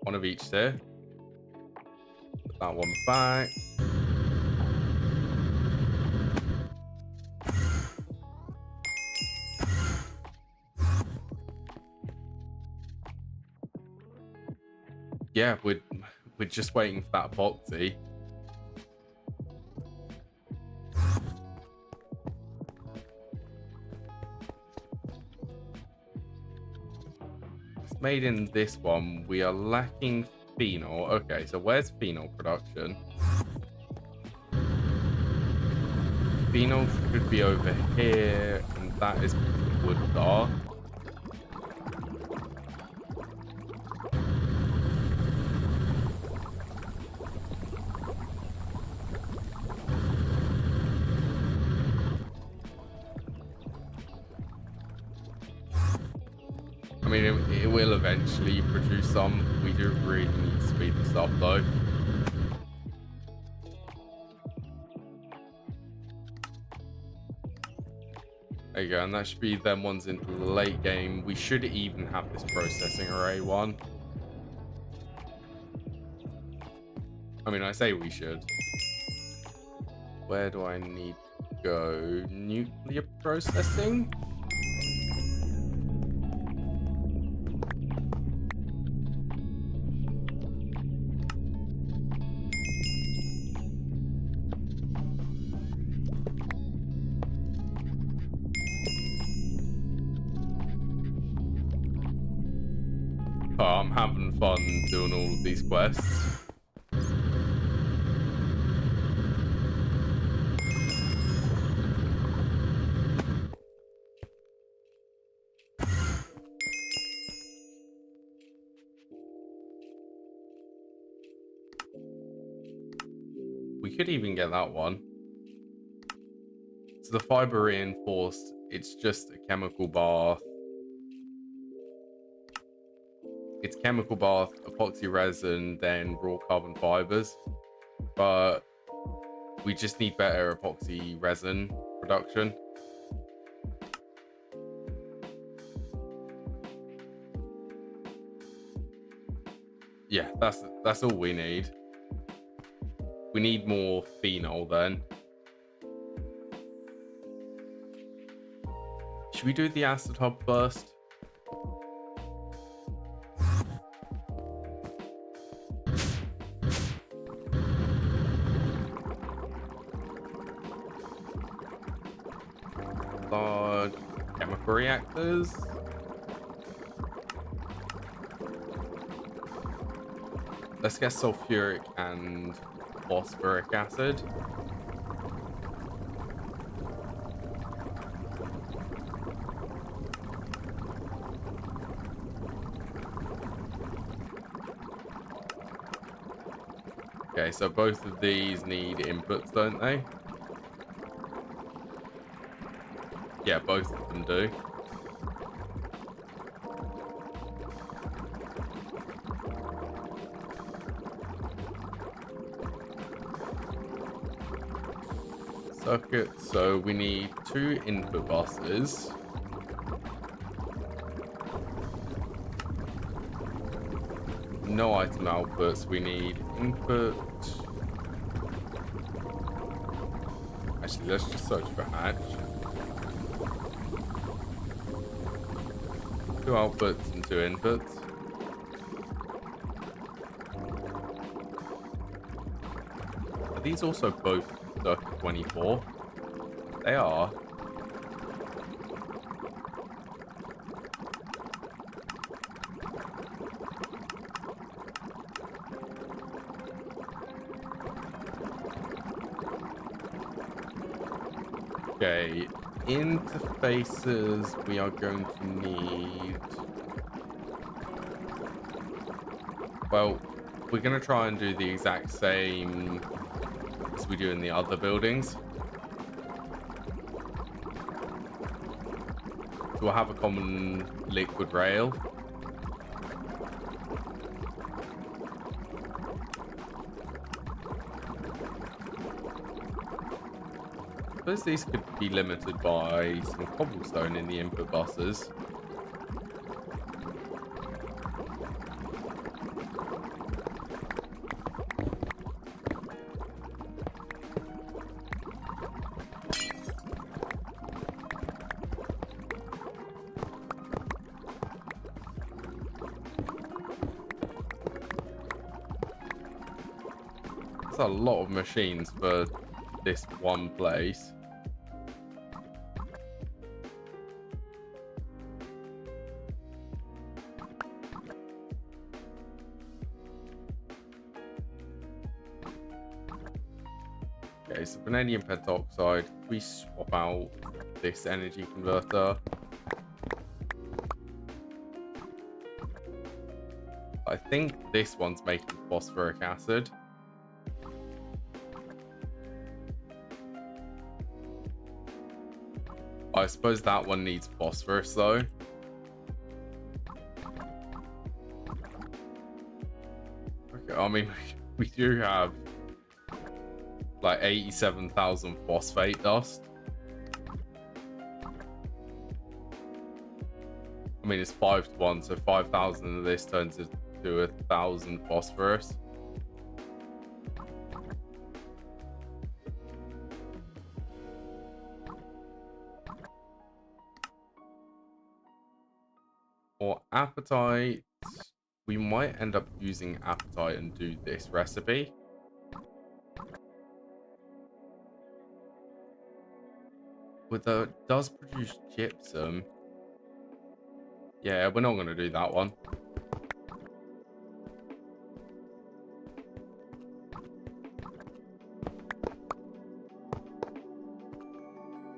One of each there. Put that one back. Yeah, we're just waiting for that epoxy. It's made in this one. We are lacking phenol. Okay, so where's phenol production? Phenol should be over here, and that is the wood are. I mean, it will eventually produce some. We do really need to speed this up though. There you go, and that should be them ones into the late game. We should even have this processing array one. I mean, I say we should. Where do I need to go? Nuclear processing? Oh, I'm having fun doing all of these quests. We could even get that one. So the fiber reinforced, it's just a chemical bath. It's chemical bath, epoxy resin, then raw carbon fibers. But we just need better epoxy resin production. Yeah, that's all we need. We need more phenol then. Should we do the acid hub first? Large chemical reactors. Let's get sulfuric and phosphoric acid. Okay, so both of these need inputs, don't they? Yeah, both of them do. Circuit, so we need 2 input buses. No item outputs, we need input. Actually, let's just search for hatch. 2 outputs and 2 inputs. Are these also both circuit 24? They are. Okay, interfaces we are going to need. Well, we're going to try and do the exact same as we do in the other buildings. So we'll have a common liquid rail. I suppose these could be limited by some cobblestone in the input buses. That's a lot of machines for this one place. Okay, so vanadium pentoxide, we swap out this energy converter. I think this one's making phosphoric acid. I suppose that one needs phosphorus though. I mean, we do have like 87,000 phosphate dust. I mean, it's 5 to 1, so 5,000 of this turns into 1,000 phosphorus. For appetite, we might end up using appetite and do this recipe. It does produce gypsum. Yeah, we're not going to do that one.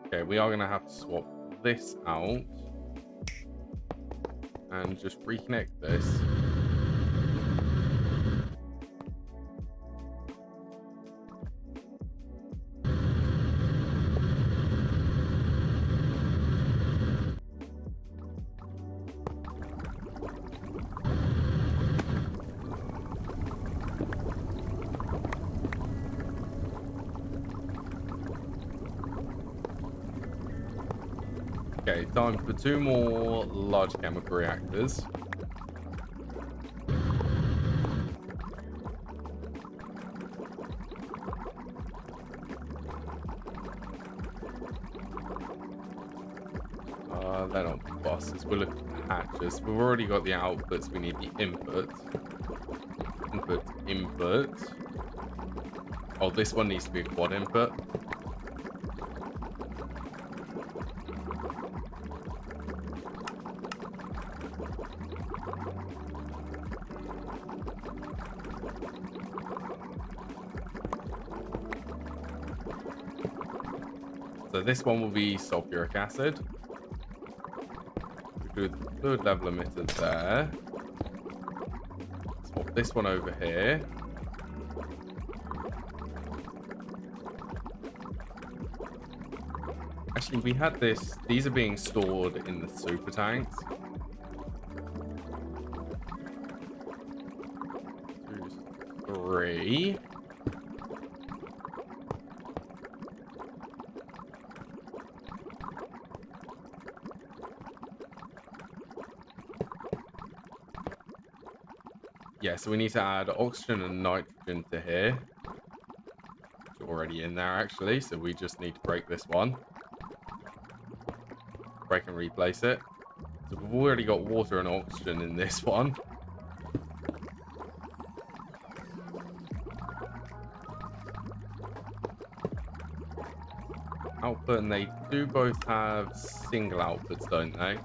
Okay, we are going to have to swap this out and just reconnect this. Okay, time for 2 more large chemical reactors. They're not buses, we're looking at hatches. We've already got the outputs, we need the input. Input. Oh, this one needs to be a quad input. So this one will be sulfuric acid. We do the fluid level emitter there. Swap this one over here. Actually, we had this. These are being stored in the super tanks. 2, 3. Yeah, so we need to add oxygen and nitrogen to here. It's already in there, actually, so we just need to break this one. Break and replace it. So we've already got water and oxygen in this one. Output, and they do both have single outputs, don't they?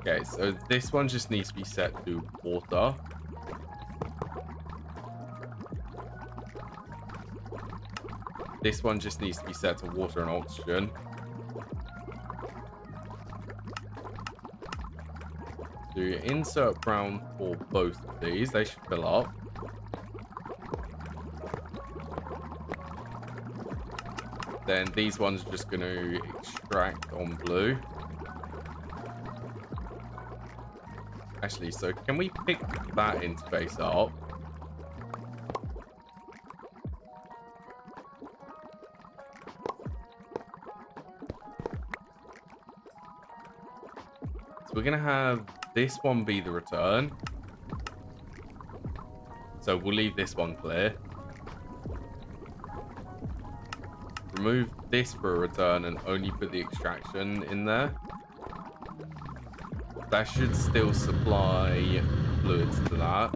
Okay, so this one just needs to be set to water. This one just needs to be set to water and oxygen. Do insert brown for both of these. They should fill up. Then these ones are just going to extract on blue. Actually, so can we pick that interface up? So we're going to have this one be the return. So we'll leave this one clear. Remove this for a return and only put the extraction in there. That should still supply fluids to that.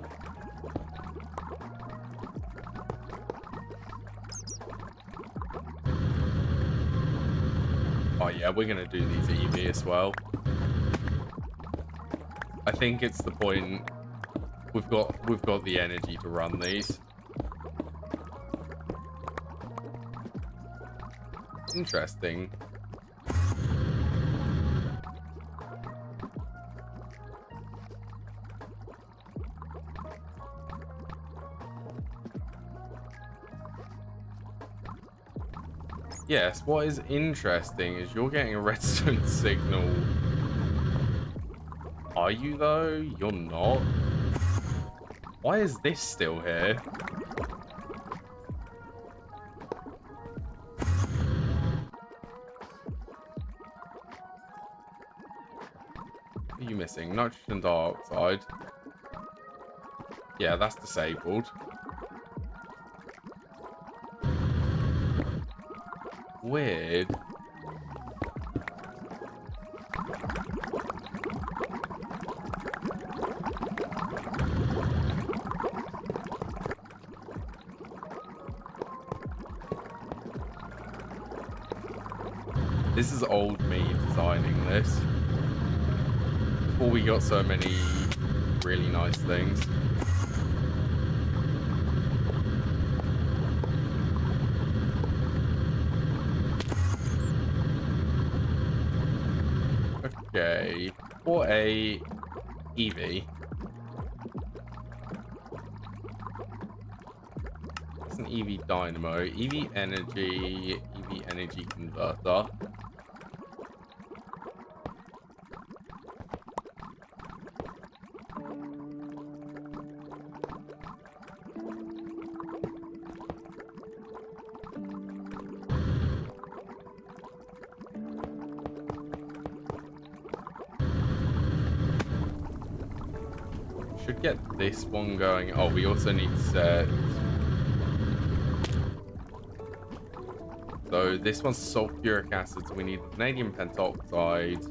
Oh yeah, we're gonna do these EV as well. I think it's the point. We've got the energy to run these. Interesting. Yes, what is interesting is you're getting a redstone signal Are you though? You're not. Why is this still here? What are you missing? Nitrogen dioxide. Yeah, that's disabled. Weird. This is old me designing this. Before we got so many really nice things. Okay, for a EV. It's an EV dynamo, EV energy converter. Should get this one going. Oh, we also need to set. So this one's sulfuric acid, so we need vanadium pentoxide,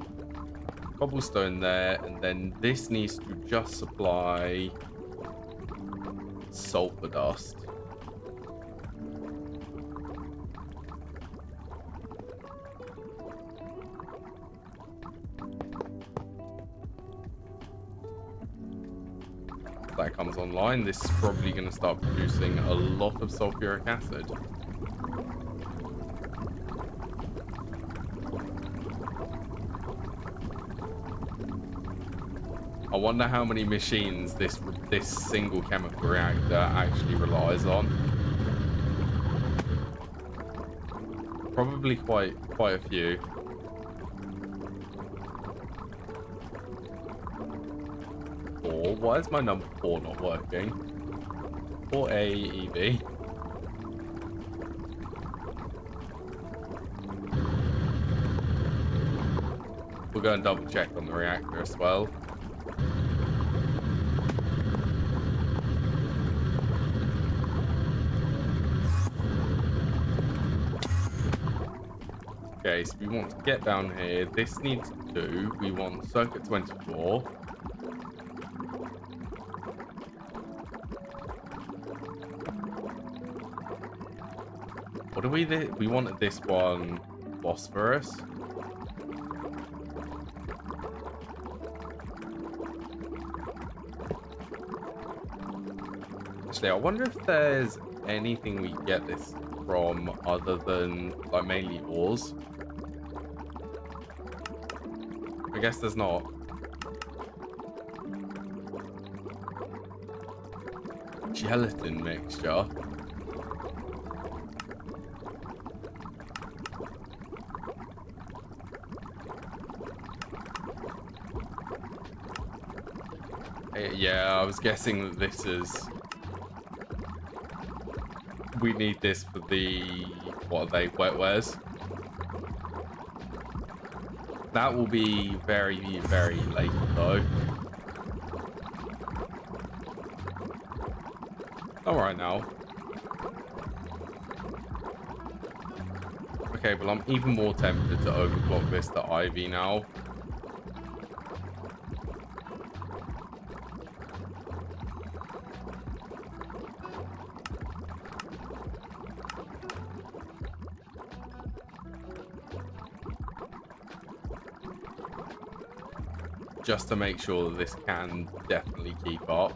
cobblestone there, and then this needs to just supply sulfur dust. If that comes online, this is probably going to start producing a lot of sulfuric acid. I wonder how many machines this single chemical reactor actually relies on. Probably quite a few. Four. Why is my number 4 not working? 4A EV. We'll go and double check on the reactor as well. Okay, so we want to get down here. This needs 2. We want circuit 24. What do we wanted this one phosphorus. Actually, I wonder if there's anything we get this from other than like mainly ores. I guess there's not. Gelatin mixture. Yeah, I was guessing that this is... We need this for the... What are they? Wetwares? That will be very, very late, though. Alright now. Okay, well, I'm even more tempted to overclock this to Ivy now. Just to make sure that this can definitely keep up.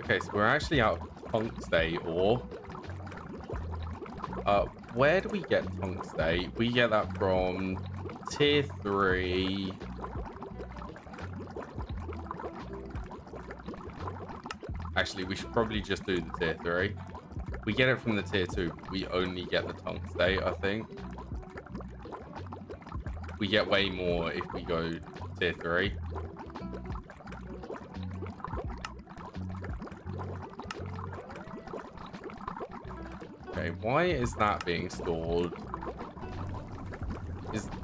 Okay, so we're actually out of tungstate ore. Where do we get tungstate? We get that from tier 3. Actually, we should probably just do the tier 3. We get it from the tier 2. We only get the tungstate, I think. We get way more if we go tier 3. Okay, why is that being stored?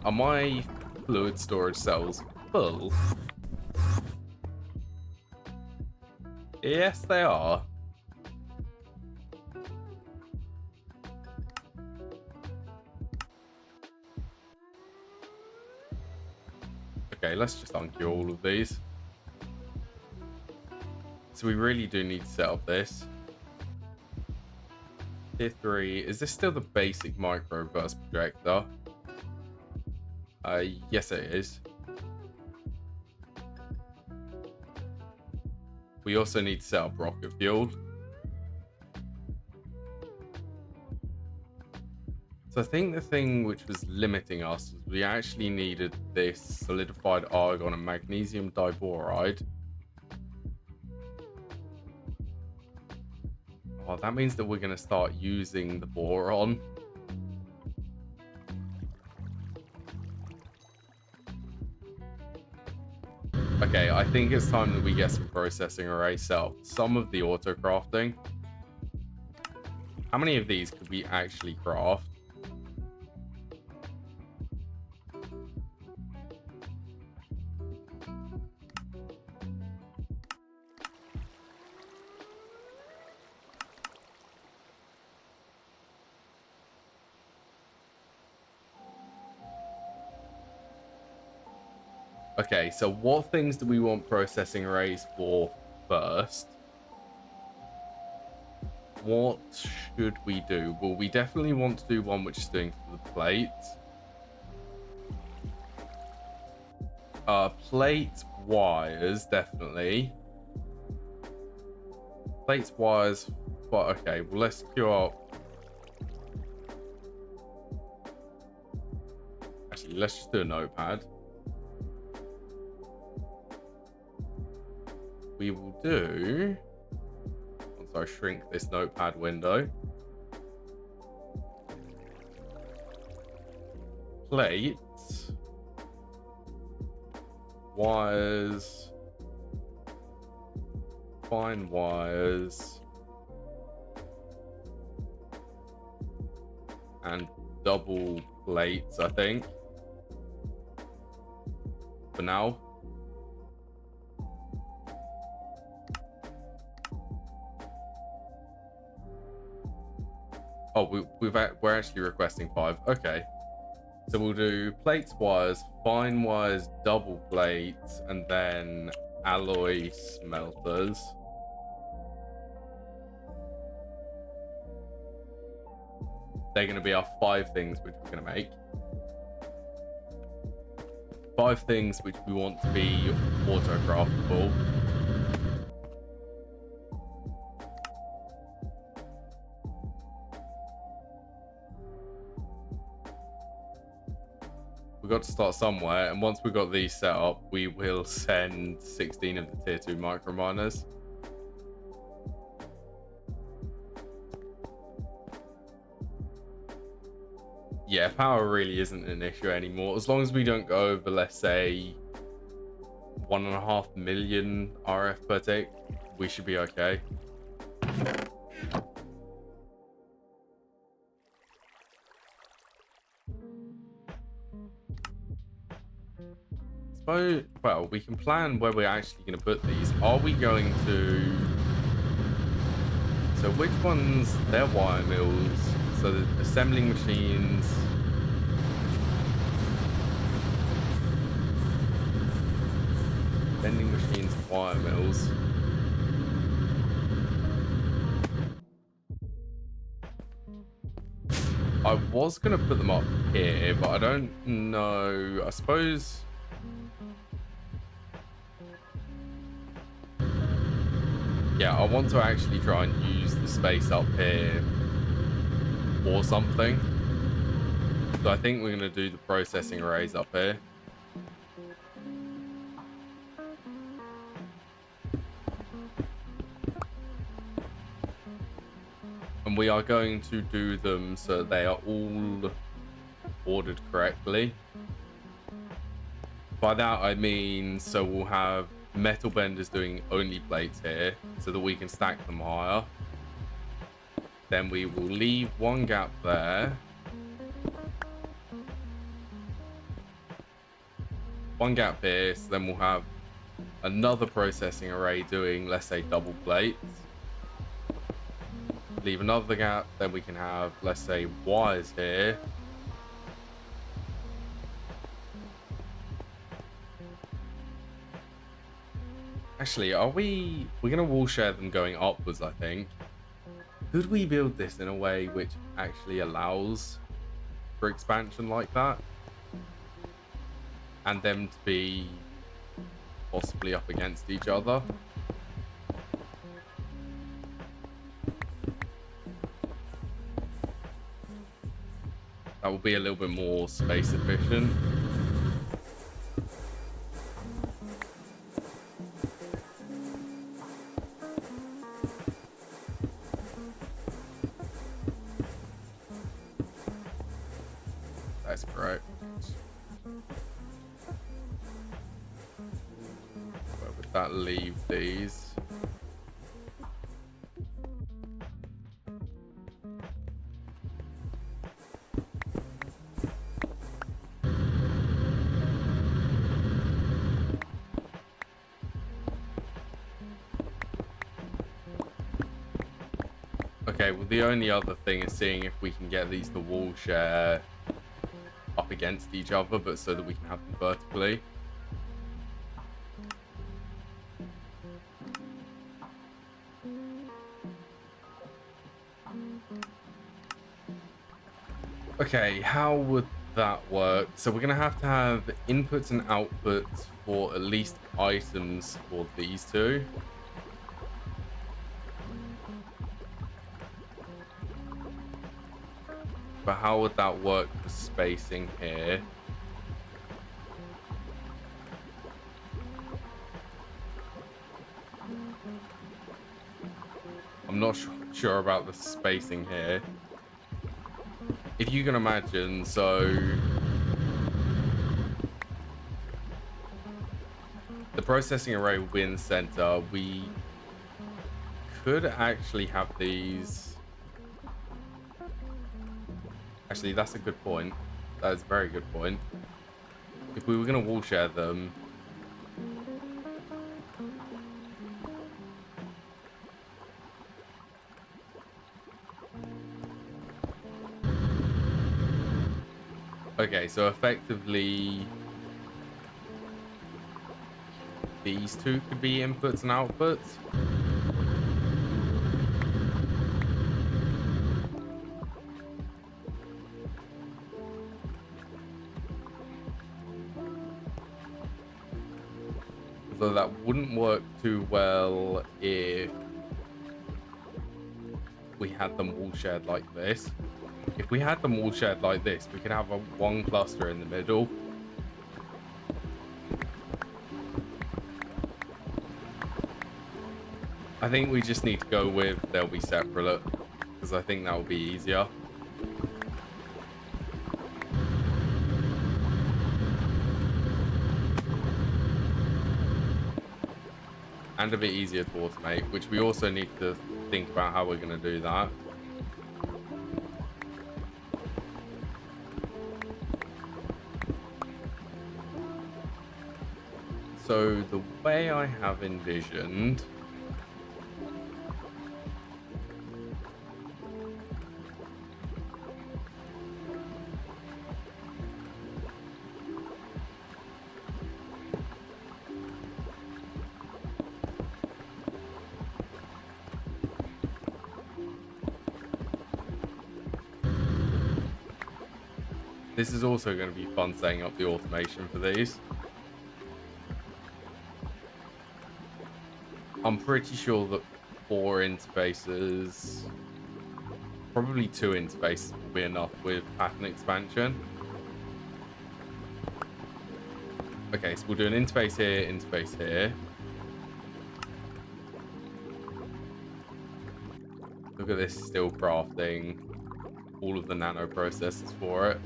Are my fluid storage cells full? Yes, they are. Okay, let's just unqueue all of these. So we really do need to set up this. Tier 3. Is this still the basic microburst projector? Yes it is. We also need to set up rocket fuel. So I think the thing which was limiting us was we actually needed this solidified argon and magnesium diboride. Oh, that means that we're going to start using the boron. Okay, I think it's time that we get some processing array set up. Some of the auto crafting. How many of these could we actually craft? Okay, so what things do we want processing arrays for first? What should we do? Well, we definitely want to do one which is doing for the plate. Plate wires, definitely. Plates wires, but okay, well, let's queue up. Actually, let's just do a notepad. We will do, once I shrink this notepad window, plates, wires, fine wires, and double plates, I think, for now. Oh, we're actually requesting 5. Okay. So we'll do plates, wires, fine wires, double plates, and then alloy smelters. They're going to be our 5 things which we're going to make. 5 things which we want to be auto-craftable. We've got to start somewhere, and once we've got these set up, we will send 16 of the tier 2 micro miners. Yeah, power really isn't an issue anymore. As long as we don't go over, let's say, 1.5 million RF per tick, we should be okay. So, well, we can plan where we're actually going to put these. Are we going to... So which ones? They're wire mills. So the assembling machines. Vending machines, wire mills. I was going to put them up here, but I don't know. I suppose... Yeah, I want to actually try and use the space up here or something. So I think we're going to do the processing arrays up here. And And we are going to do them so they are all ordered correctly. By that I mean, so we'll have metal benders doing only plates here so that we can stack them higher. Then we will leave one gap there. One gap here, so then we'll have another processing array doing, let's say, double plates. Leave another gap, then we can have, let's say, wires here. Actually, we're gonna wall share them going upwards, I think. Could we build this in a way which actually allows for expansion like that? And them to be possibly up against each other? That will be a little bit more space efficient. That's correct. Where would that leave these? Okay, well, the only other thing is seeing if we can get these to wall share up against each other, but so that we can have them vertically. Okay, how would that work? So we're going to have inputs and outputs for at least items for these two. But how would that work for spacing here? I'm not sure about the spacing here. If you can imagine, so the processing array will be in the center. We could actually have these. Actually, that's a good point. That is a very good point. If we were going to wall share them, okay, so effectively these two could be inputs and outputs. Although that wouldn't work too well if we had them all shared like this. If we had them all shared like this, we could have one cluster in the middle. I think we just need to go with they'll be separate, because I think that will be easier. And a bit easier to automate, which we also need to think about how we're going to do that. So the way I have envisioned, this is also going to be fun setting up the automation for these. I'm pretty sure that 4 interfaces, probably 2 interfaces will be enough with pattern expansion. Okay, so we'll do an interface here, Look at this, still crafting all of the nano processors for it.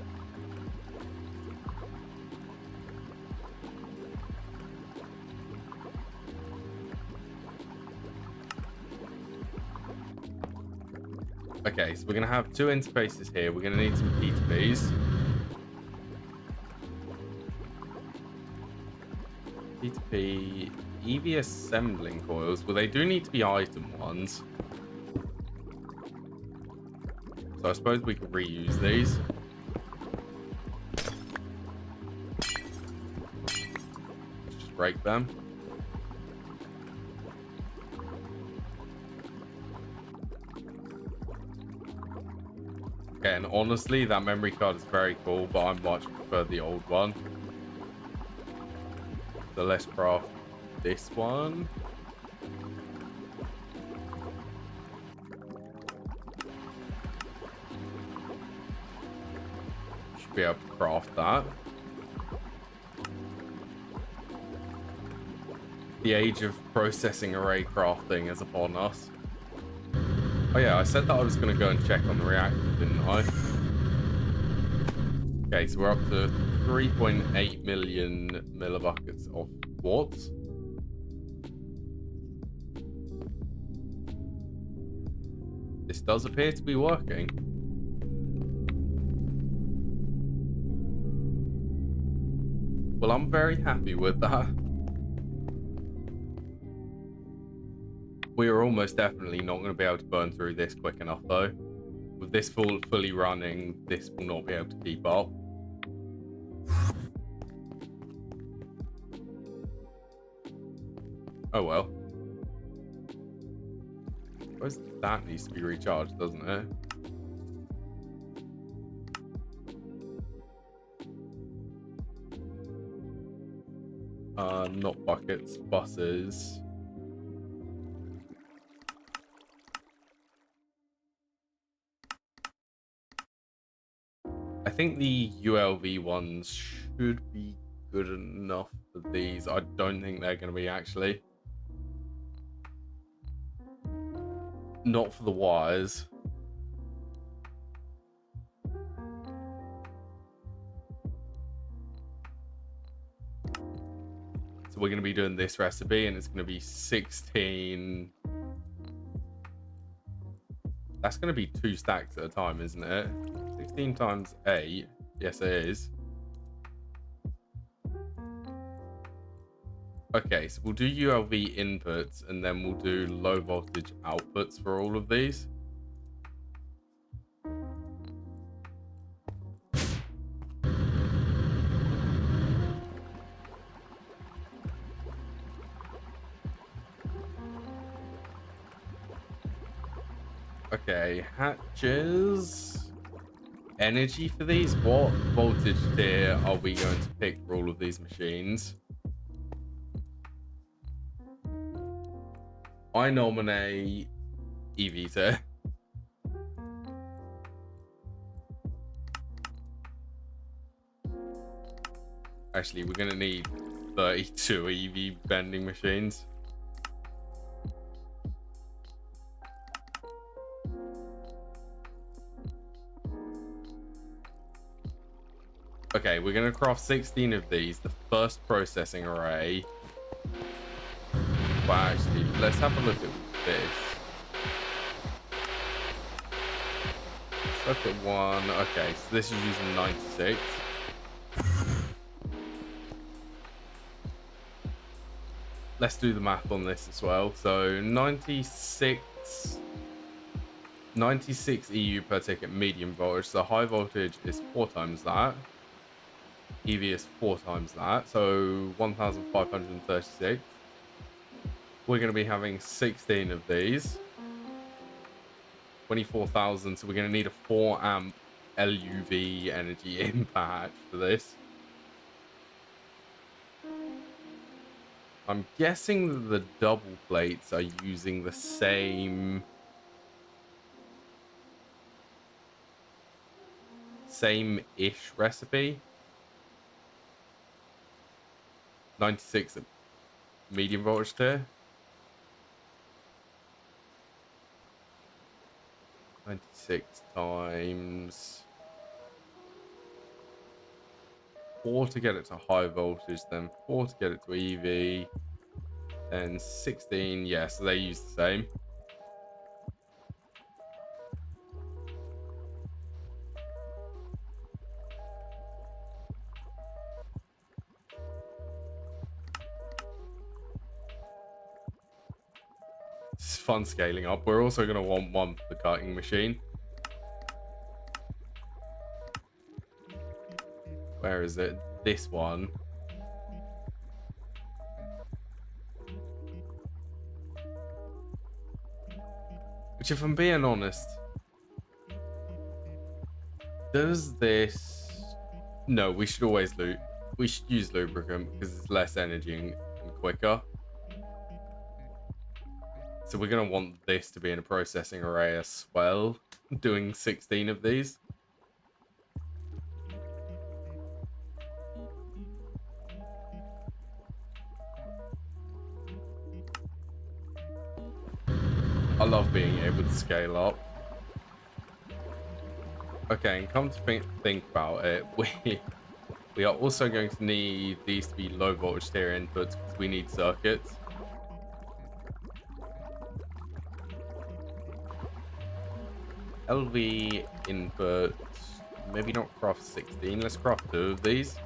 Okay, so we're going to have two interfaces here. We're going to need some P2Ps. P2P EV assembling coils. Well, they do need to be item ones. So I suppose we could reuse these. Let's just break them. Okay, and honestly, that memory card is very cool, but I much prefer the old one. So let's craft this one. Should be able to craft that. The age of processing array crafting is upon us. Oh yeah, I said that I was going to go and check on the reactor, didn't I? Okay, so we're up to 3.8 million millibuckets of quartz. This does appear to be working. Well, I'm very happy with that. We are almost definitely not going to be able to burn through this quick enough, though. With this fully running, this will not be able to keep up. Oh well. I suppose that needs to be recharged, doesn't it? Not buckets, buses. I think the ULV ones should be good enough for these. I don't think they're going to be, actually. Not for the wires. So we're going to be doing this recipe, and it's going to be 16. That's going to be 2 stacks at a time, isn't it? 16 times 8. Yes, it is. Okay, so we'll do ULV inputs, and then we'll do low voltage outputs for all of these. Okay, hatches. Energy for these. What voltage tier are we going to pick for all of these machines? I nominate EV tier. Actually, we're going to need 32 EV vending machines. Okay, we're going to craft 16 of these. The first processing array. Well, actually, let's have a look at this. Let's look at one. Okay, so this is using 96. Let's do the math on this as well. So 96 EU per ticket medium voltage. So high voltage is 4 times that. EV is 4 times that. So 1,536. We're going to be having 16 of these. 24,000. So we're going to need a 4 amp LUV energy impact for this. I'm guessing that the double plates are using the same ish recipe. 96 at medium voltage tier. 96 times 4 to get it to high voltage, then 4 to get it to EV, then 16. Yeah, so they use the same. It's fun scaling up. We're also going to want one for the cutting machine. Where is it? This one. Which, if I'm being honest, does this... No, we should always we should use lubricant because it's less energy and quicker. So we're going to want this to be in a processing array as well, doing 16 of these. I love being able to scale up. Okay, and come to think about it, we are also going to need these to be low voltage stereo inputs because we need circuits. LV input, maybe not craft 16, let's craft 2 of these.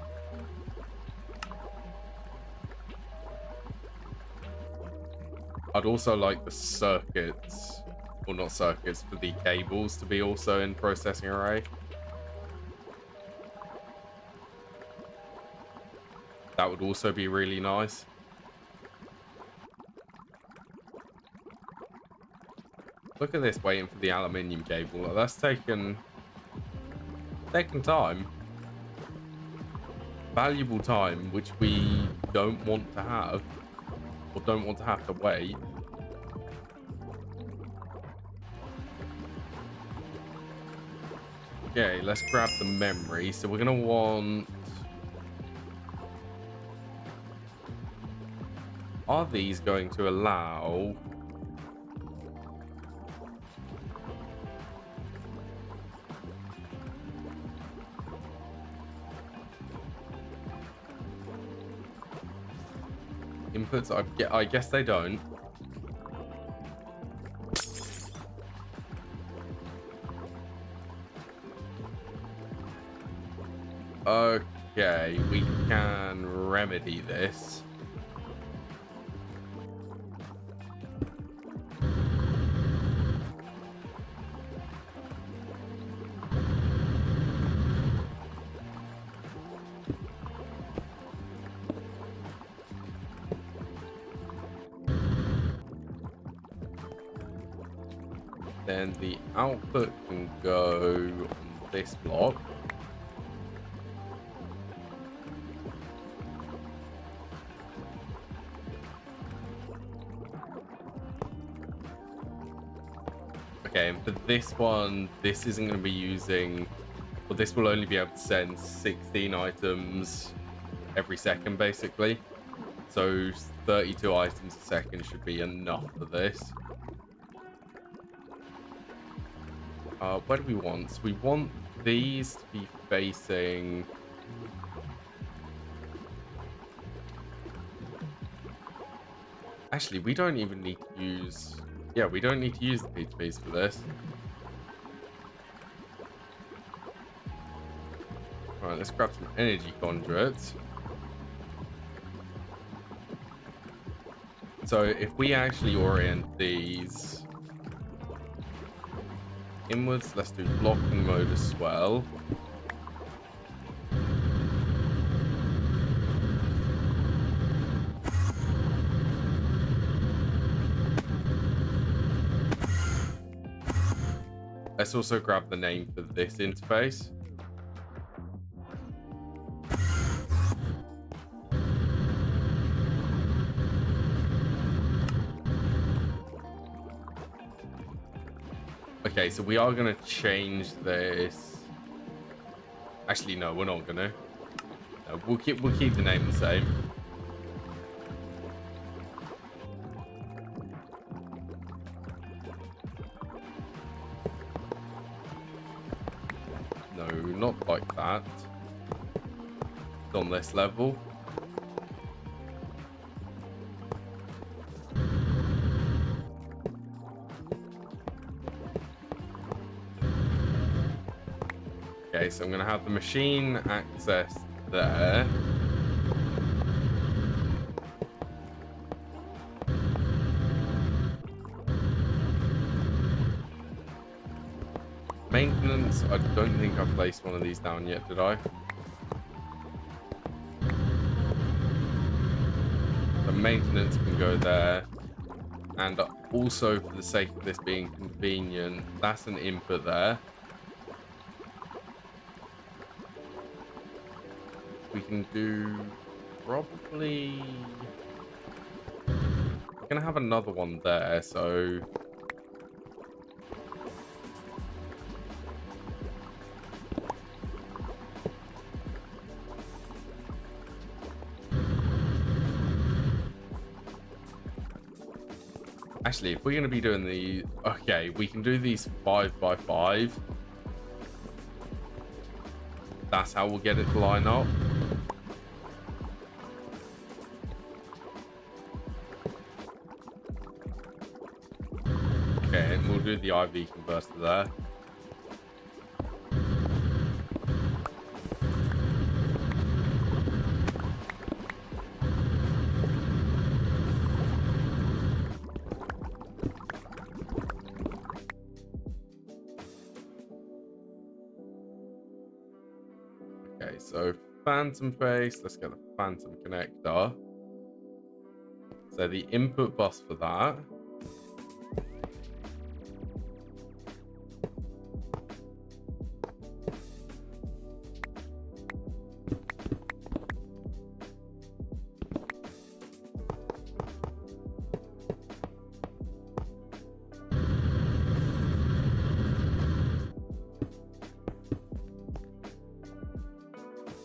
I'd also like the circuits, or not circuits, for the cables to be also in processing array. That would also be really nice. Look at this, waiting for the aluminium cable. That's taken time. Valuable time, which we don't want to have, or don't want to have to wait. Okay, let's grab the memory. So we're going to want... Are these going to allow... inputs? I guess they don't. Okay, we can remedy this. Then the output can go on this block. Okay, and for this one, this isn't going to be using... Well, this will only be able to send 16 items every second, basically. So 32 items a second should be enough for this. What do we want? So we want these to be facing... Actually, we don't even need to use... Yeah, we don't need to use the P2Ps for this. Alright, let's grab some energy conduits. So if we actually orient these inwards, let's do blocking mode as well. Let's also grab the name for this interface. Okay, so we are going to change this. Actually, no, we're not going to. No, we'll keep the name the same. No, not like that. It's on this level. Okay, so I'm going to have the machine access there. Maintenance, I don't think I placed one of these down yet, did I? The maintenance can go there. And also, for the sake of this being convenient, that's an input there. We can do probably... We're going to have another one there, so... Actually, if we're going to be doing the... Okay, we can do these 5x5. That's how we'll get it to line up. Okay, and we'll do the IV converter there. Okay, so phantom face. Let's get the phantom connector. So the input bus for that.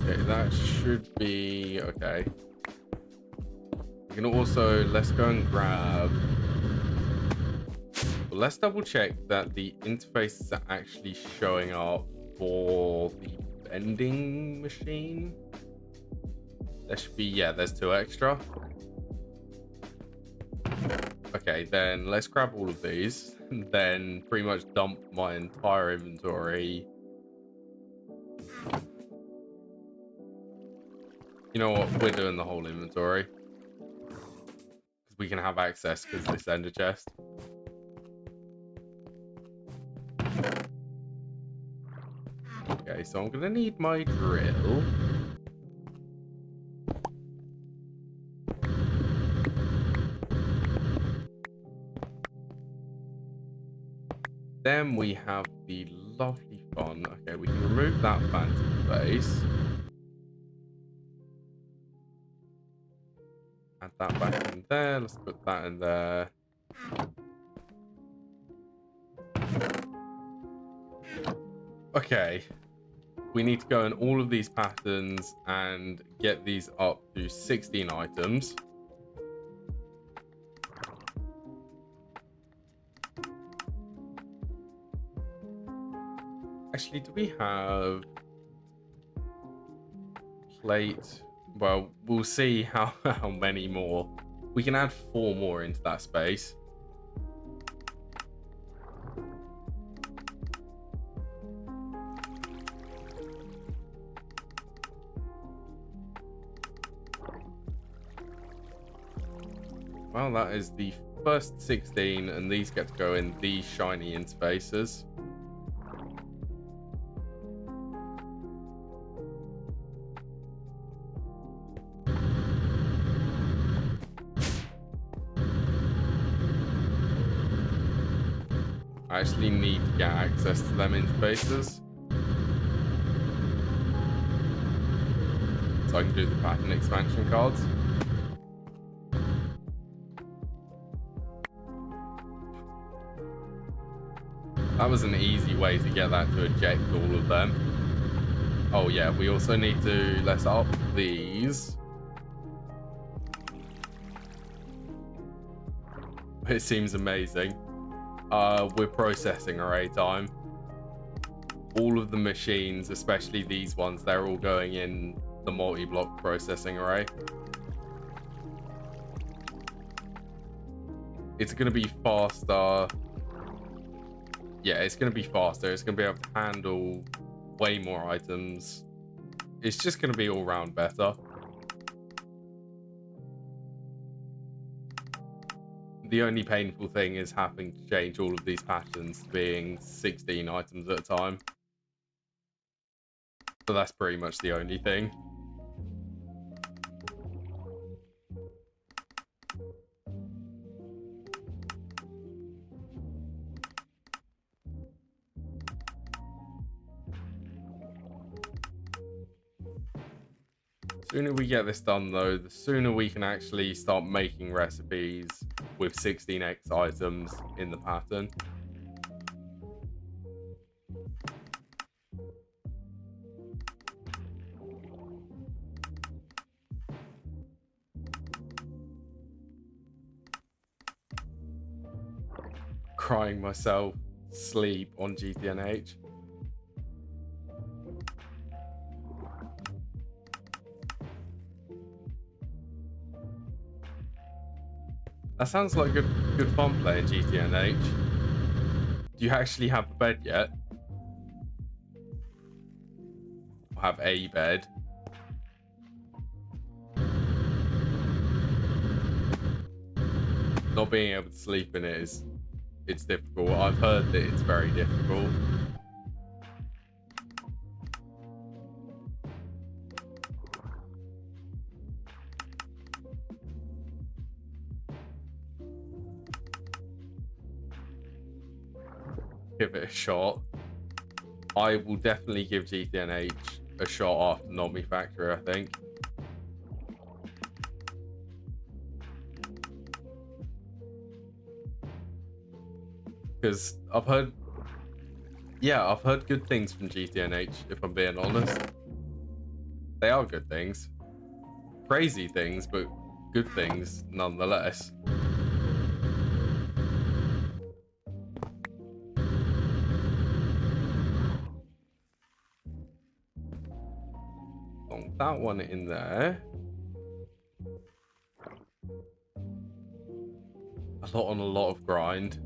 Okay, that should be okay. We can also, let's go and grab... Well, let's double check that the interfaces are actually showing up for the vending machine. There should be, yeah, there's 2 extra. Okay, then let's grab all of these and then pretty much dump my entire inventory. You know what? We're doing the whole inventory. Because we can have access because this ender chest. Okay, so I'm going to need my drill. Then we have the lovely fun. Okay, we can remove that phantom face. Add that back in there. Let's put that in there. Okay. We need to go in all of these patterns and get these up to 16 items. Actually, do we have plate? Well, we'll see how many more. We can add 4 more into that space. Well, that is the first 16, and these get to go in these shiny interfaces. I actually need to get access to them interfaces so I can do the pattern expansion cards. That was an easy way to get that to eject all of them. Oh yeah, we also need to, let's up these. It seems amazing. We're processing our A time. all of the machines, especially these ones, they're all going in the multi-block processing array. It's going to be faster. Yeah, it's going to be faster. It's going to be able to handle way more items. It's just going to be all round better. The only painful thing is having to change all of these patterns to being 16 items at a time. So that's pretty much the only thing. The sooner we get this done, though, the sooner we can actually start making recipes with 16x items in the pattern. Crying myself sleep on GTNH. That sounds like good fun playing GTNH. Do you actually have a bed yet? Or have a bed? Not being able to sleep in it it's difficult. I've heard that it's very difficult. Give it a shot. I will definitely give GTNH a shot after Nomifactory, I think. Because I've heard good things from GTNH, if I'm being honest. They are good things. Crazy things, but good things nonetheless. That one in there. A lot of grind.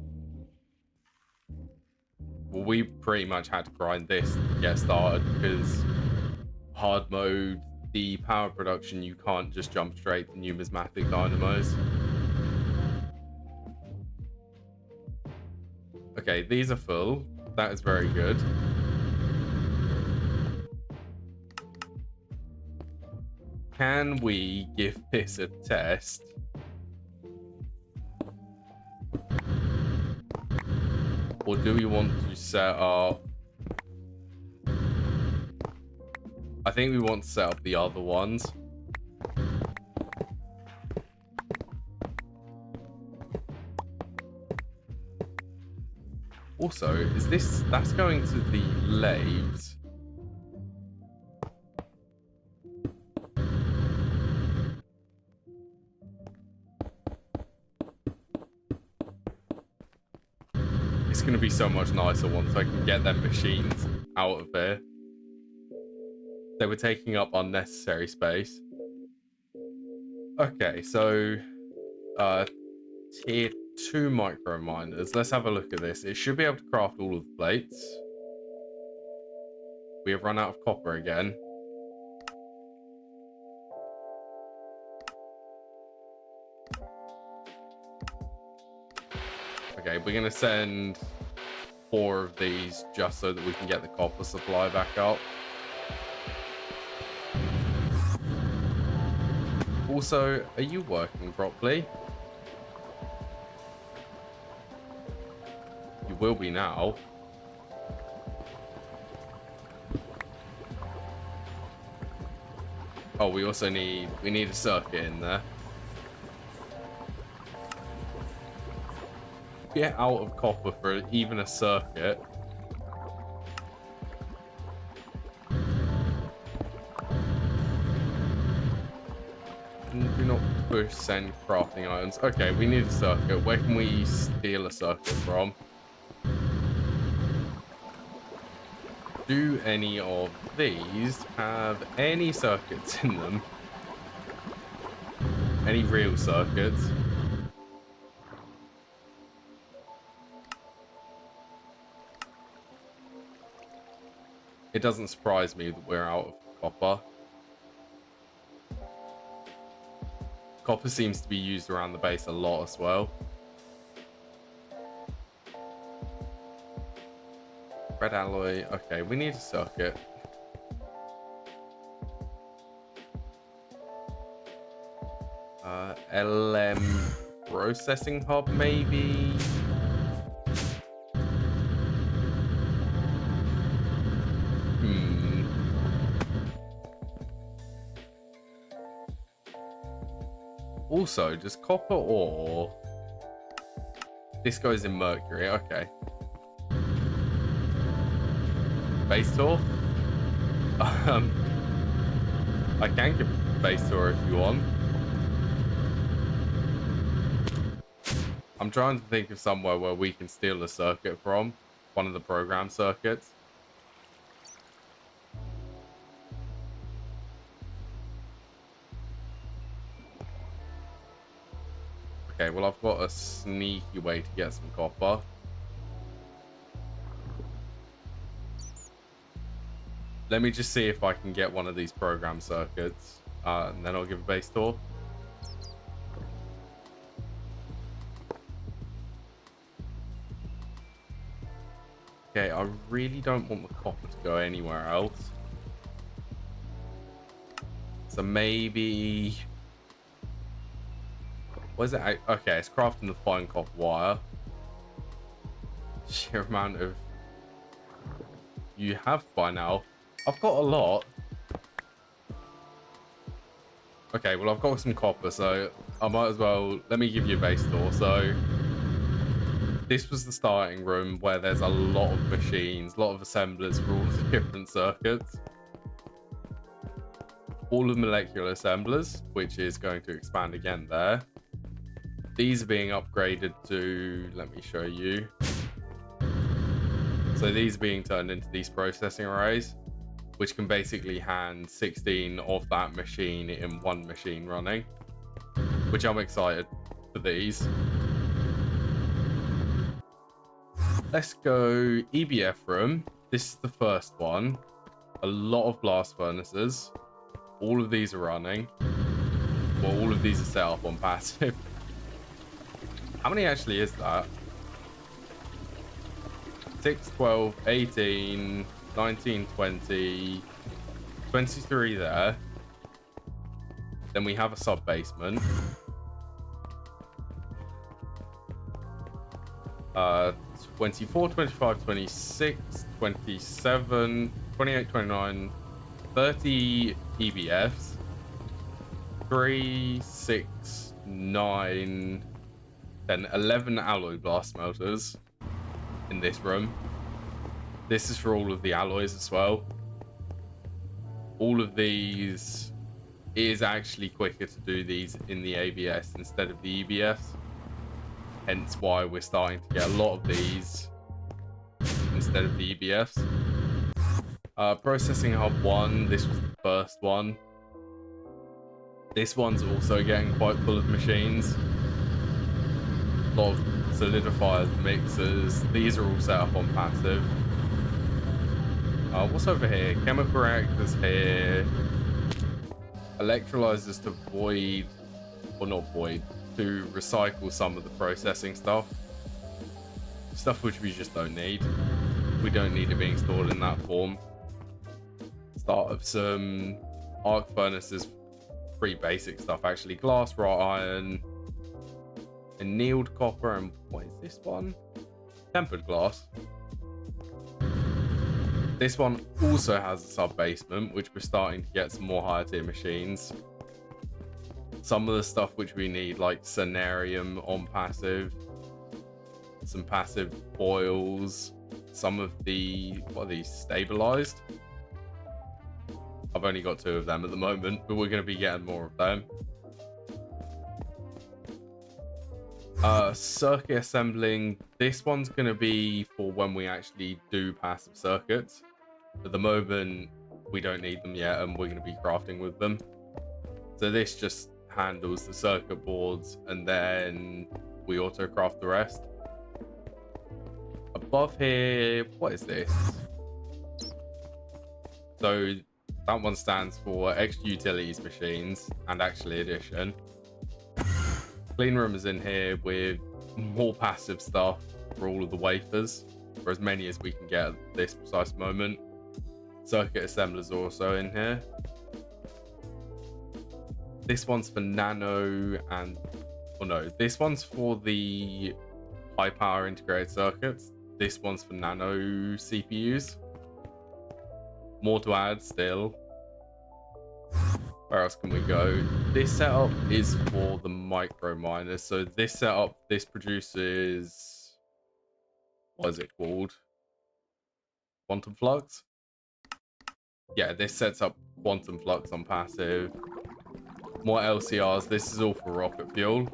Well, we pretty much had to grind this to get started because hard mode, the power production, you can't just jump straight to numismatic dynamos. Okay, these are full. That is very good. Can we give this a test? Or do we want to set up... I think we want to set up the other ones. Also, is this... That's going to the lathes. It's going to be so much nicer once I can get them machines out of here. They were taking up unnecessary space. Okay, so tier 2 micro miners. Let's have a look at this. It should be able to craft all of the plates. We have run out of copper again. Okay, we're going to send 4 of these just so that we can get the copper supply back up. Also, are you working properly? You will be now. Oh, we also need a circuit in there. Get out of copper for even a circuit. Do not push send crafting items. Okay, we need a circuit. Where can we steal a circuit from? Do any of these have any circuits in them? Any real circuits? It doesn't surprise me that we're out of copper. Copper seems to be used around the base a lot as well. Red alloy. Okay, we need a circuit. LM processing hub, maybe? Also, does copper ore... This goes in mercury, okay. Base tour? I can give base tour if you want. I'm trying to think of somewhere where we can steal a circuit from. One of the program circuits. Okay, well, I've got a sneaky way to get some copper. Let me just see if I can get one of these program circuits, and then I'll give a base tour. Okay, I really don't want the copper to go anywhere else. So maybe... What is it? Okay, it's crafting the fine copper wire. Sheer amount of... You have by now. I've got a lot. Okay, well, I've got some copper, so I might as well... Let me give you a base tour. So this was the starting room where there's a lot of machines, a lot of assemblers for all the different circuits. All of molecular assemblers, which is going to expand again there. These are being upgraded to... Let me show you. So these are being turned into these processing arrays, which can basically hand 16 of that machine in one machine running, which I'm excited for these. Let's go EBF room. This is the first one. A lot of blast furnaces. All of these are running. Well, all of these are set up on passive. How many actually is that? 6, 12, 18, 19, 20, 23 there. Then we have a sub basement. 24, 25, 26, 27, 28, 29, 30 EBFs. 3, 6, 9, then 11 alloy blast smelters in this room. This is for all of the alloys as well. All of these is actually quicker to do these in the ABS instead of the EBS. Hence why we're starting to get a lot of these instead of the EBS. Processing hub 1, this was the first one. This one's also getting quite full of machines. A lot of solidifiers, mixers. These are all set up on passive. What's over here? Chemical reactors here. Electrolyzers to void, or not void, to recycle some of the processing stuff. Stuff which we just don't need. We don't need it being stored in that form. Start of some arc furnaces. Pretty basic stuff actually. Glass, wrought iron, annealed copper, and what is this one? Tempered glass. This one also has a sub basement, which we're starting to get some more higher tier machines. Some of the stuff which we need, like Cenarium on passive, some passive foils, some of the, what are these, stabilized? I've only got 2 of them at the moment, but we're going to be getting more of them. Circuit assembling. This one's going to be for when we actually do passive circuits. At the moment, we don't need them yet, and we're going to be crafting with them. So this just handles the circuit boards, and then we auto craft the rest. Above here, what is this? So that one stands for extra utilities machines and actually addition. Clean room is in here with more passive stuff for all of the wafers, for as many as we can get at this precise moment. Circuit assemblers are also in here. This one's for nano and, oh no, this one's for the high power integrated circuits. This one's for nano CPUs. More to add still. Where else can we go? This setup is for the micro miners. So this setup, this produces, what is it called? Quantum flux? Yeah, this sets up quantum flux on passive. More LCRs. This is all for rocket fuel.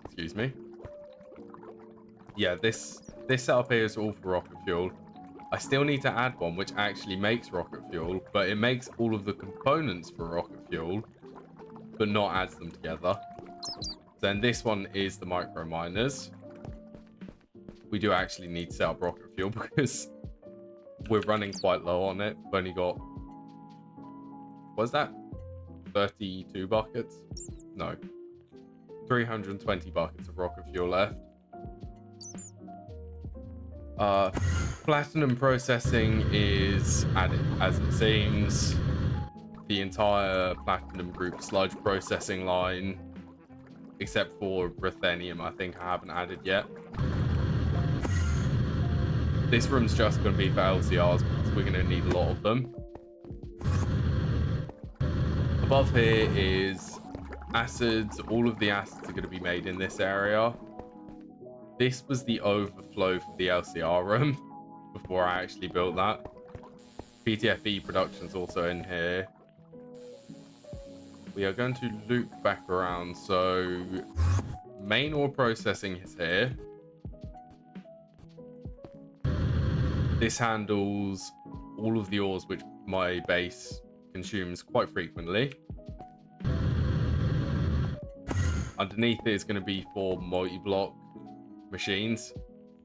Excuse me. Yeah, this setup here is all for rocket fuel. I still need to add one which actually makes rocket fuel, but it makes all of the components for rocket fuel, but not adds them together. Then this one is the micro miners. We do actually need to set up rocket fuel because we're running quite low on it. We've only got, what's that? 32 buckets? No. 320 buckets of rocket fuel left. Platinum processing is added as it seems. The entire platinum group sludge processing line, except for ruthenium, I think I haven't added yet. This room's just going to be for LCRs because we're going to need a lot of them. Above here is acids. All of the acids are going to be made in this area. This was the overflow for the LCR room before I actually built that. PTFE production's also in here. We are going to loop back around. So main ore processing is here. This handles all of the ores which my base consumes quite frequently. Underneath it is going to be for multi-block machines,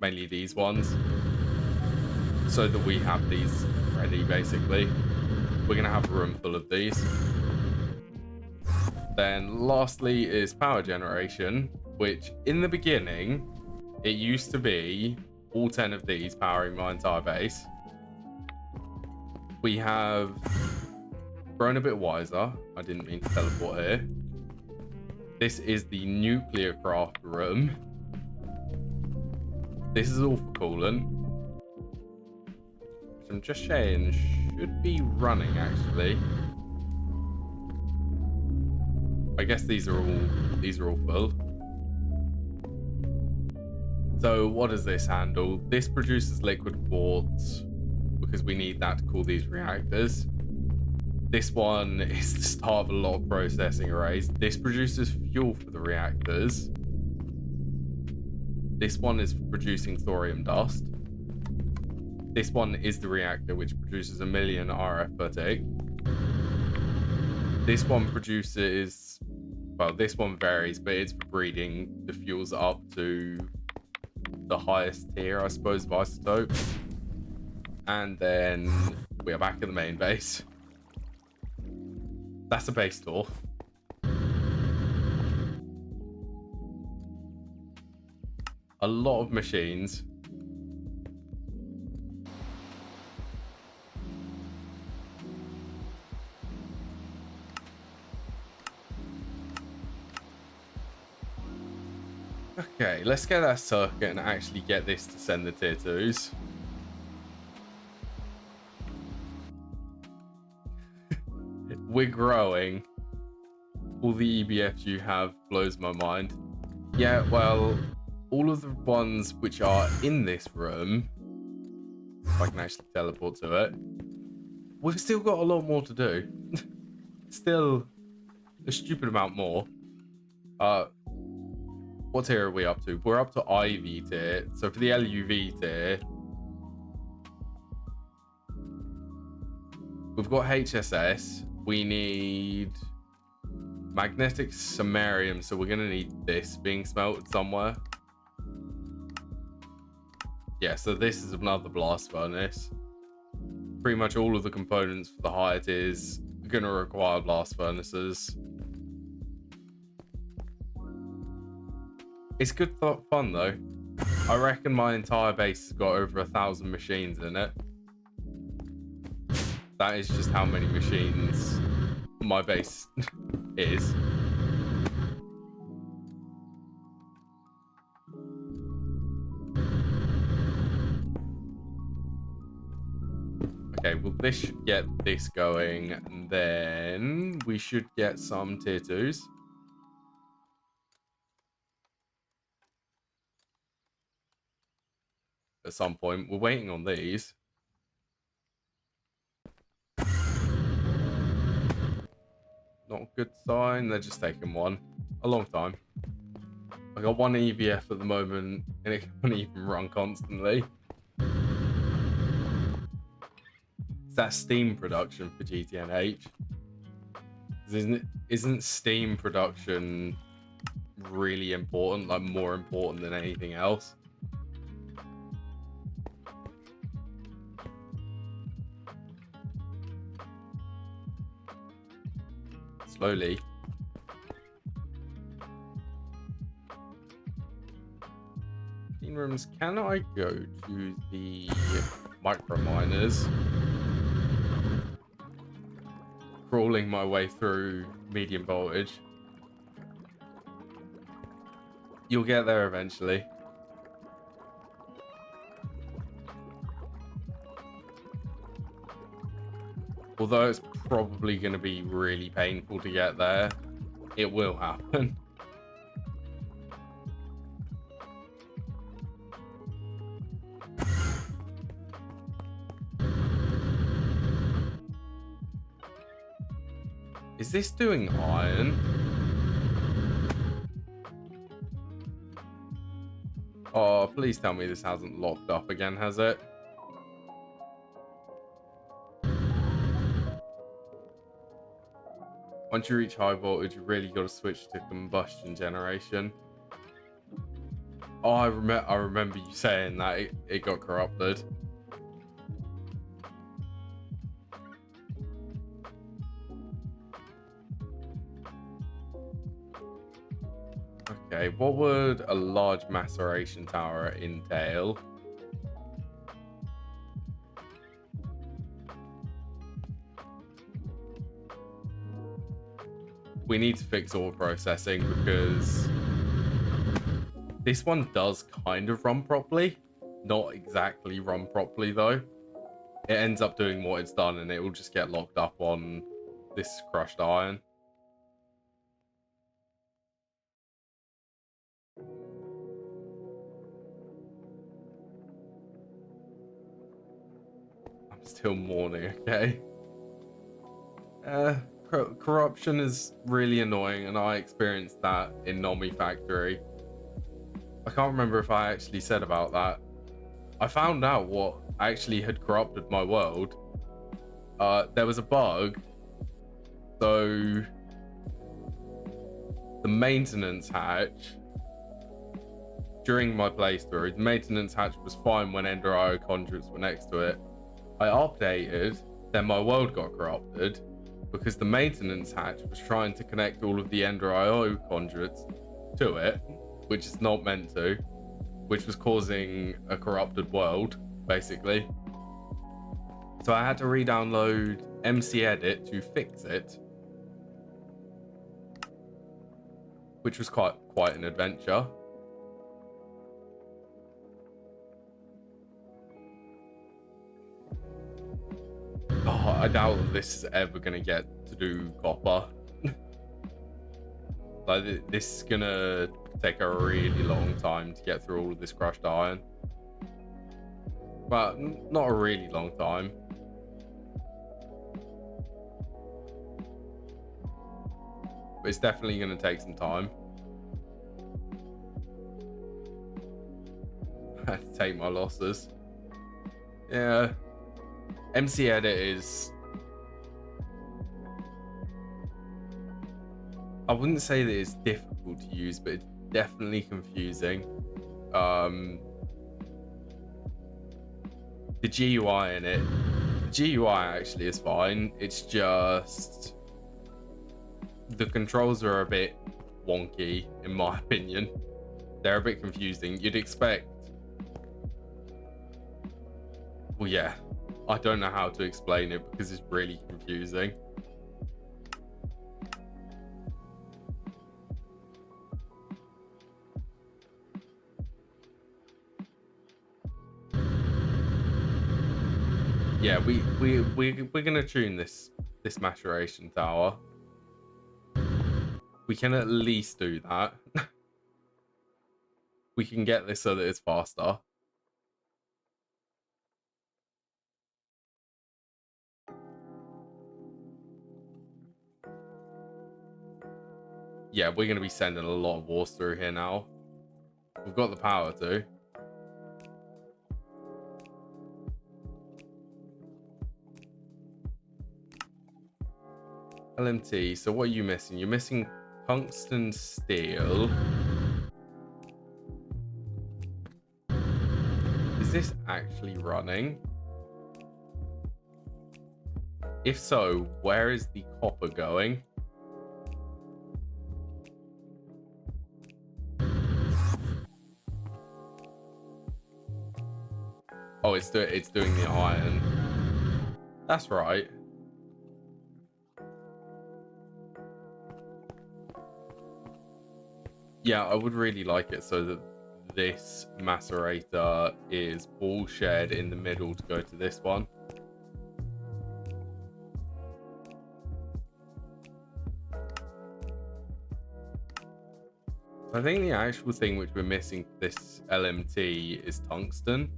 mainly these ones, so that we have these ready. Basically, we're going to have a room full of these. Then lastly is power generation, which in the beginning it used to be all 10 of these powering my entire base. We have grown a bit wiser. I didn't mean to teleport here. This is the nuclear craft room. This is all for coolant, which I'm just saying should be running actually. I guess these are all full. So what does this handle? This produces liquid quartz because we need that to cool these reactors. This one is the start of a lot of processing arrays. This produces fuel for the reactors. This one is for producing thorium dust. This one is the reactor which produces 1 million RF per tick. This one produces, well, this one varies, but it's for breeding the fuels up to the highest tier, I suppose, of isotopes. And then we are back at the main base. That's a base tour. A lot of machines. Okay, let's get that circuit and actually get this to send the tier 2s. We're growing. All the EBFs you have blows my mind. Yeah, well, all of the ones which are in this room, if I can actually teleport to it, we've still got a lot more to do. Still a stupid amount more. What tier are we up to? We're up to IV tier. So for the LUV tier, We've got HSS. We need magnetic samarium, so we're going to need this being smelted somewhere. Yeah, so this is another blast furnace. Pretty much all of the components for the higher tiers are going to require blast furnaces. It's good fun though. I reckon my entire base has got over 1,000 machines in it. That is just how many machines my base is. Okay, well this should get this going, and then we should get some tier 2s. At some point. We're waiting on these. Not a good sign. They're just taking one. A long time. I got one EVF at the moment, and it can't even run constantly. Is that steam production for GTNH? Isn't steam production really important? Like more important than anything else? Slowly. Clean rooms. Can I go to the micro miners? Crawling my way through medium voltage. You'll get there eventually. Although it's probably going to be really painful to get there, it will happen. Is this doing iron? Oh, please tell me this hasn't locked up again, has it? Once you reach high voltage, you really got to switch to combustion generation. Oh, I remember you saying that it got corrupted. Okay, what would a large maceration tower entail? We need to fix ore processing because this one does kind of run properly. Not exactly run properly though. It ends up doing what it's done and it will just get locked up on this crushed iron. I'm still mourning, okay? Corruption is really annoying, and I experienced that in Nomifactory. I can't remember if I actually said about that. I found out what actually had corrupted my world. There was a bug. So the maintenance hatch during my playthrough, the maintenance hatch was fine when Ender IO conduits were next to it. I updated, then my world got corrupted because the maintenance hatch was trying to connect all of the Ender IO conduits to it, which is not meant to, which was causing a corrupted world, basically. So I had to re-download MC Edit to fix it, which was quite an adventure. Oh, I doubt that this is ever going to get to do copper. Like, this is going to take a really long time to get through all of this crushed iron. Well, not a really long time. But it's definitely going to take some time. I had to take my losses. Yeah. MC Edit is I wouldn't say that it's difficult to use, but it's definitely confusing. The GUI in it, the GUI actually is fine. It's just the controls are a bit wonky, in my opinion. They're a bit confusing. You'd expect... Well, yeah. I don't know how to explain it because it's really confusing. Yeah, we're gonna tune this maturation tower. We can at least do that. We can get this so that it's faster. Yeah, we're gonna be sending a lot of wars through here now. We've got the power to. LMT, so what are you missing? You're missing tungsten steel. Is this actually running? If so, where is the copper going? Oh, it's doing the iron. That's right. Yeah, I would really like it so that this macerator is all shared in the middle to go to this one. So I think the actual thing which we're missing for this LMT is tungsten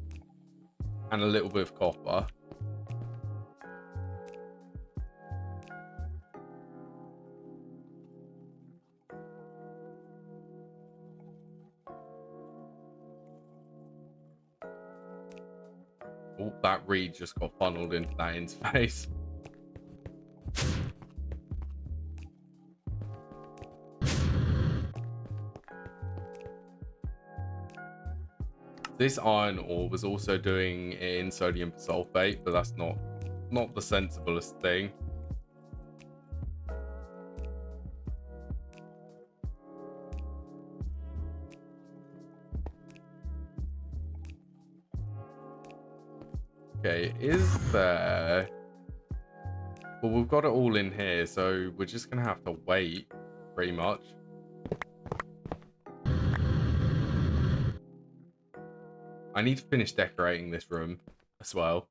and a little bit of copper. Oh, that reed just got funneled into that interface. This iron ore was also doing in sodium sulfate, but that's not the sensiblest thing. Okay, is there... Well, we've got it all in here, so we're just gonna have to wait, pretty much. I need to finish decorating this room as well.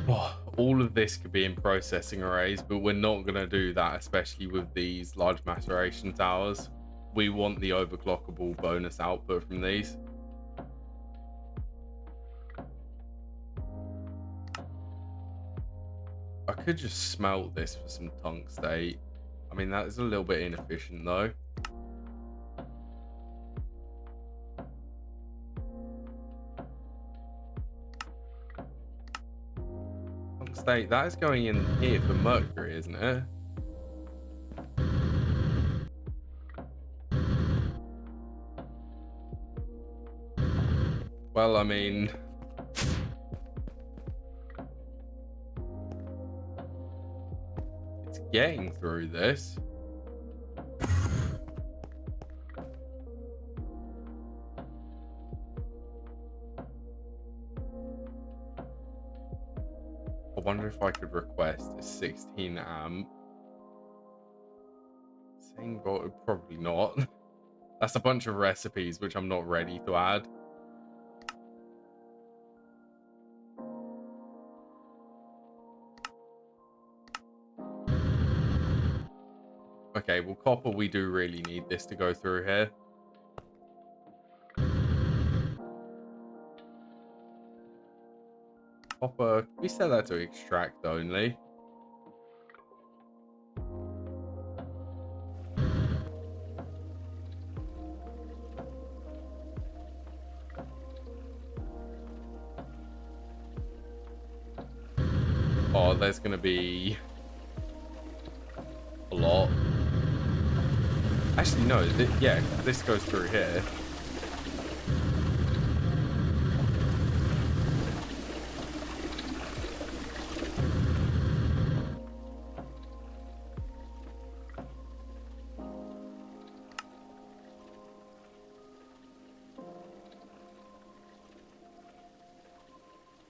Oh, all of this could be in processing arrays, but we're not going to do that, especially with these large maceration towers. We want the overclockable bonus output from these. I could just smelt this for some tungstate. I mean, that is a little bit inefficient though. Tungstate, that is going in here for mercury, isn't it? Well, I mean... it's getting through this. I wonder if I could request a 16 amp. Saying probably not. That's a bunch of recipes which I'm not ready to add. Okay, well, copper, we do really need this to go through here. Copper, we set that to extract only. far, there's going to be a lot. Actually, no. Yeah, this goes through here.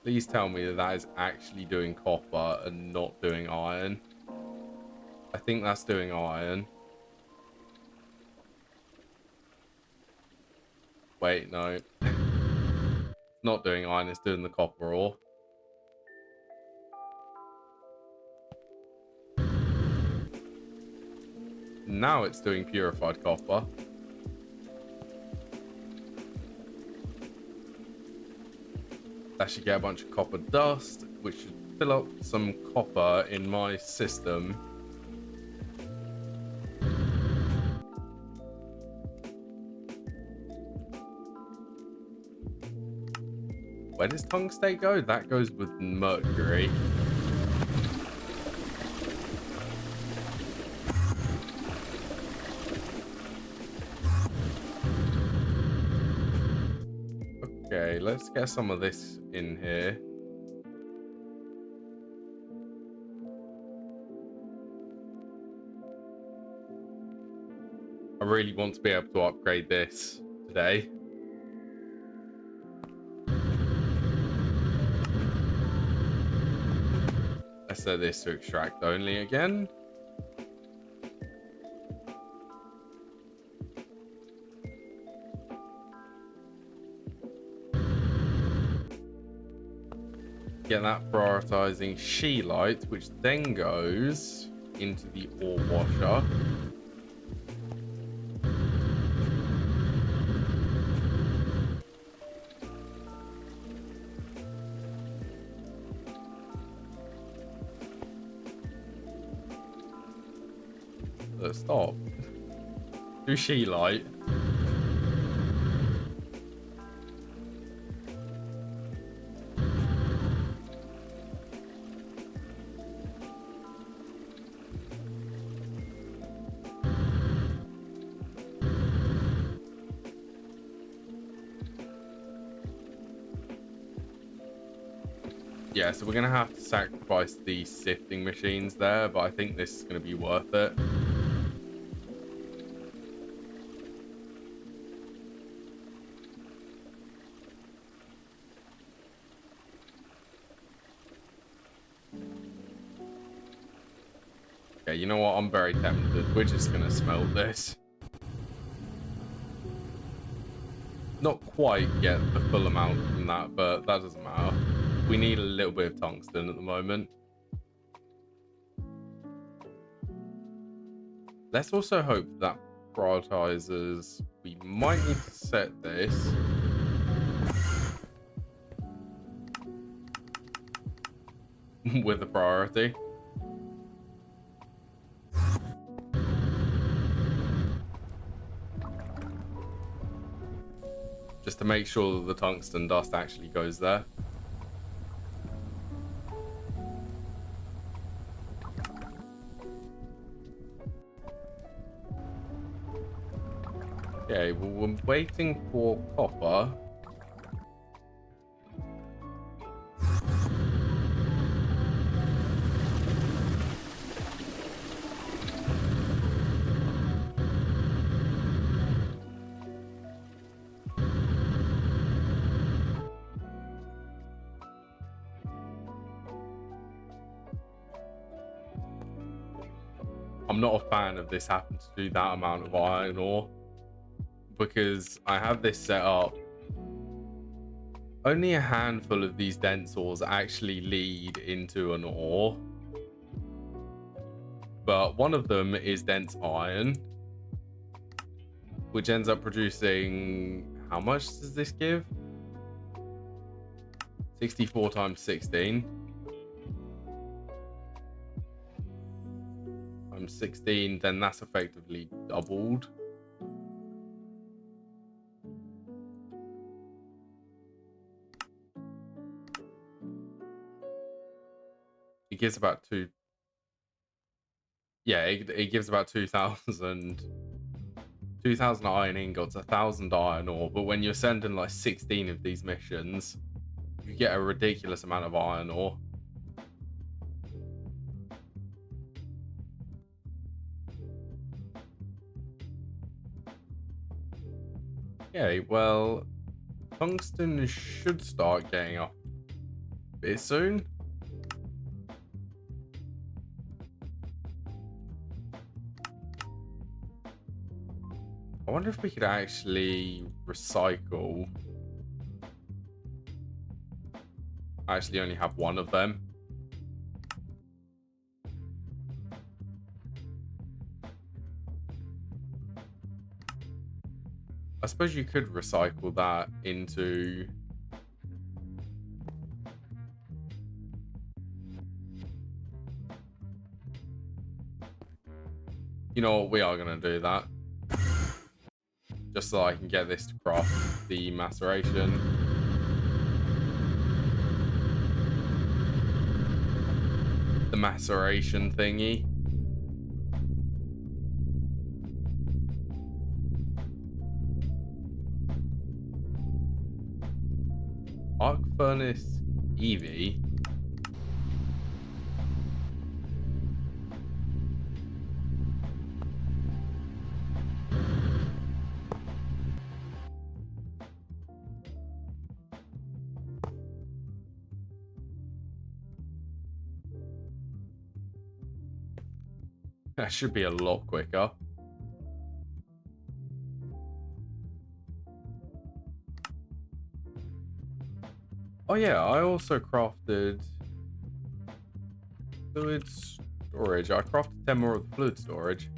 Please tell me that that is actually doing copper and not doing iron. I think that's doing iron. Wait, no. It's not doing iron, it's doing the copper ore. Now it's doing purified copper. That should get a bunch of copper dust, which should fill up some copper in my system. Where does tungsten go? That goes with mercury. Okay, let's get some of this in here. I really want to be able to upgrade this today. Let's set this to extract only again. Get that prioritizing scheelite, which then goes into the ore washer. Stop. Do scheelite. Yeah, so we're going to have to sacrifice the sifting machines there, but I think this is going to be worth it. Okay, you know what? I'm very tempted. We're just going to smelt this. Not quite get the full amount from that, but that doesn't matter. We need a little bit of tungsten at the moment. Let's also hope that prioritizers. We might need to set this. With a priority. Just to make sure that the tungsten dust actually goes there. Okay, well, we're waiting for copper. I'm not a fan of this having to do that amount of iron ore, because I have this set up. Only a handful of these dense ores actually lead into an ore, but one of them is dense iron, which ends up producing, how much does this give? 64 times 16 times 16, then that's effectively doubled. gives about it gives about 2,000 iron ingots, 1,000 iron ore. But when you're sending like 16 of these missions, you get a ridiculous amount of iron ore. Okay, well, tungsten should start getting up a bit soon. I wonder if we could actually recycle. I actually only have one of them. I suppose you could recycle that into... You know what? We are going to do that. Just so I can get this to craft the maceration. The maceration thingy. Arc furnace Eevee. That should be a lot quicker. Oh yeah, I also crafted fluid storage. I crafted 10 more of the fluid storage.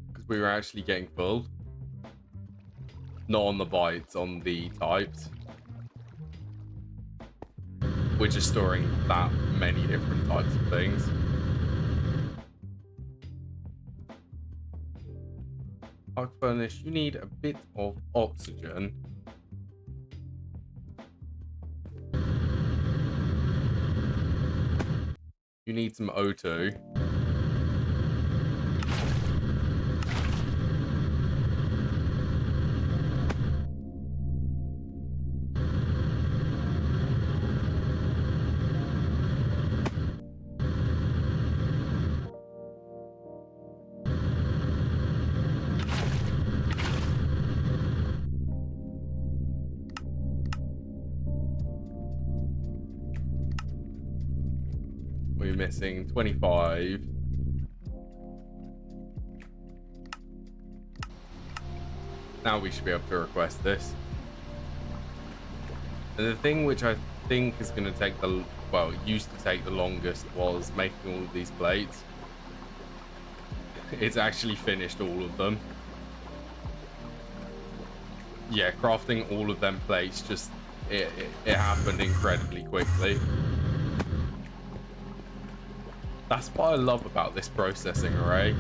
Because we were actually getting full. Not on the bytes, on the types. We're just storing that many different types of things. Arc furnace, you need a bit of oxygen. You need some O2. We're missing 25. Now we should be able to request this. And the thing which I think is going to take used to take the longest was making all of these plates. It's actually finished all of them. Yeah, crafting all of them plates just, it happened incredibly quickly. That's what I love about this processing array.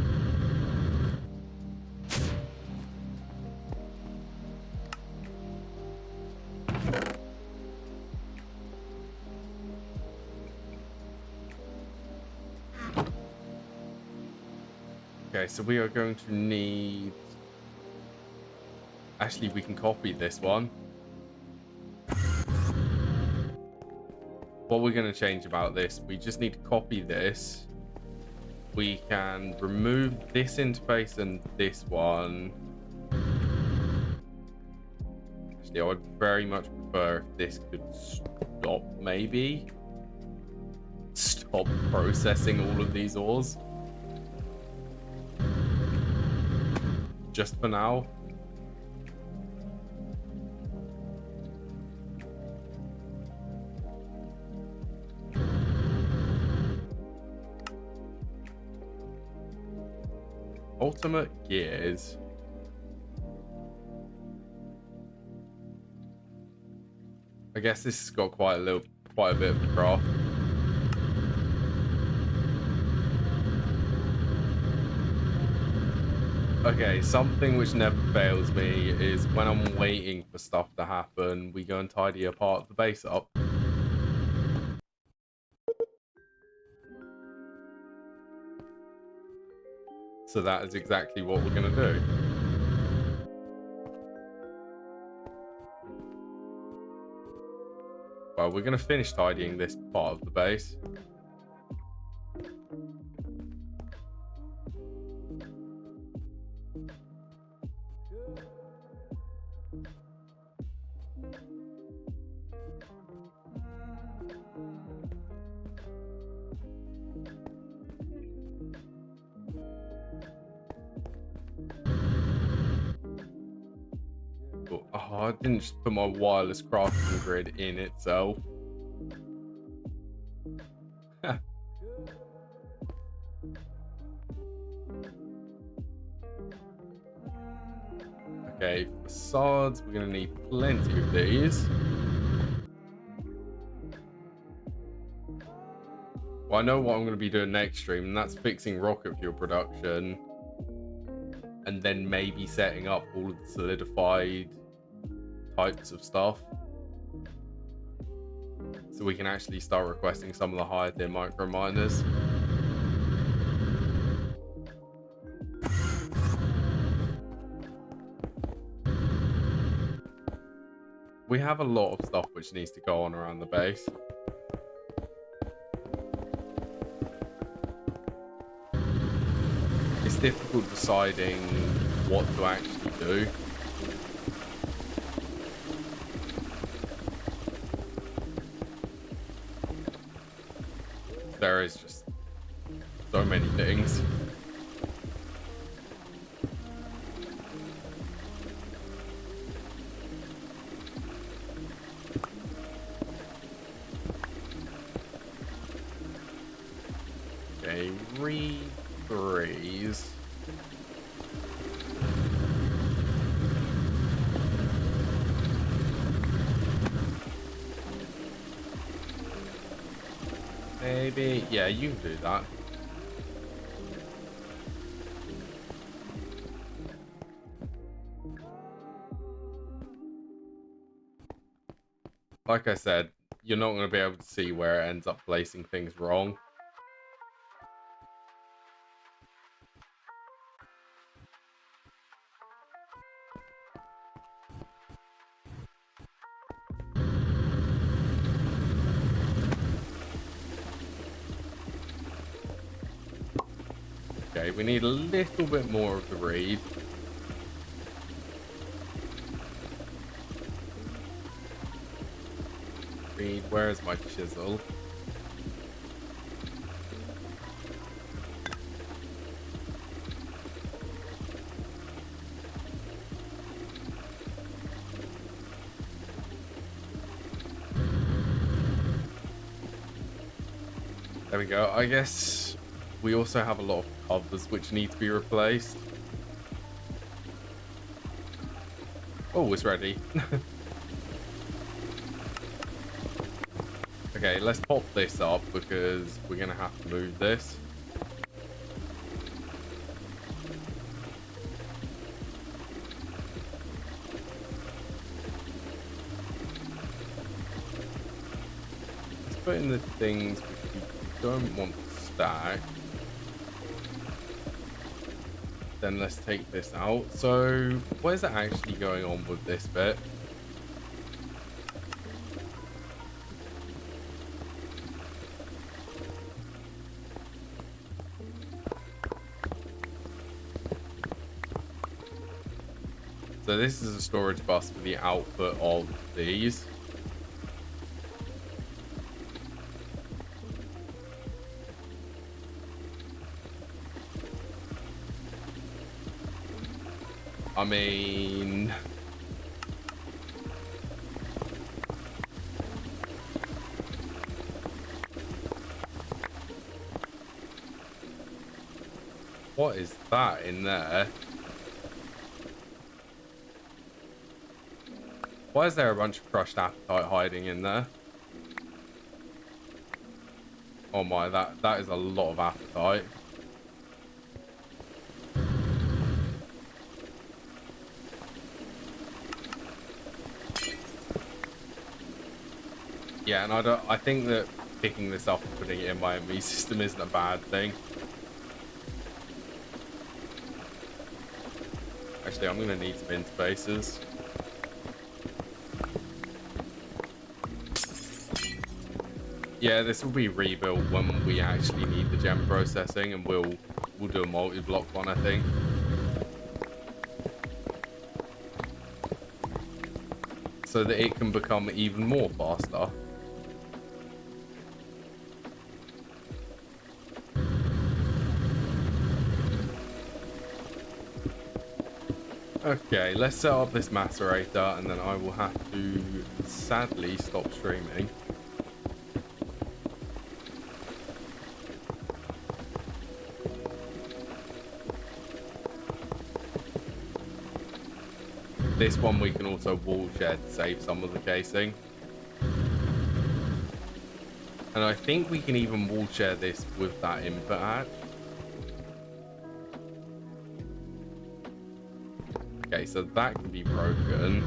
Okay, so we are going to need... Actually, we can copy this one. What we're going to change about this, we just need to copy this. We can remove this interface and this one. Actually, I would very much prefer if this could stop, maybe. Stop processing all of these ores. Just for now. Ultimate gears. I guess this has got quite a bit of craft. Okay, something which never fails me is when I'm waiting for stuff to happen, we go and tidy a part of the base up. So that is exactly what we're going to do. Well, we're going to finish tidying this part of the base. Oh, I didn't just put my wireless crafting grid in itself. Okay, facades, we're going to need plenty of these. Well, I know what I'm going to be doing next stream, and that's fixing rocket fuel production. And then maybe setting up all of the solidified types of stuff. So we can actually start requesting some of the higher tier micro miners. We have a lot of stuff which needs to go on around the base. It's difficult deciding what to actually do. There is just so many things. Okay, re-freeze. Maybe, yeah, you can do that. Like I said, you're not going to be able to see where it ends up placing things wrong. Okay, we need a little bit more of the reed. Reed, where is my chisel? There we go. I guess we also have a lot of covers which need to be replaced. Oh, it's ready. Okay, let's pop this up because we're going to have to move this. Let's put in the things which we don't want to stack. Then let's take this out. So what is actually going on with this bit? So this is a storage bus for the output of these. I mean, what is that in there? Why is there a bunch of crushed apatite hiding in there? Oh my, that is a lot of apatite. Yeah, and I think that picking this up and putting it in my MV system isn't a bad thing. Actually, I'm gonna need some interfaces. Yeah, this will be rebuilt when we actually need the gem processing, and we'll do a multi-block one, I think. So that it can become even more faster. Okay, let's set up this macerator, and then I will have to sadly stop streaming. This one we can also wall shed to save some of the casing. And I think we can even wall share this with that input hatch. Okay, so that can be broken.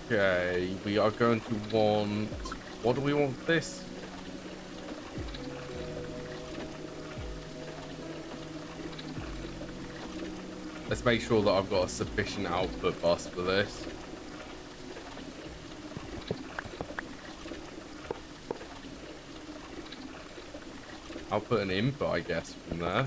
Okay, we are going to want... What do we want for this? Let's make sure that I've got a sufficient output bus for this. Output and input, I guess, from there.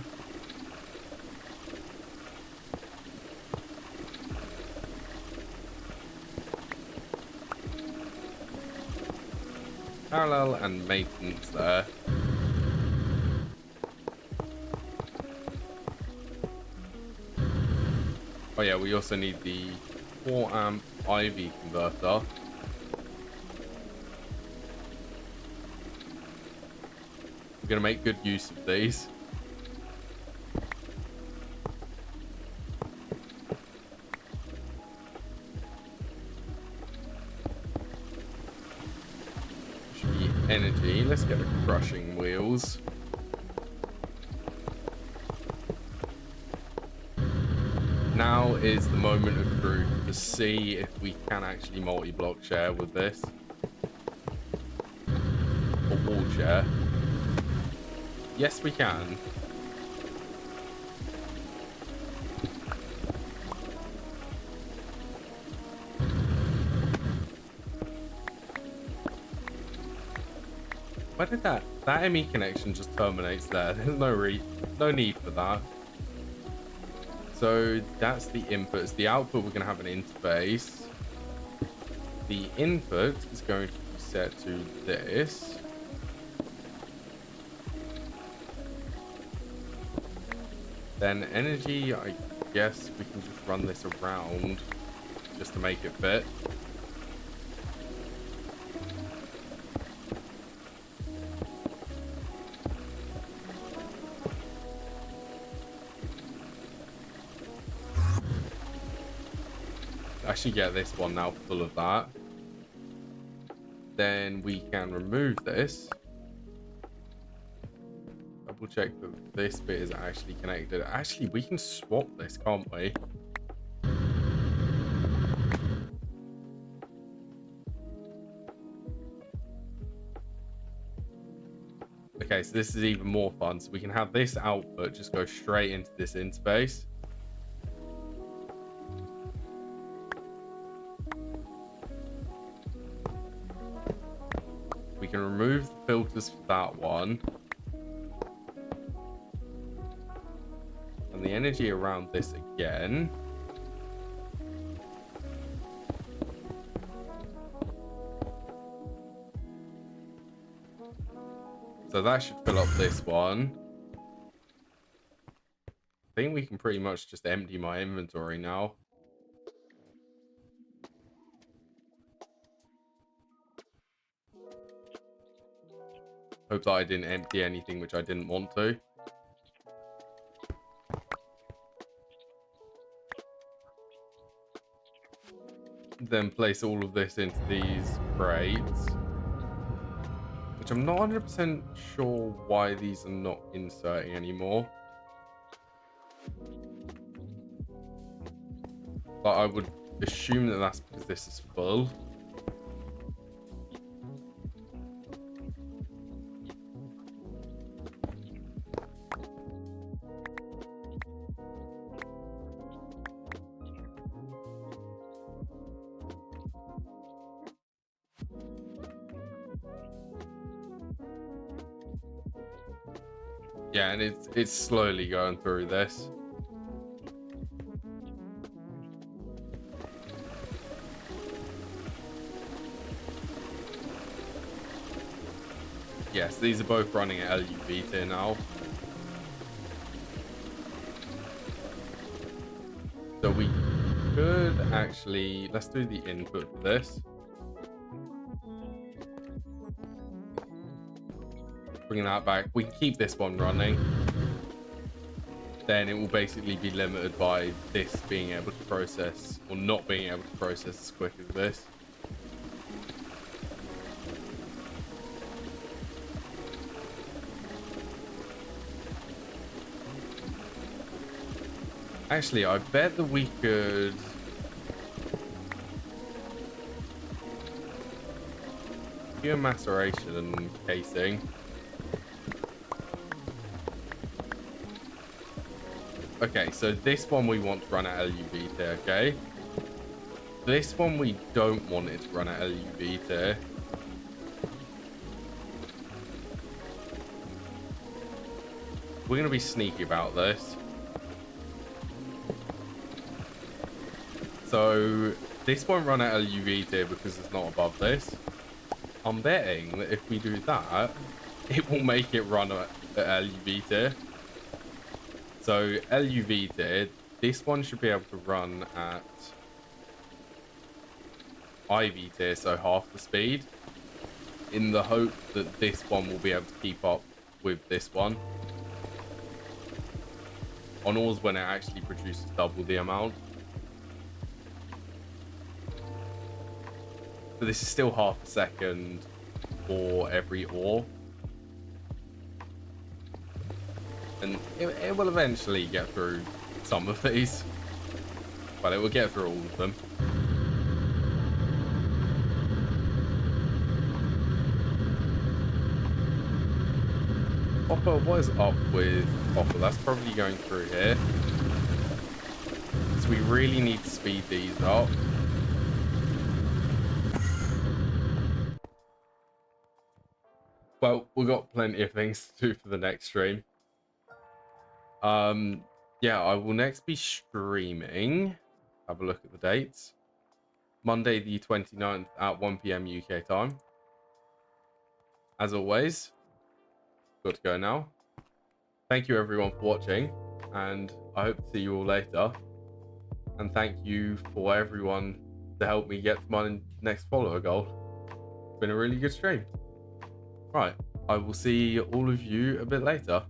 Parallel and maintenance there. Oh yeah, we also need the 4 amp IV converter. We're going to make good use of these. Should be energy. Let's get the crushing wheels. Now is the moment of truth to see if we can actually multi-block share with this. Or wall share. Yes, we can. Why did that ME connection just terminates there? There's no need for that. So that's the inputs. The output, we're going to have an interface. The input is going to be set to this. Then energy, I guess we can just run this around just to make it fit. I should get this one now full of that. Then we can remove this. Double check that this bit is actually connected. Actually, we can swap this, can't we? Okay, so this is even more fun. So we can have this output just go straight into this interface. We can remove the filters for that one. And the energy around this again. So that should fill up this one. I think we can pretty much just empty my inventory now. Hope that I didn't empty anything which I didn't want to. Then place all of this into these crates. which I'm not 100% sure why these are not inserting anymore. But I would assume that that's because this is full. Yeah, and it's slowly going through this. Yes, these are both running at LUV tier now. So we could actually, let's do the input for this. Bringing that back, we can keep this one running. Then it will basically be limited by this being able to process, or not being able to process as quick as this. Actually, I bet that we could... pure maceration and casing. Okay, so this one we want to run at LUV tier, okay? This one we don't want it to run at LUV tier. We're going to be sneaky about this. So this won't run at LUV tier because it's not above this. I'm betting that if we do that, it will make it run at LUV tier. So LUV tier, this one should be able to run at IV tier, so half the speed, in the hope that this one will be able to keep up with this one on ores when it actually produces double the amount. But this is still half a second for every ore. And it will eventually get through some of these. But it will get through all of them. Hopper, what is up with Hopper? That's probably going through here. So we really need to speed these up. Well, we've got plenty of things to do for the next stream. Yeah, I will next be streaming. Have a look at the dates. Monday the 29th at 1 PM UK time. As always, got to go now. Thank you everyone for watching, and I hope to see you all later. And thank you for everyone to help me get to my next follower goal. It's been a really good stream. Right, I will see all of you a bit later.